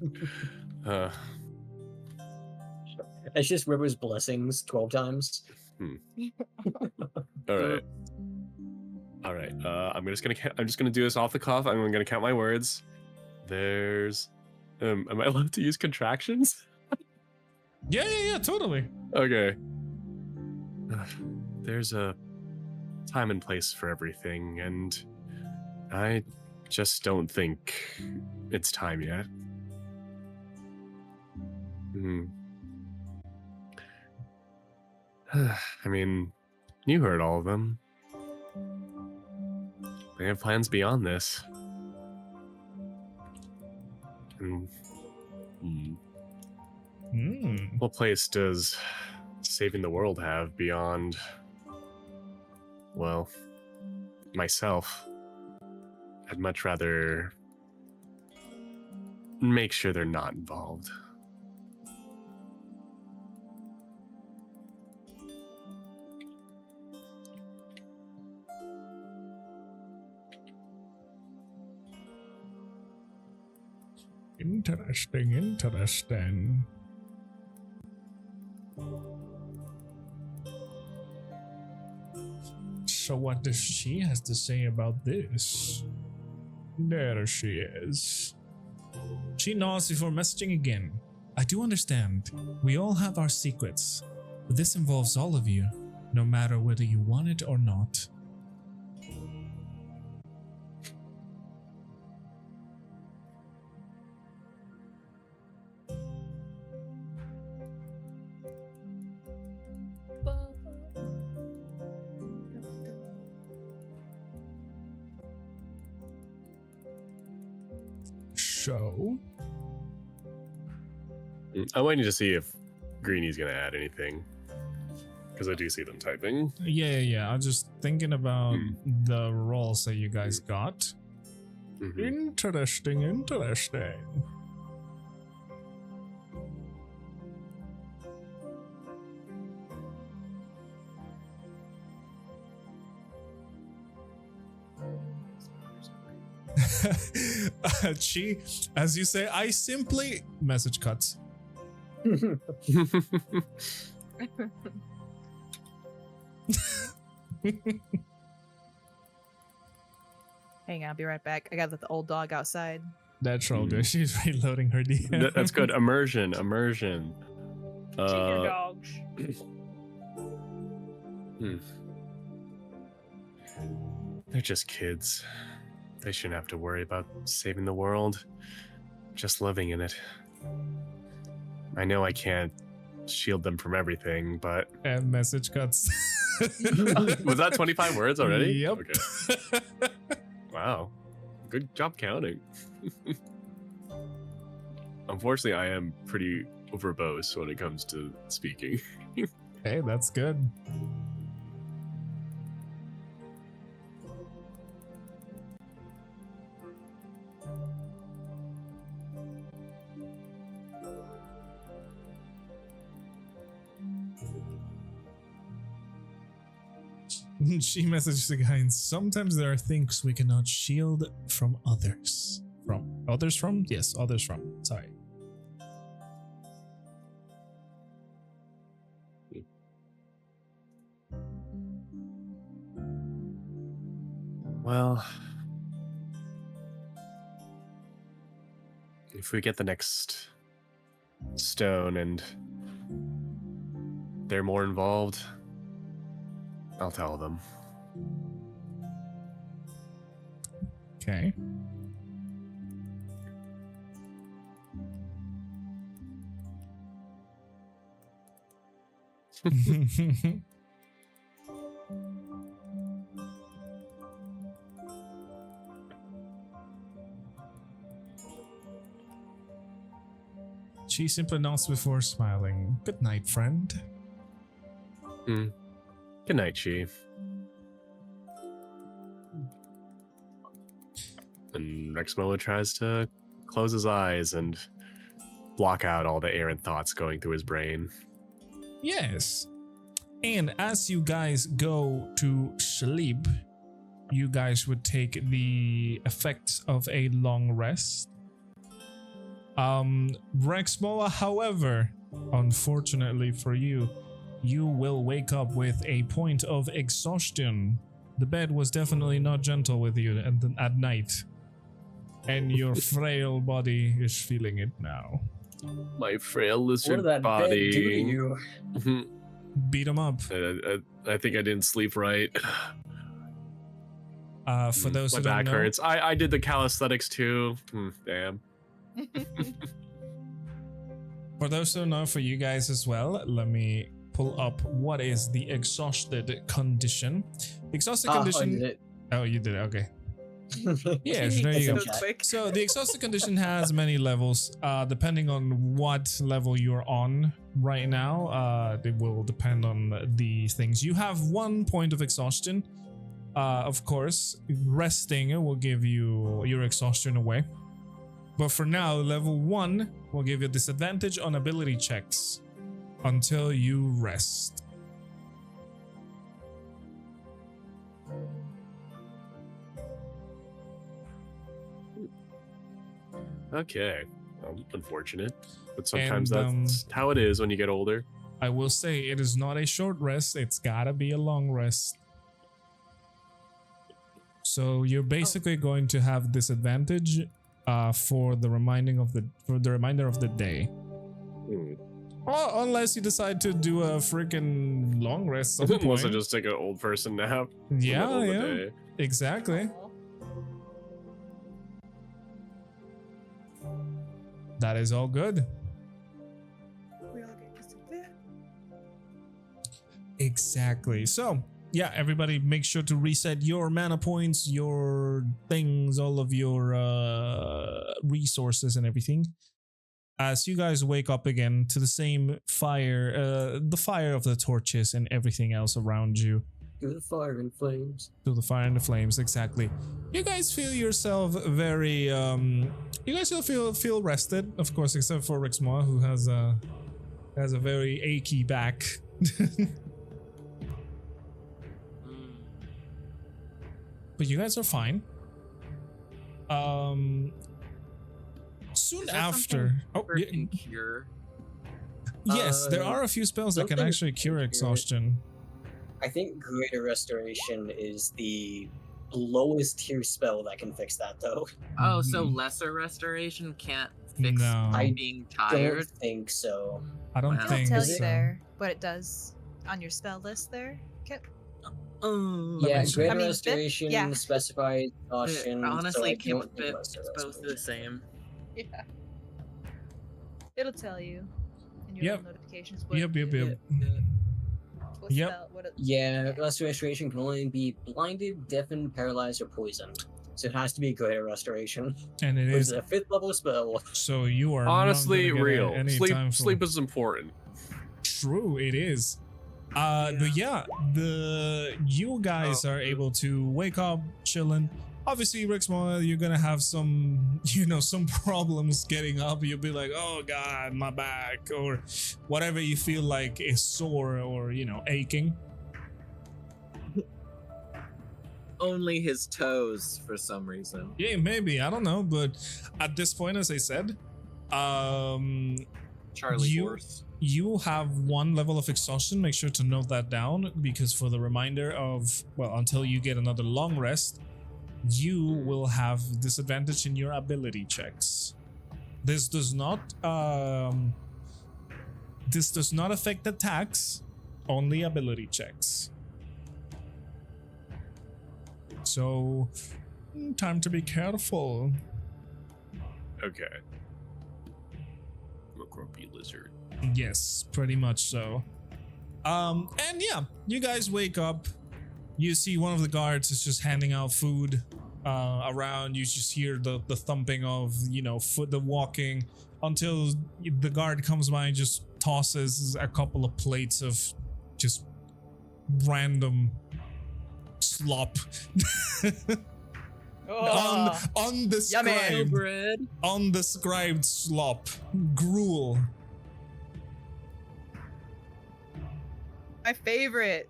S2: It's just River's blessings 12 times.
S3: All right. I'm just gonna do this off the cuff. I'm gonna count my words. There's, am I allowed to use contractions?
S1: Yeah, totally.
S3: Okay. There's a time and place for everything, and I just don't think it's time yet. I mean, you heard all of them. They have plans beyond this. And what place does saving the world have beyond, well, myself? I'd much rather make sure they're not involved.
S1: Interesting. So what does she has to say about this? There she is. She nods before messaging again. I do understand. We all have our secrets, but this involves all of you, no matter whether you want it or not. So,
S3: I'm waiting to see if Greenie's gonna add anything, because I do see them typing.
S1: yeah. I'm just thinking about the roles that you guys got. Interesting. She, as you say, I simply message cuts.
S4: Hang on, I'll be right back. I gotta let the old dog outside.
S1: That's all good. She's reloading her DM.
S3: That's good. Immersion.
S4: Cheater dogs.
S3: They're just kids. They shouldn't have to worry about saving the world, just living in it. I know I can't shield them from everything, but...
S1: And message cuts.
S3: Was that 25 words already?
S1: Yep.
S3: Okay. Wow. Good job counting. Unfortunately, I am pretty verbose when it comes to speaking.
S1: Hey, that's good. She messages the guy, and sometimes there are things we cannot shield from others. From others from? Yes, others from. Sorry.
S3: Well, if we get the next stone and they're more involved, I'll tell them.
S1: Okay. She simply nods before smiling. Good night, friend.
S3: Good night, Chief. And Rexmoa tries to close his eyes and block out all the errant thoughts going through his brain.
S1: Yes. And as you guys go to sleep, you guys would take the effects of a long rest. Rexmoa, however, unfortunately for you, you will wake up with a point of exhaustion. The bed was definitely not gentle with you at night. And your frail body is feeling it now.
S3: My frail
S2: What
S3: lizard
S2: did that
S3: body.
S2: bed do to you?
S1: Beat him up.
S3: I think I didn't sleep right.
S1: For those
S3: My
S1: who don't
S3: back
S1: know,
S3: hurts. I did the calisthenics too. Damn.
S1: for those who don't know, for you guys as well, let me pull up what is the exhausted condition. Exhausted condition. Oh, you did it. Okay. Yes, there you go.
S4: So quick.
S1: So the exhausted condition has many levels. Depending on what level you're on right now, it will depend on the things. You have 1 point of exhaustion. Of course, resting will give you your exhaustion away. But for now, level 1 will give you disadvantage on ability checks until you rest.
S3: Okay. Unfortunate. But sometimes
S1: And,
S3: that's how it is when you get older.
S1: I will say it is not a short rest, it's gotta be a long rest. So you're basically going to have disadvantage for the remainder of the day.
S3: Hmm.
S1: Oh, unless you decide to do a freaking long rest some
S3: Unless I
S1: point.
S3: just take an old person nap. in the middle of the
S1: Yeah,
S3: day.
S1: exactly. That is all good.
S4: We all get to sit there.
S1: Exactly. So, yeah, everybody make sure to reset your mana points, your things, all of your resources and everything. As you guys wake up again to the same fire, the fire of the torches and everything else around you.
S2: To the fire and flames.
S1: To the fire and the flames, exactly. You guys feel yourself very you guys still feel rested, of course, except for Rexmoa, who has a very achy back. But you guys are fine. Soon
S5: Is that
S1: after,
S5: something Kipper can cure?
S1: yes, there are a few spells that can
S2: something
S1: actually cure
S2: cure.
S1: exhaustion.
S2: I think Greater Restoration is the lowest tier spell that can fix that, though.
S5: Oh, so lesser restoration can't fix
S1: No.
S5: being
S2: I
S5: tired?
S2: don't think so.
S1: I don't
S5: Wow.
S4: It'll
S1: think
S4: tell
S1: so.
S4: you there what it does on your spell list there, Kip.
S5: Oh,
S1: Let
S2: Yeah,
S1: me see.
S2: Greater
S4: I mean,
S2: Restoration
S4: yeah.
S2: specifies caution.
S5: honestly,
S2: so I don't
S5: Kip,
S2: think
S5: it's
S2: Lesser
S5: both the
S2: Restoration.
S5: same.
S4: Yeah. It'll tell you in your
S1: Yep.
S4: little notifications what,
S1: Yep.
S4: what
S1: Yep.
S4: spell, what it,
S2: Yeah, Lesser Restoration can only be blinded, deafened, paralyzed, or poisoned. So it has to be Greater Restoration.
S1: And it
S2: Which
S1: is
S2: is a 5th level spell.
S1: so you are
S3: Honestly,
S1: not gonna get
S3: real.
S1: any
S3: Sleep
S1: time for-
S3: sleep is important.
S1: True, it is. But yeah, you guys are able to wake up, chilling. Obviously, Rexmoa, you're gonna have some, some problems getting up. You'll be like, oh god, my back, or whatever you feel like is sore or aching.
S5: Only his toes for some reason.
S1: Yeah, maybe, I don't know, but at this point, as I said,
S5: Charlie
S1: You-
S5: horse.
S1: you have 1 level of exhaustion. Make sure to note that down, because for the reminder of, until you get another long rest, you will have disadvantage in your ability checks. This does not affect attacks, only ability checks. So, time to be careful.
S3: Okay. I'm a grumpy lizard.
S1: Yes, pretty much so. And yeah, you guys wake up. You see one of the guards is just handing out food around. You just hear the thumping of, foot, the walking, until the guard comes by and just tosses a couple of plates of just random slop.
S4: oh,
S1: Undescribed,
S5: bread.
S1: undescribed slop, gruel.
S4: my favorite.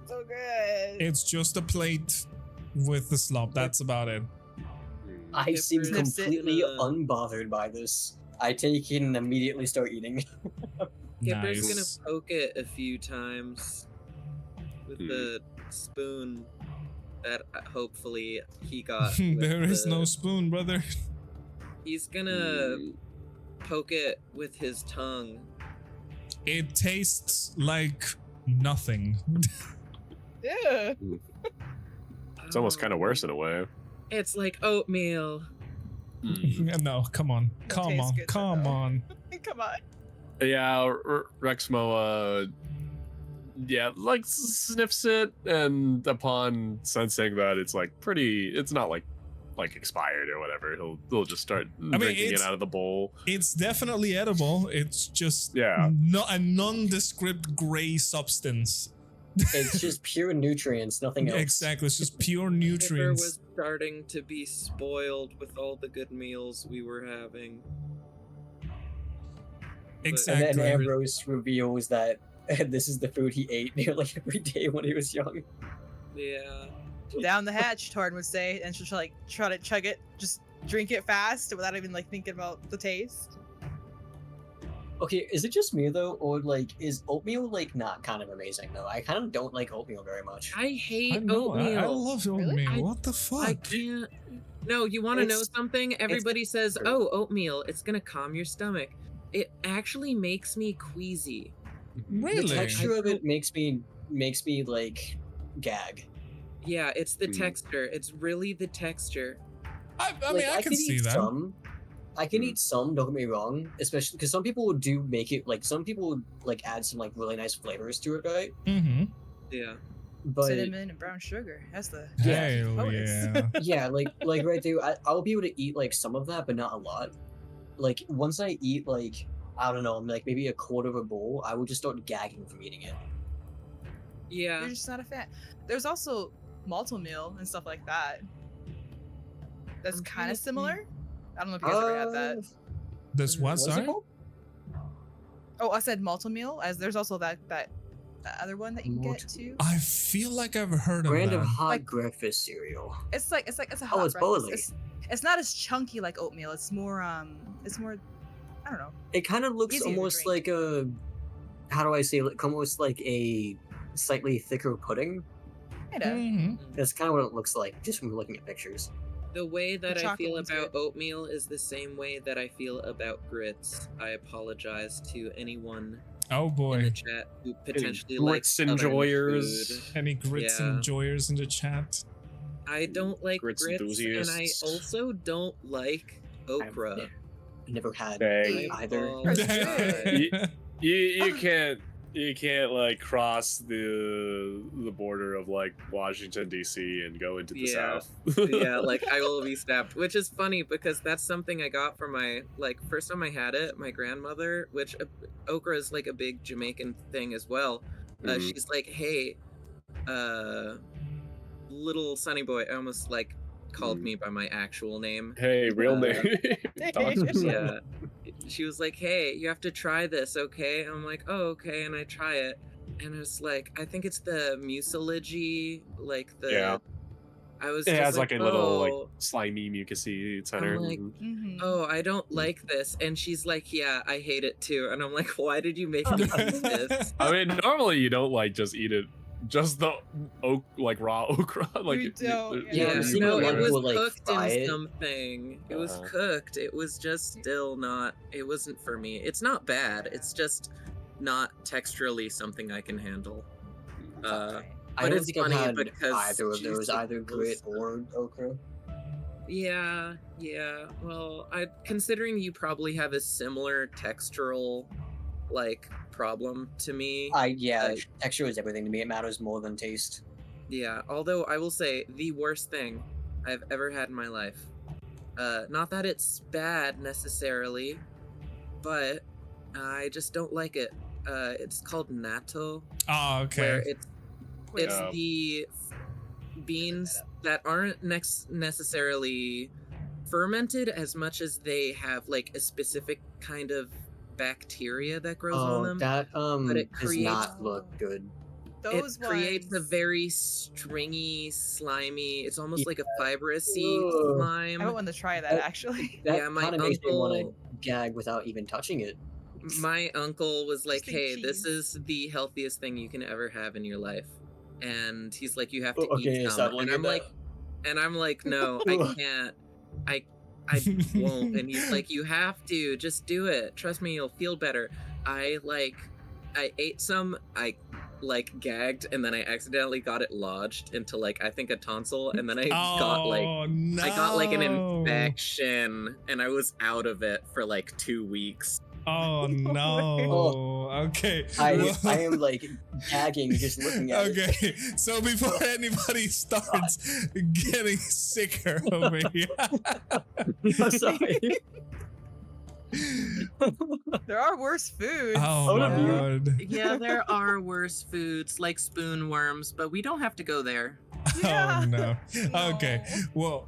S4: So good.
S1: It's just a plate with the slop. That's about it.
S2: I seem
S5: Kipper
S4: sniffs it.
S2: completely unbothered by this. I take it and immediately start eating.
S5: Kipper's
S1: Nice.
S5: gonna poke it a few times with the spoon that hopefully he got. with
S1: There is
S5: the-
S1: no spoon, brother.
S5: He's gonna poke it with his tongue.
S1: It tastes like nothing.
S4: Yeah.
S3: It's almost kind of worse in a way.
S6: It's like oatmeal.
S1: No, come on. Come
S4: tastes
S1: on.
S4: good,
S1: Come
S4: though.
S1: on.
S4: Come on.
S3: Yeah, Rexmoa, like sniffs it, and upon sensing that it's like it's not like expired or whatever, he'll just start drinking it out of the bowl.
S1: It's definitely edible. It's just
S3: Yeah.
S1: a nondescript gray substance.
S2: It's just pure nutrients, nothing else.
S1: Exactly. It's just pure
S6: Kipper
S1: nutrients.
S6: was starting to be spoiled with all the good meals we were having.
S1: Exactly.
S2: And then Ambrose reveals that this is the food he ate nearly every day when he was young.
S6: Yeah.
S4: Down the hatch, Taurin would say, and she'll try to chug it, just drink it fast without even thinking about the taste.
S2: Okay, is it just me though, or is oatmeal not kind of amazing though? I kind of don't like oatmeal very much.
S6: I hate
S1: I know,
S6: oatmeal.
S1: I love oatmeal.
S4: Really?
S1: What the fuck?
S6: I can't. No, you want to know
S2: It's-
S6: something? Everybody says,
S2: true.
S6: "Oh, oatmeal, it's gonna calm your stomach." It actually makes me queasy.
S1: Really?
S2: The texture of it makes me gag.
S6: Yeah, it's the texture. It's really the texture.
S1: I mean, I can see
S2: eat
S1: that.
S2: some. I can eat some. Don't get me wrong. Especially because some people do make it some people add some really nice flavors to it, right?
S1: Mm-hmm.
S6: Yeah.
S2: But
S4: Cinnamon and brown sugar. That's the
S1: Hell
S4: bonus.
S1: yeah.
S2: yeah, right there, I'll be able to eat some of that, but not a lot. Once I eat I don't know, maybe a quarter of a bowl, I will just start gagging from eating it.
S6: Yeah.
S4: You're just not a fan. There's also malto meal and stuff like that. That's
S6: I'm trying
S4: kind
S6: to
S4: of
S6: think.
S4: similar. I don't know if you guys ever had that.
S1: This what,
S2: What's it
S1: sorry?
S2: called?
S4: Oh, I said malto meal. As there's also that other one that you can get
S2: Malto-
S4: too.
S1: I feel like I've heard of
S2: Brand of
S1: that.
S2: hot breakfast cereal.
S4: It's a hot
S2: it's
S4: breakfast.
S2: boiling.
S4: It's not as chunky like oatmeal. It's more I don't know.
S2: It kind of looks
S4: Easier to
S2: almost
S4: drink.
S2: like a, how do I say, almost like a slightly thicker pudding.
S4: Kinda.
S1: Mhm.
S2: That's kind of what it looks like, just from looking at pictures.
S6: The way that I
S4: chocolate
S6: feel
S4: one's
S6: about
S4: good.
S6: oatmeal is the same way that I feel about grits. I apologize to anyone
S1: Oh
S6: in the
S1: boy.
S6: chat who potentially
S3: grits
S6: likes Southern
S3: enjoyers.
S6: food.
S1: Any grits
S6: Yeah.
S1: enjoyers in the chat?
S6: I don't like
S3: Grits
S6: grits, and I
S3: enthusiasts.
S6: also don't like okra.
S2: I've never had
S3: Dang.
S2: either.
S6: Oh,
S3: You can't cross the border of Washington D.C. and go into the
S6: Yeah.
S3: South.
S6: Yeah, I will be stabbed, which is funny because that's something I got from my first time I had it. My grandmother, which okra is a big Jamaican thing as well.
S3: Mhm.
S6: She's like, "Hey, little Sonny boy," I almost called me by my actual name.
S3: Hey, real name.
S6: Yeah, she was like, "Hey, you have to try this, okay?" And I'm like, "Oh, okay," and I try it, and it's I think it's the mucilage,
S3: Yeah.
S6: I was.
S3: It
S6: just
S3: has a little
S6: "Oh."
S3: slimy, mucusy center.
S6: like,
S3: Mhm.
S4: Mhm.
S6: "Oh, I don't like this," and she's like, "Yeah, I hate it too," and I'm like, "Why did you make me eat this?"
S3: I mean, normally you don't just eat it, just the raw okra.
S4: We don't,
S2: Yeah,
S6: Yeah,
S2: I've seen
S6: no,
S2: a lot
S6: it
S2: of
S6: was
S2: people,
S6: cooked
S2: fry
S6: in
S2: it.
S6: something. It was
S3: Uh-huh.
S6: cooked. It was just still not. It wasn't for me. It's not bad. It's just not texturally something I can handle.
S4: That's alright.
S2: I
S6: But
S2: don't
S6: it's
S2: think I've
S6: funny
S2: had
S6: because
S2: either of
S6: she's
S2: those, either grit
S6: supposed
S2: or okra.
S6: Yeah. Well, considering you probably have a similar textural problem to me.
S2: Texture is everything to me. It matters more than taste.
S6: Yeah, although I will say the worst thing I've ever had in my life. Not that it's bad necessarily, but I just don't like it. It's called natto,
S1: Oh,
S6: where
S1: okay.
S6: it's
S3: Yeah.
S6: the beans that aren't necessarily fermented as much as they have a specific kind of bacteria that grows on
S2: Oh,
S6: them.
S2: that
S6: it
S2: does
S6: creates-
S2: not look good.
S4: Those
S6: It creates a
S4: ones-
S6: very stringy, slimy. It's almost like a fibrousy
S2: Ugh.
S6: slime.
S4: I want to try that actually.
S2: That
S6: Yeah, my
S2: kind of makes me want
S6: uncle-
S2: to gag without even touching it.
S6: My uncle was like,
S4: Just eat
S6: "Hey, this
S4: cheese."
S6: is the healthiest thing you can ever have in your life," and he's like, "You have to
S2: Okay,
S6: eat
S2: stop
S6: some."
S2: looking
S6: And
S2: at
S6: I'm like, "No, I can't. I won't." And he's like, "You have to. Just do it. Trust me, you'll feel better." I ate some. I
S7: like gagged, and then I accidentally got it lodged into like I think a tonsil, and then I got like
S1: no.
S7: I got like an infection, and I was out of it for like 2 weeks.
S1: Oh no. Okay.
S2: I
S1: well-
S2: am like gagging just looking at it.
S1: Okay, so before anybody starts getting sicker over here,
S2: I'm sorry.
S4: There are worse foods.
S1: oh my
S2: no.
S1: lord,
S5: Yeah, there are worse foods like spoon worms, but we don't have to go there.
S4: Yeah.
S1: oh no.
S4: No.
S1: Okay, well,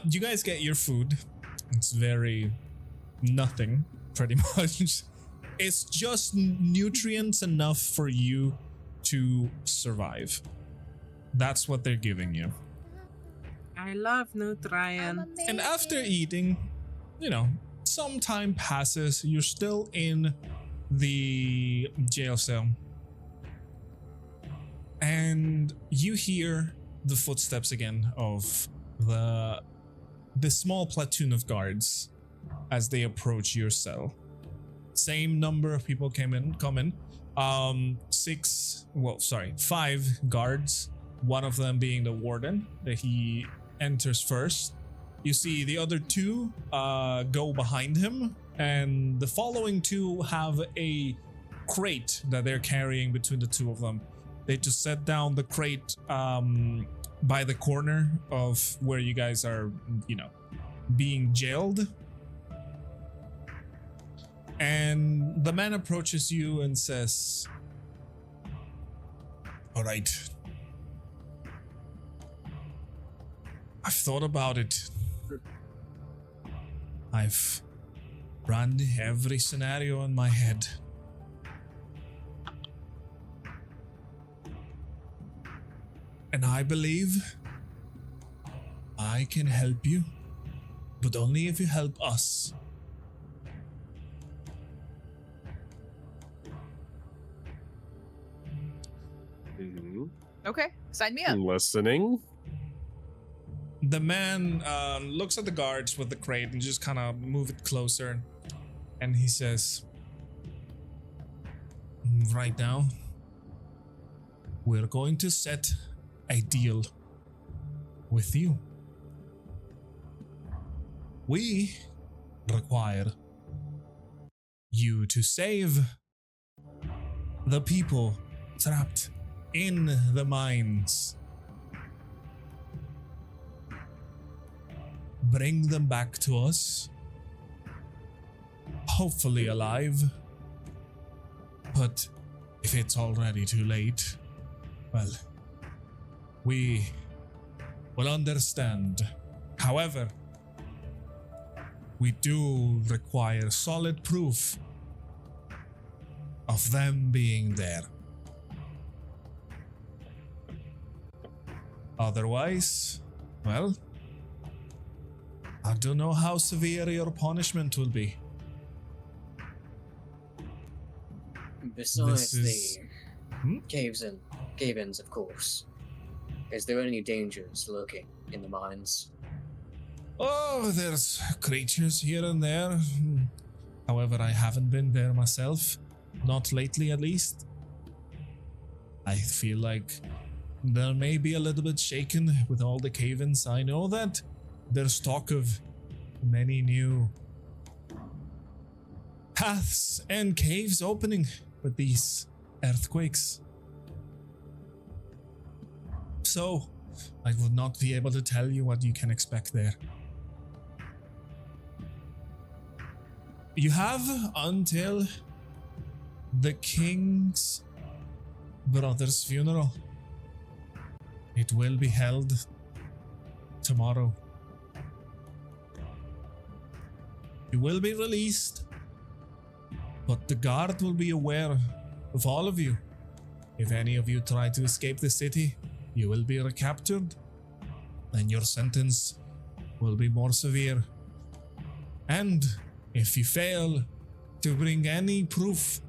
S1: you guys get your food. It's very nothing, pretty much. It's just nutrients enough for you to survive. That's what they're giving you.
S5: I love Nutrien.
S1: And after eating, you know, some time passes. You're still in the jail cell. And you hear the footsteps again of the small platoon of guards as they approach your cell. Same number of people come in. 5 guards, one of them being the warden, that he enters first. You see the other 2 go behind him, and the following 2 have a crate that they're carrying between the 2 of them. They just set down the crate by the corner of where you guys are, you know, being jailed. And the man approaches you and says, "All right. I've thought about it. I've run every scenario in my head. And I believe I can help you, but only if you help us."
S4: Okay, sign me up.
S3: Listening.
S1: The man looks at the guards with the crate and just kind of move it closer, and he says, "Right now, we're going to set a deal with you. We require you to save the people trapped in the mines. Bring them back to us, hopefully alive. But if it's already too late, well, we will understand. However, we do require solid proof of them being there. Otherwise, well, I don't know how severe your punishment will be."
S2: Besides
S1: This is-
S2: the cave-ins, of course, is there any dangers lurking in the mines?
S1: Oh, there's creatures here and there. However, I haven't been there myself. Not lately, at least. I feel like there may be a little bit shaken with all the cave-ins. I know that there's talk of many new paths and caves opening with these earthquakes. So, I would not be able to tell you what you can expect there. You have until the king's brother's funeral. It will be held tomorrow. You will be released, but the guard will be aware of all of you. If any of you try to escape the city, you will be recaptured, and your sentence will be more severe. And if you fail to bring any proof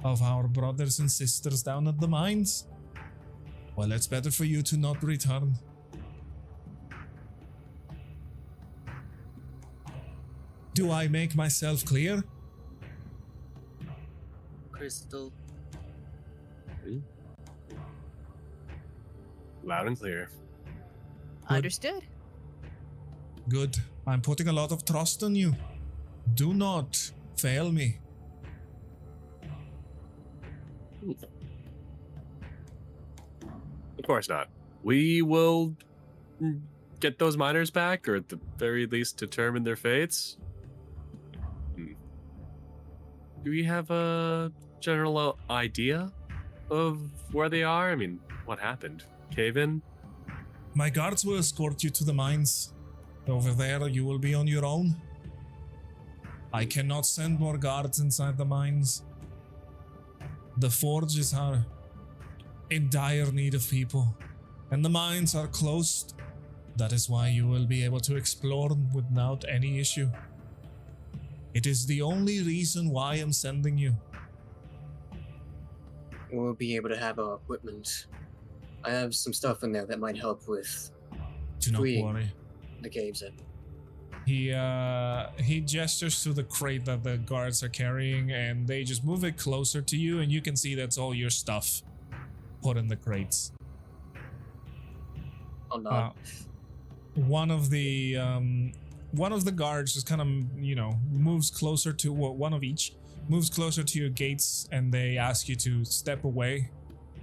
S1: of our brothers and sisters down at the mines, well, it's better for you to not return. Do I make myself clear?
S7: Crystal
S3: Loud and clear.
S4: Understood.
S1: Good. I'm putting a lot of trust in you. Do not fail me.
S3: Of course not. We will get those miners back, or at the very least determine their fates. Do we have a general idea of where they are? I mean, what happened? Cave in?
S1: My guards will escort you to the mines. Over there, you will be on your own. I cannot send more guards inside the mines. The forges are in dire need of people, and the mines are closed. That is why you will be able to explore without any issue. It is the only reason why I'm sending you.
S2: We'll be able to have our equipment. I have some stuff in there that might help with
S1: Do not
S2: Fleeing.
S1: worry.
S2: the caves in.
S1: He gestures to the crate that the guards are carrying, and they just move it closer to you, and you can see that's all your stuff put in the crates.
S2: Oh no.
S1: One of the guards just kind of, moves closer to one of each moves closer to your gates, and they ask you to step away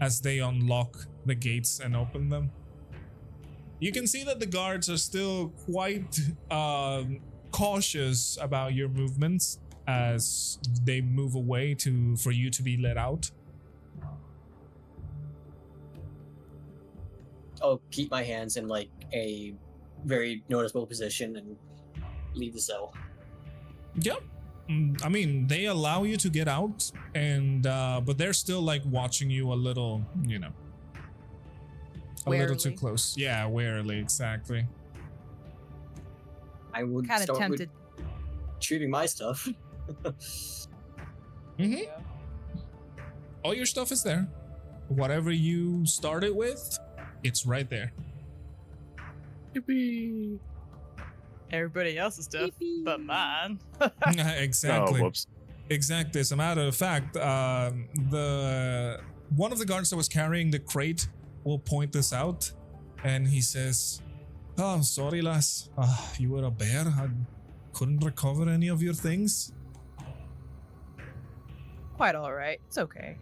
S1: as they unlock the gates and open them. You can see that the guards are still quite cautious about your movements as they move away for you to be let out.
S2: I'll keep my hands in like a very noticeable position and leave the cell.
S1: Yep. I mean, they allow you to get out, and but they're still like watching you a little, a little too
S4: Warily.
S1: close. Yeah, warily, exactly.
S2: I would
S4: Kind of
S2: start
S4: tempted.
S2: with shooting my stuff.
S1: Mm-hmm. All your stuff is there. Whatever you started with, it's right there.
S3: Yippee.
S4: Everybody else's stuff, but mine.
S1: Exactly.
S3: Oh, whoops.
S1: Exactly. As a matter of fact, the one of the guards that was carrying the crate will point this out, and he says, "Oh, I'm sorry, lass. You were a bear. I couldn't recover any of your things."
S4: Quite all right. It's okay.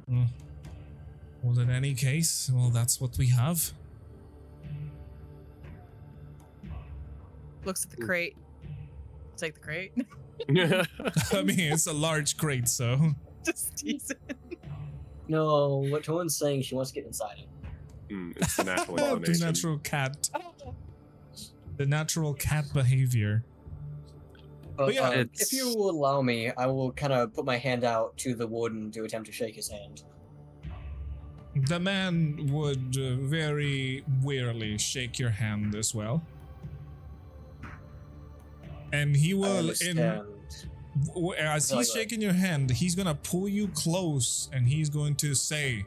S1: Well, in any case, that's what we have.
S4: Looks at the crate. Take the crate.
S1: I mean, it's a large crate, so.
S4: Just tease it.
S2: No, what Torin's saying, she wants to get inside it.
S3: It's the natural
S1: The
S3: inclination.
S1: natural cat. The natural cat behavior.
S2: But
S1: yeah,
S2: if you will allow me, I will kind of put my hand out to the warden to attempt to shake his hand.
S1: The man would very wearily shake your hand as well. And he
S2: I
S1: will,
S2: understand.
S1: as
S2: No,
S1: he's
S2: go ahead.
S1: shaking your hand, he's gonna pull you close and he's going to say,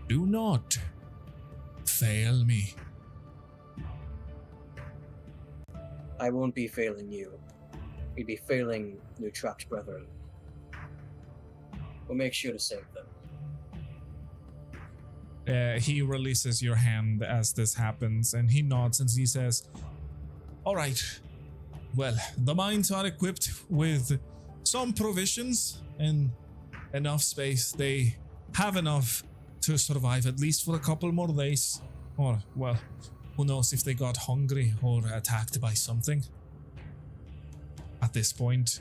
S1: "Do not fail me."
S2: I won't be failing you. We'd be failing your trapped brethren. We'll make sure to save them.
S1: He releases your hand as this happens, and he nods and he says, "All right. Well, the mines are equipped with some provisions and enough space. They have enough to survive at least for a couple more days. Or, well, who knows if they got hungry or attacked by something. At this point,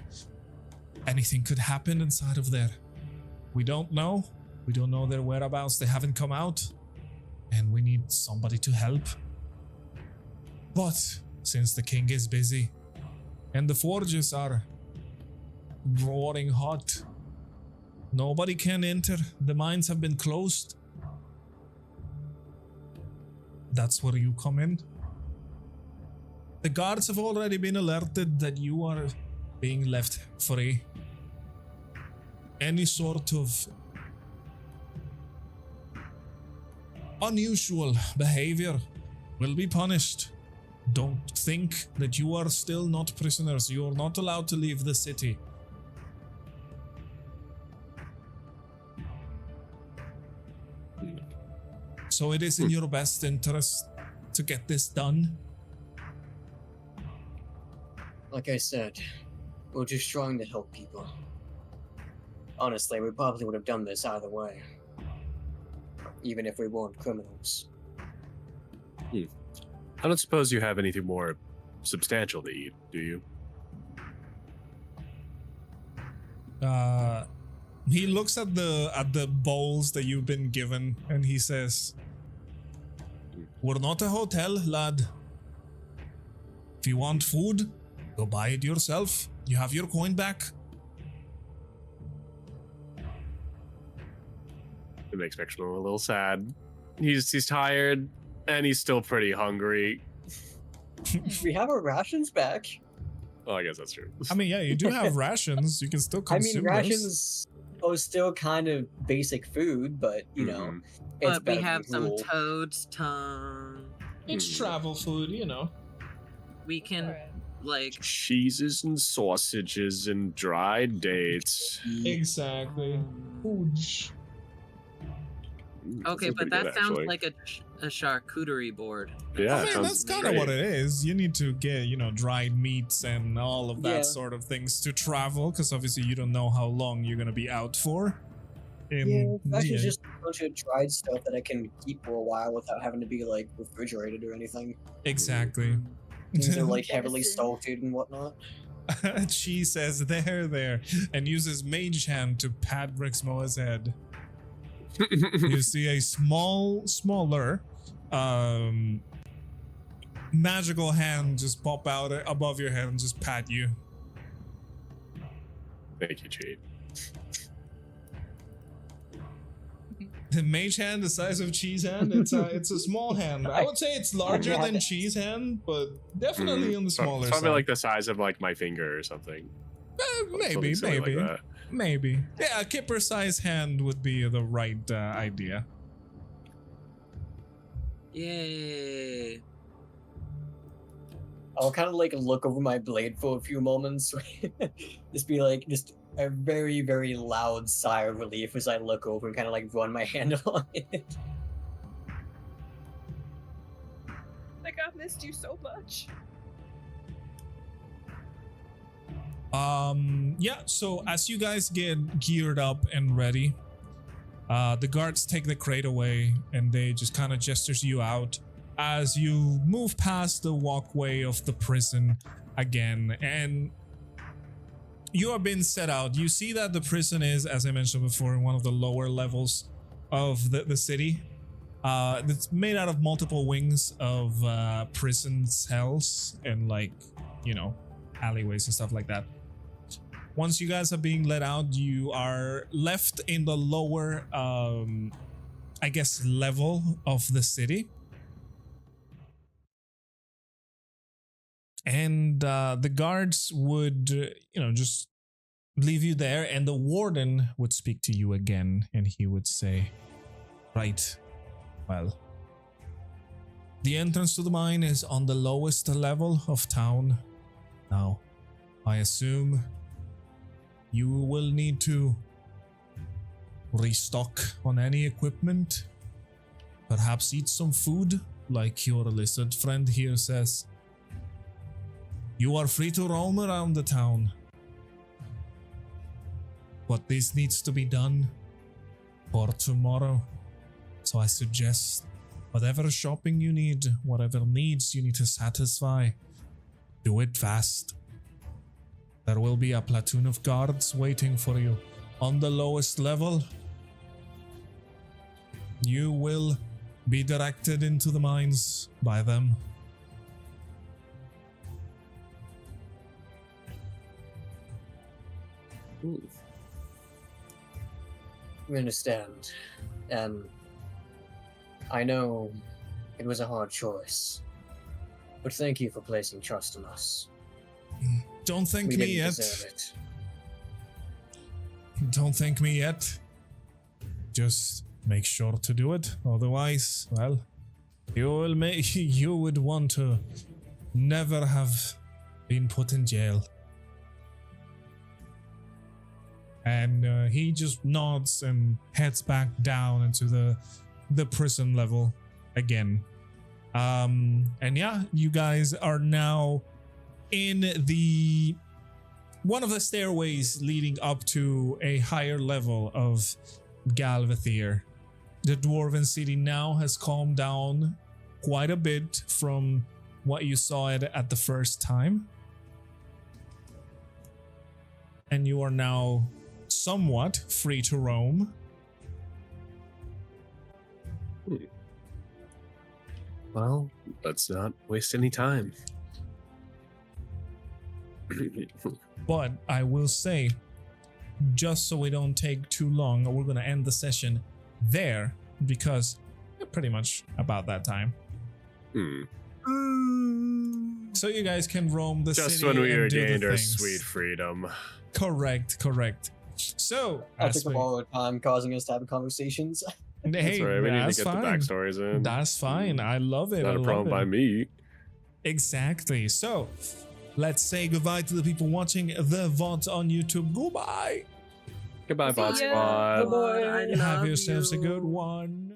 S1: anything could happen inside of there. We don't know. We don't know their whereabouts. They haven't come out. And we need somebody to help. But since the king is busy, and the forges are roaring hot, nobody can enter. The mines have been closed. That's where you come in. The guards have already been alerted that you are being left free. Any sort of unusual behavior will be punished. Don't think that you are still not prisoners. You are not allowed to leave the city. So it is in your best interest to get this done.
S2: Like I said, we're just trying to help people. Honestly, we probably would have done this either way. Even if we weren't criminals.
S8: I don't suppose you have anything more substantial to eat, do you?
S1: He looks at the bowls that you've been given and he says, "We're not a hotel, lad. If you want food, go buy it yourself. You have your coin back."
S8: It makes Rexmoa a little sad. He's tired and he's still pretty hungry.
S2: We have our rations back.
S8: Well, I guess that's true.
S1: I mean, yeah, you do have rations. You can still consume
S2: rations are still kind of basic food, but you know, it's
S5: But we
S2: better
S5: have
S2: than
S5: some
S2: gruel.
S5: toad's tongue.
S9: It's travel food, you know.
S5: We can
S4: Alright.
S5: like
S8: Cheeses and sausages and dried dates.
S9: Exactly. Food.
S5: okay,
S8: Sounds
S5: but
S8: pretty
S5: that
S8: good,
S5: sounds
S8: actually.
S5: like a charcuterie board.
S8: Yeah,
S1: I
S8: it
S1: mean,
S8: sounds
S1: that's kind of
S8: great.
S1: what it is. You need to get, dried meats and all of that
S2: Yeah.
S1: sort of things to travel, because obviously you don't know how long you're going to be out for.
S2: Yeah, actually,
S1: yeah.
S2: just a bunch of dried stuff that I can keep for a while without having to be like refrigerated or anything.
S1: Exactly.
S2: Things are like heavily
S4: Medicine.
S2: salted and whatnot.
S1: She says, there, and uses mage hand to pat Rexmoa's head. You see a smaller, magical hand just pop out above your head and just pat you.
S8: Thank you, Cheat.
S1: The mage hand, the size of cheese hand, it's a small hand. I would say it's larger than cheese hand, but definitely on the smaller
S8: Probably
S1: side.
S8: like the size of like my finger or something.
S1: Maybe,
S8: Something silly like that.
S1: maybe. Yeah, a Kipper size hand would be the right idea.
S5: Yay.
S2: I'll kind of like look over my blade for a few moments. Just be like, just a very, very loud sigh of relief as I look over and kind of like run my hand along it.
S4: Like, I've missed you so much.
S1: Yeah, so as you guys get geared up and ready, the guards take the crate away and they just kind of gestures you out as you move past the walkway of the prison again, and you are being set out. You see that the prison is, as I mentioned before, in one of the lower levels of the city. It's made out of multiple wings of prison cells and alleyways and stuff like that. Once you guys are being let out, you are left in the lower, level of the city. And the guards would, just leave you there, and the warden would speak to you again, and he would say, "Right, well, the entrance to the mine is on the lowest level of town. Now, I assume you will need to restock on any equipment, perhaps eat some food, like your lizard friend here says. You are free to roam around the town, but this needs to be done for tomorrow. So I suggest whatever shopping you need, whatever needs you need to satisfy, do it fast. There will be a platoon of guards waiting for you on the lowest level. You will be directed into the mines by them."
S2: We understand. I know it was a hard choice, but thank you for placing trust in us.
S1: Don't thank
S2: We
S1: me
S2: didn't
S1: yet.
S2: deserve it.
S1: Don't thank me yet. Just make sure to do it. Otherwise, well, you would want to never have been put in jail. And he just nods and heads back down into the the prison level again. And yeah, you guys are now in the one of the stairways leading up to a higher level of Galvathier. The dwarven city now has calmed down quite a bit from what you saw it at the first time. And you are now somewhat free to roam.
S8: Well, let's not waste any time.
S1: But I will say, just so we don't take too long, we're going to end the session there because pretty much about that time. So you guys can roam the city.
S8: Just when we
S1: and do the
S8: regained our
S1: things.
S8: sweet freedom.
S1: Correct. So,
S2: I
S1: as
S2: took up
S1: we-
S2: all the time causing us to have conversations.
S1: hey,
S8: That's right. We need to
S1: that's
S8: get
S1: fine.
S8: the backstories in.
S1: That's fine. I love it.
S8: Not
S1: I
S8: a
S1: love
S8: problem
S1: it.
S8: by me.
S1: Exactly. So, let's say goodbye to the people watching the VOD on YouTube. Goodbye.
S8: Goodbye,
S4: See
S8: Bot
S4: ya.
S8: Squad.
S6: I
S1: Have
S6: love
S1: yourselves a
S6: you.
S1: good one.